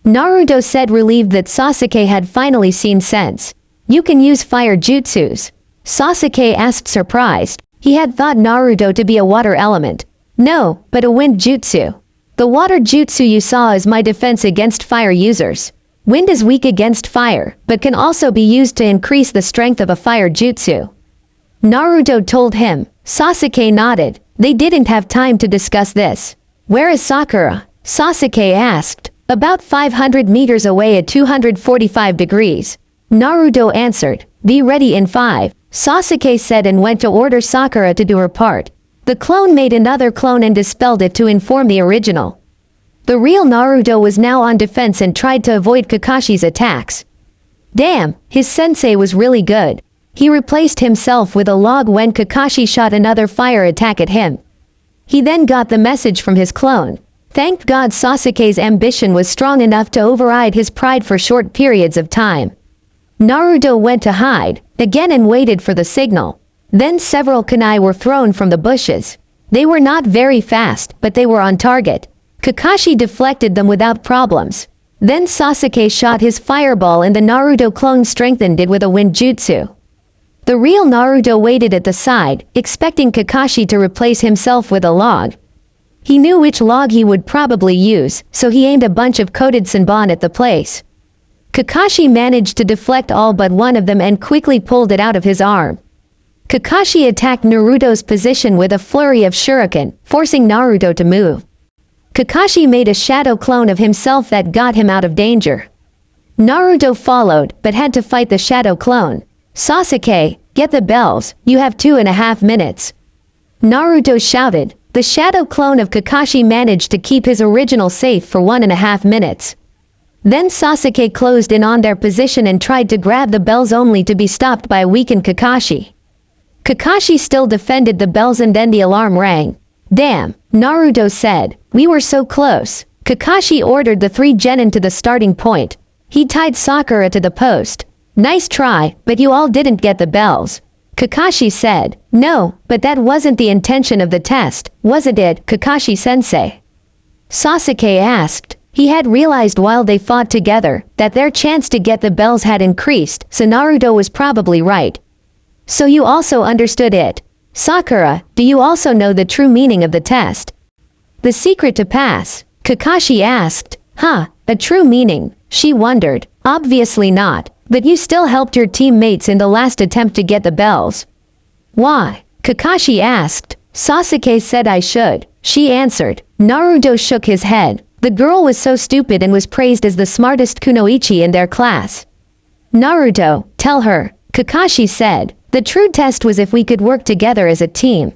Naruto said, relieved that Sasuke had finally seen sense. "You can use fire jutsus?" Sasuke asked, surprised. He had thought Naruto to be a water element. "No, but a wind jutsu. The water jutsu you saw is my defense against fire users. Wind is weak against fire, but can also be used to increase the strength of a fire jutsu." Naruto told him. Sasuke nodded. They didn't have time to discuss this. "Where is Sakura?" Sasuke asked. "About 500 meters away at 245 degrees. Naruto answered. "Be ready in 5. Sasuke said and went to order Sakura to do her part. The clone made another clone and dispelled it to inform the original. The real Naruto was now on defense and tried to avoid Kakashi's attacks. Damn, his sensei was really good. He replaced himself with a log when Kakashi shot another fire attack at him. He then got the message from his clone. Thank God Sasuke's ambition was strong enough to override his pride for short periods of time. Naruto went to hide, again, and waited for the signal. Then several kunai were thrown from the bushes. They were not very fast, but they were on target. Kakashi deflected them without problems. Then Sasuke shot his fireball and the Naruto clone strengthened it with a wind jutsu. The real Naruto waited at the side, expecting Kakashi to replace himself with a log. He knew which log he would probably use, so he aimed a bunch of coated Senbon at the place. Kakashi managed to deflect all but one of them and quickly pulled it out of his arm. Kakashi attacked Naruto's position with a flurry of shuriken, forcing Naruto to move. Kakashi made a shadow clone of himself that got him out of danger. Naruto followed, but had to fight the shadow clone. Sasuke, get the bells, you have 2.5 minutes. Naruto shouted. The shadow clone of Kakashi managed to keep his original safe for 1.5 minutes. Then Sasuke closed in on their position and tried to grab the bells only to be stopped by a weakened Kakashi. Kakashi still defended the bells and then the alarm rang. Damn, Naruto said, we were so close. Kakashi ordered the 3 genin to the starting point. He tied Sakura to the post. Nice try, but you all didn't get the bells. Kakashi said. No, but that wasn't the intention of the test, wasn't it, Kakashi-sensei? Sasuke asked. He had realized while they fought together that their chance to get the bells had increased, so Naruto was probably right. So you also understood it. Sakura, do you also know the true meaning of the test? The secret to pass? Kakashi asked. A true meaning, she wondered. Obviously not, but you still helped your teammates in the last attempt to get the bells. Why? Kakashi asked. Sasuke said I should, she answered. Naruto shook his head. The girl was so stupid and was praised as the smartest kunoichi in their class. Naruto, tell her, Kakashi said. The true test was if we could work together as a team.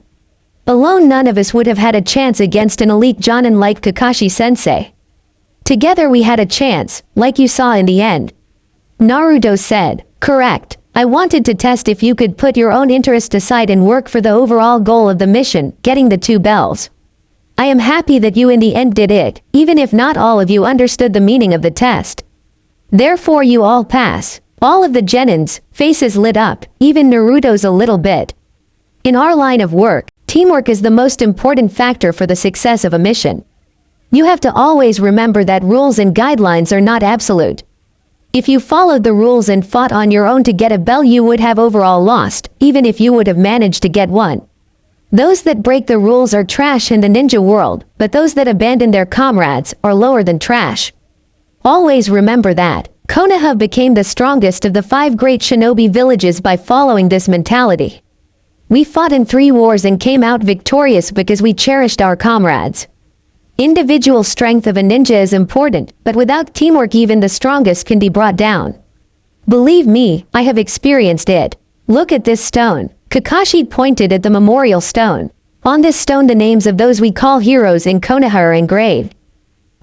Alone none of us would have had a chance against an elite jonin like Kakashi-sensei. Together we had a chance, like you saw in the end. Naruto said, correct. I wanted to test if you could put your own interest aside and work for the overall goal of the mission, getting the 2 bells. I am happy that you in the end did it, even if not all of you understood the meaning of the test. Therefore you all pass. All of the genins, faces lit up, even Naruto's a little bit. In our line of work, teamwork is the most important factor for the success of a mission. You have to always remember that rules and guidelines are not absolute. If you followed the rules and fought on your own to get a bell, you would have overall lost, even if you would have managed to get one. Those that break the rules are trash in the ninja world, but those that abandon their comrades are lower than trash. Always remember that. Konoha became the strongest of the 5 great shinobi villages by following this mentality. We fought in 3 wars and came out victorious because we cherished our comrades. Individual strength of a ninja is important, but without teamwork even the strongest can be brought down. Believe me, I have experienced it. Look at this stone. Kakashi pointed at the memorial stone. On this stone the names of those we call heroes in Konoha are engraved.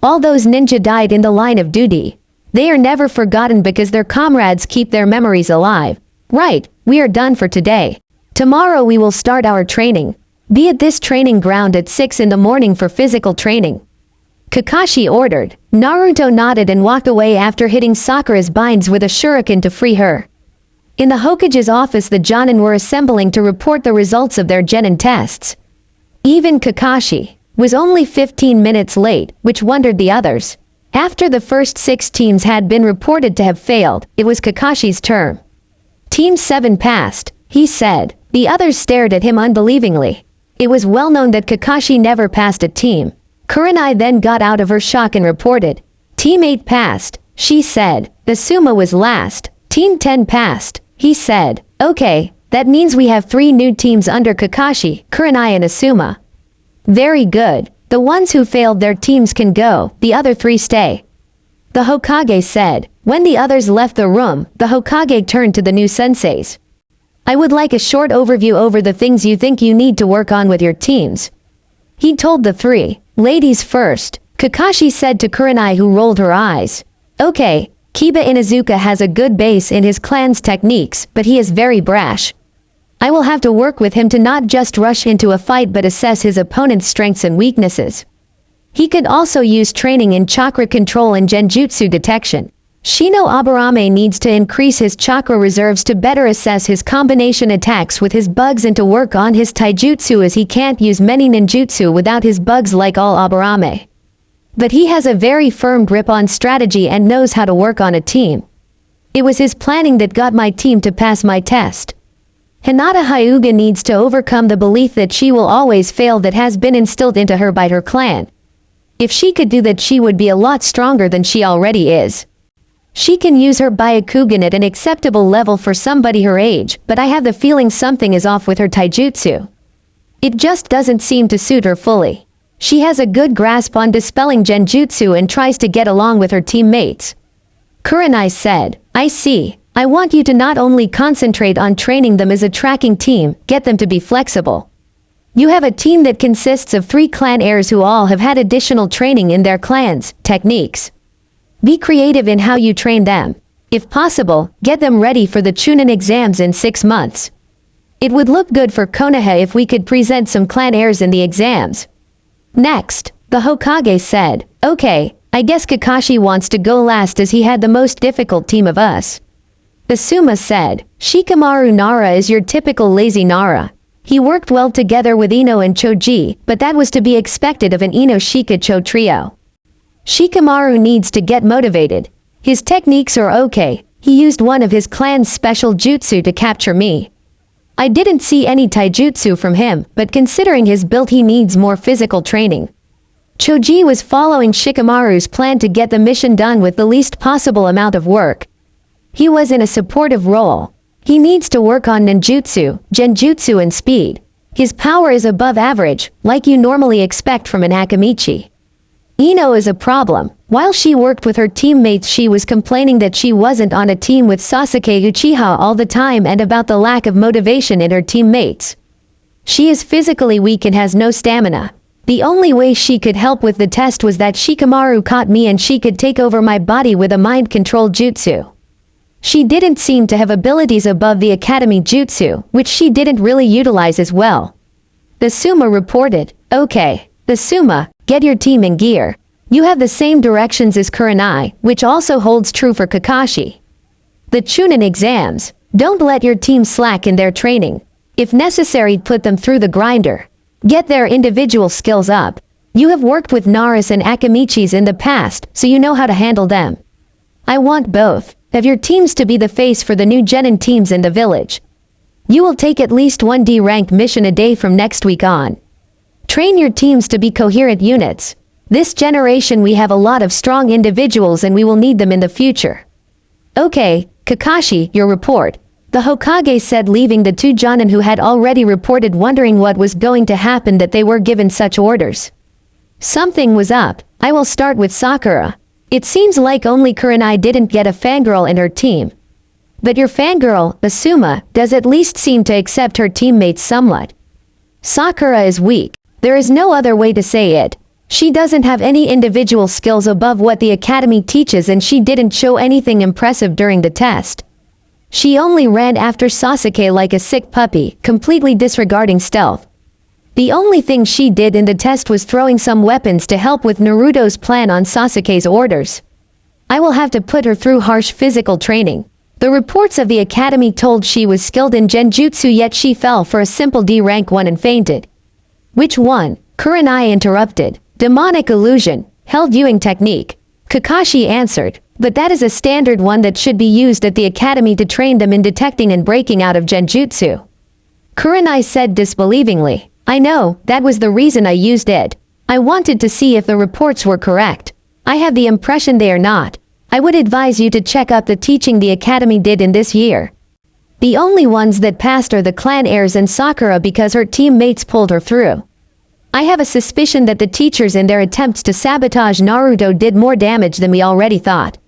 All those ninja died in the line of duty. They are never forgotten because their comrades keep their memories alive. Right, we are done for today. Tomorrow we will start our training. Be at this training ground at 6 in the morning for physical training. Kakashi ordered. Naruto nodded and walked away after hitting Sakura's binds with a shuriken to free her. In the Hokage's office the Jonin were assembling to report the results of their genin tests. Even Kakashi was only 15 minutes late, which wondered the others. After the first 6 teams had been reported to have failed, it was Kakashi's turn. Team 7 passed, he said. The others stared at him unbelievingly. It was well known that Kakashi never passed a team. Kurenai then got out of her shock and reported. Team 8 passed, she said. Asuma was last. Team 10 passed, he said. Okay, that means we have 3 new teams under Kakashi, Kurenai and Asuma. Very good. The ones who failed their teams can go, the other 3 stay. The Hokage said. When the others left the room, the Hokage turned to the new senseis. I would like a short overview over the things you think you need to work on with your teams. He told the 3. Ladies first, Kakashi said to Kurenai, who rolled her eyes. Okay, Kiba Inuzuka has a good base in his clan's techniques, but he is very brash. I will have to work with him to not just rush into a fight but assess his opponent's strengths and weaknesses. He could also use training in chakra control and genjutsu detection. Shino Aburame needs to increase his chakra reserves to better assess his combination attacks with his bugs and to work on his taijutsu, as he can't use many ninjutsu without his bugs like all Aburame. But he has a very firm grip on strategy and knows how to work on a team. It was his planning that got my team to pass my test. Hinata Hyuga needs to overcome the belief that she will always fail that has been instilled into her by her clan. If she could do that, she would be a lot stronger than she already is. She can use her Byakugan at an acceptable level for somebody her age, but I have the feeling something is off with her taijutsu. It just doesn't seem to suit her fully. She has a good grasp on dispelling genjutsu and tries to get along with her teammates. Kurenai said, I see. I want you to not only concentrate on training them as a tracking team, get them to be flexible. You have a team that consists of 3 clan heirs who all have had additional training in their clans' techniques. Be creative in how you train them. If possible, get them ready for the Chunin exams in 6 months. It would look good for Konoha if we could present some clan heirs in the exams. Next, the Hokage said, okay, I guess Kakashi wants to go last as he had the most difficult team of us. Asuma said, Shikamaru Nara is your typical lazy Nara. He worked well together with Ino and Choji, but that was to be expected of an Ino-Shika-Cho trio. Shikamaru needs to get motivated. His techniques are okay. He used one of his clan's special jutsu to capture me. I didn't see any taijutsu from him, but considering his build he needs more physical training. Choji was following Shikamaru's plan to get the mission done with the least possible amount of work. He was in a supportive role. He needs to work on ninjutsu, genjutsu and speed. His power is above average, like you normally expect from an Akamichi. Ino is a problem. While she worked with her teammates she was complaining that she wasn't on a team with Sasuke Uchiha all the time and about the lack of motivation in her teammates. She is physically weak and has no stamina. The only way she could help with the test was that Shikamaru caught me and she could take over my body with a mind control jutsu. She didn't seem to have abilities above the academy jutsu, which she didn't really utilize as well. The Suma reported, "Okay, the Suma, get your team in gear. You have the same directions as Kurenai, which also holds true for Kakashi. The Chunin exams, don't let your team slack in their training. If necessary, put them through the grinder. Get their individual skills up. You have worked with Naris and Akamichis in the past, so you know how to handle them. I want both of your teams to be the face for the new genin teams in the village. You will take at least one D-rank mission a day from next week on. Train your teams to be coherent units. This generation we have a lot of strong individuals and we will need them in the future." "Okay, Kakashi, your report," the Hokage said, leaving the two Jonin who had already reported wondering what was going to happen that they were given such orders. "Something was up. I will start with Sakura. It seems like only Kurenai didn't get a fangirl in her team. But your fangirl, Asuma, does at least seem to accept her teammates somewhat. Sakura is weak. There is no other way to say it. She doesn't have any individual skills above what the academy teaches and she didn't show anything impressive during the test. She only ran after Sasuke like a sick puppy, completely disregarding stealth. The only thing she did in the test was throwing some weapons to help with Naruto's plan on Sasuke's orders. I will have to put her through harsh physical training. The reports of the academy told she was skilled in genjutsu, yet she fell for a simple D-rank one and fainted." "Which one?" Kurenai interrupted. "Demonic illusion, hell viewing technique." Kakashi answered, "But that is a standard one that should be used at the academy to train them in detecting and breaking out of genjutsu." Kurenai said disbelievingly, "I know, that was the reason I used it. I wanted to see if the reports were correct. I have the impression they are not. I would advise you to check up the teaching the academy did in this year. The only ones that passed are the clan heirs and Sakura because her teammates pulled her through. I have a suspicion that the teachers in their attempts to sabotage Naruto did more damage than we already thought."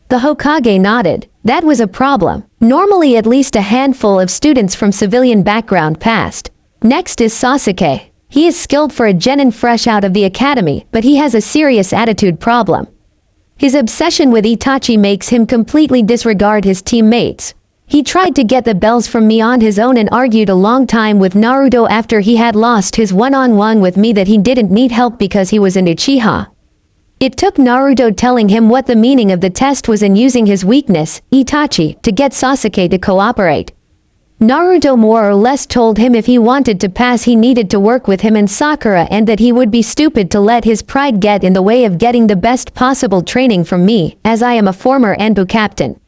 The Hokage nodded. That was a problem. Normally at least a handful of students from civilian background passed. Next is Sasuke. He is skilled for a genin fresh out of the academy, but he has a serious attitude problem. His obsession with Itachi makes him completely disregard his teammates. He tried to get the bells from me on his own and argued a long time with Naruto after he had lost his one-on-one with me that he didn't need help because he was an Uchiha. It took Naruto telling him what the meaning of the test was and using his weakness, Itachi, to get Sasuke to cooperate. Naruto more or less told him if he wanted to pass he needed to work with him and Sakura and that he would be stupid to let his pride get in the way of getting the best possible training from me, as I am a former Anbu captain.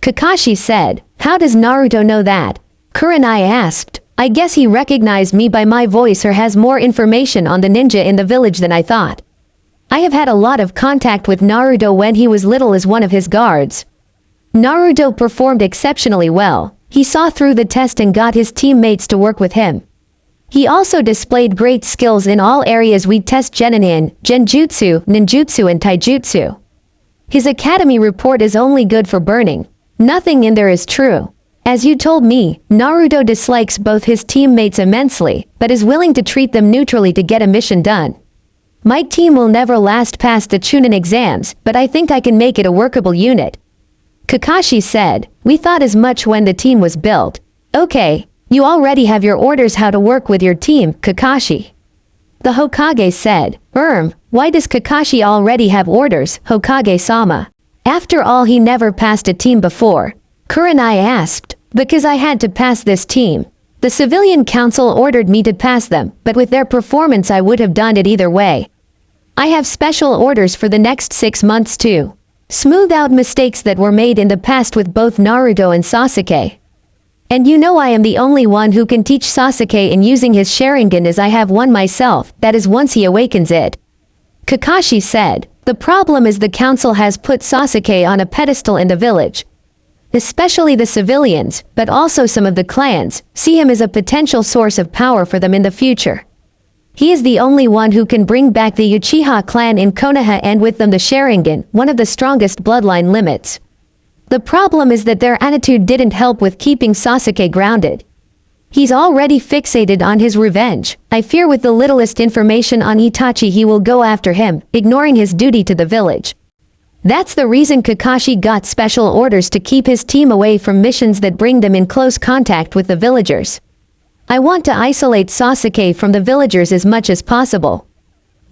Kakashi said, "How does Naruto know that?" Kurenai asked, "I guess he recognized me by my voice or has more information on the ninja in the village than I thought. I have had a lot of contact with Naruto when he was little as one of his guards. Naruto performed exceptionally well. He saw through the test and got his teammates to work with him. He also displayed great skills in all areas we test genin in, genjutsu, ninjutsu and taijutsu. His academy report is only good for burning. Nothing in there is true. As you told me, Naruto dislikes both his teammates immensely, but is willing to treat them neutrally to get a mission done. My team will never last past the Chunin exams, but I think I can make it a workable unit." Kakashi said, "We thought as much when the team was built. Okay, you already have your orders how to work with your team, Kakashi." The Hokage said, Why does Kakashi already have orders, Hokage-sama? After all, he never passed a team before." Kurenai asked, "Because I had to pass this team. The civilian council ordered me to pass them, but with their performance I would have done it either way. I have special orders for the next 6 months too. Smooth out mistakes that were made in the past with both Naruto and Sasuke. And you know I am the only one who can teach Sasuke in using his Sharingan as I have one myself, that is once he awakens it. Kakashi said, the problem is the council has put Sasuke on a pedestal in the village. Especially the civilians, but also some of the clans, see him as a potential source of power for them in the future. He is the only one who can bring back the Uchiha clan in Konoha and with them the Sharingan, one of the strongest bloodline limits. The problem is that their attitude didn't help with keeping Sasuke grounded. He's already fixated on his revenge. I fear with the littlest information on Itachi he will go after him, ignoring his duty to the village. That's the reason Kakashi got special orders to keep his team away from missions that bring them in close contact with the villagers. I want to isolate Sasuke from the villagers as much as possible.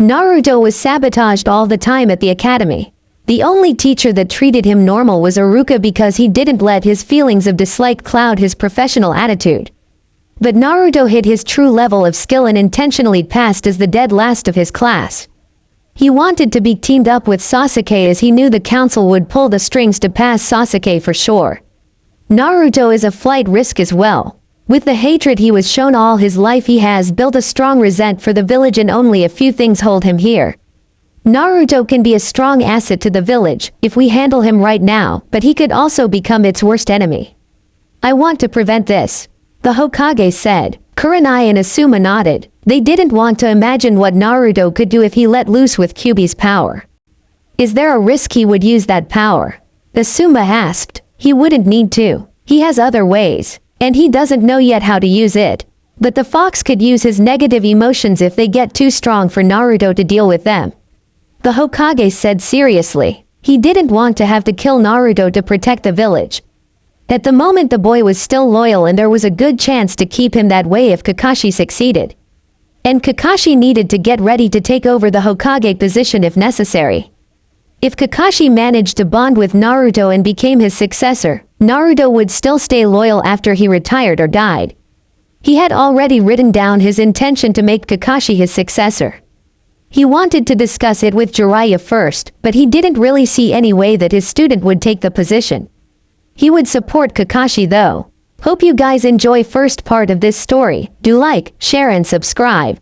Naruto was sabotaged all the time at the academy. The only teacher that treated him normal was Iruka because he didn't let his feelings of dislike cloud his professional attitude. But Naruto hid his true level of skill and intentionally passed as the dead last of his class. He wanted to be teamed up with Sasuke as he knew the council would pull the strings to pass Sasuke for sure. Naruto is a flight risk as well. With the hatred he was shown all his life he has built a strong resent for the village and only a few things hold him here. Naruto can be a strong asset to the village if we handle him right now, but he could also become its worst enemy. I want to prevent this, the Hokage said. Kurenai and Asuma nodded. They didn't want to imagine what Naruto could do if he let loose with Kyuubi's power. Is there a risk he would use that power? Asuma asked. He wouldn't need to. He has other ways. And he doesn't know yet how to use it. But the fox could use his negative emotions if they get too strong for Naruto to deal with them. The Hokage said seriously. He didn't want to have to kill Naruto to protect the village. At the moment the boy was still loyal and there was a good chance to keep him that way if Kakashi succeeded. And Kakashi needed to get ready to take over the Hokage position if necessary. If Kakashi managed to bond with Naruto and became his successor, Naruto would still stay loyal after he retired or died. He had already written down his intention to make Kakashi his successor. He wanted to discuss it with Jiraiya first, but he didn't really see any way that his student would take the position. He would support Kakashi though. Hope you guys enjoy first part of this story. Do like, share and subscribe.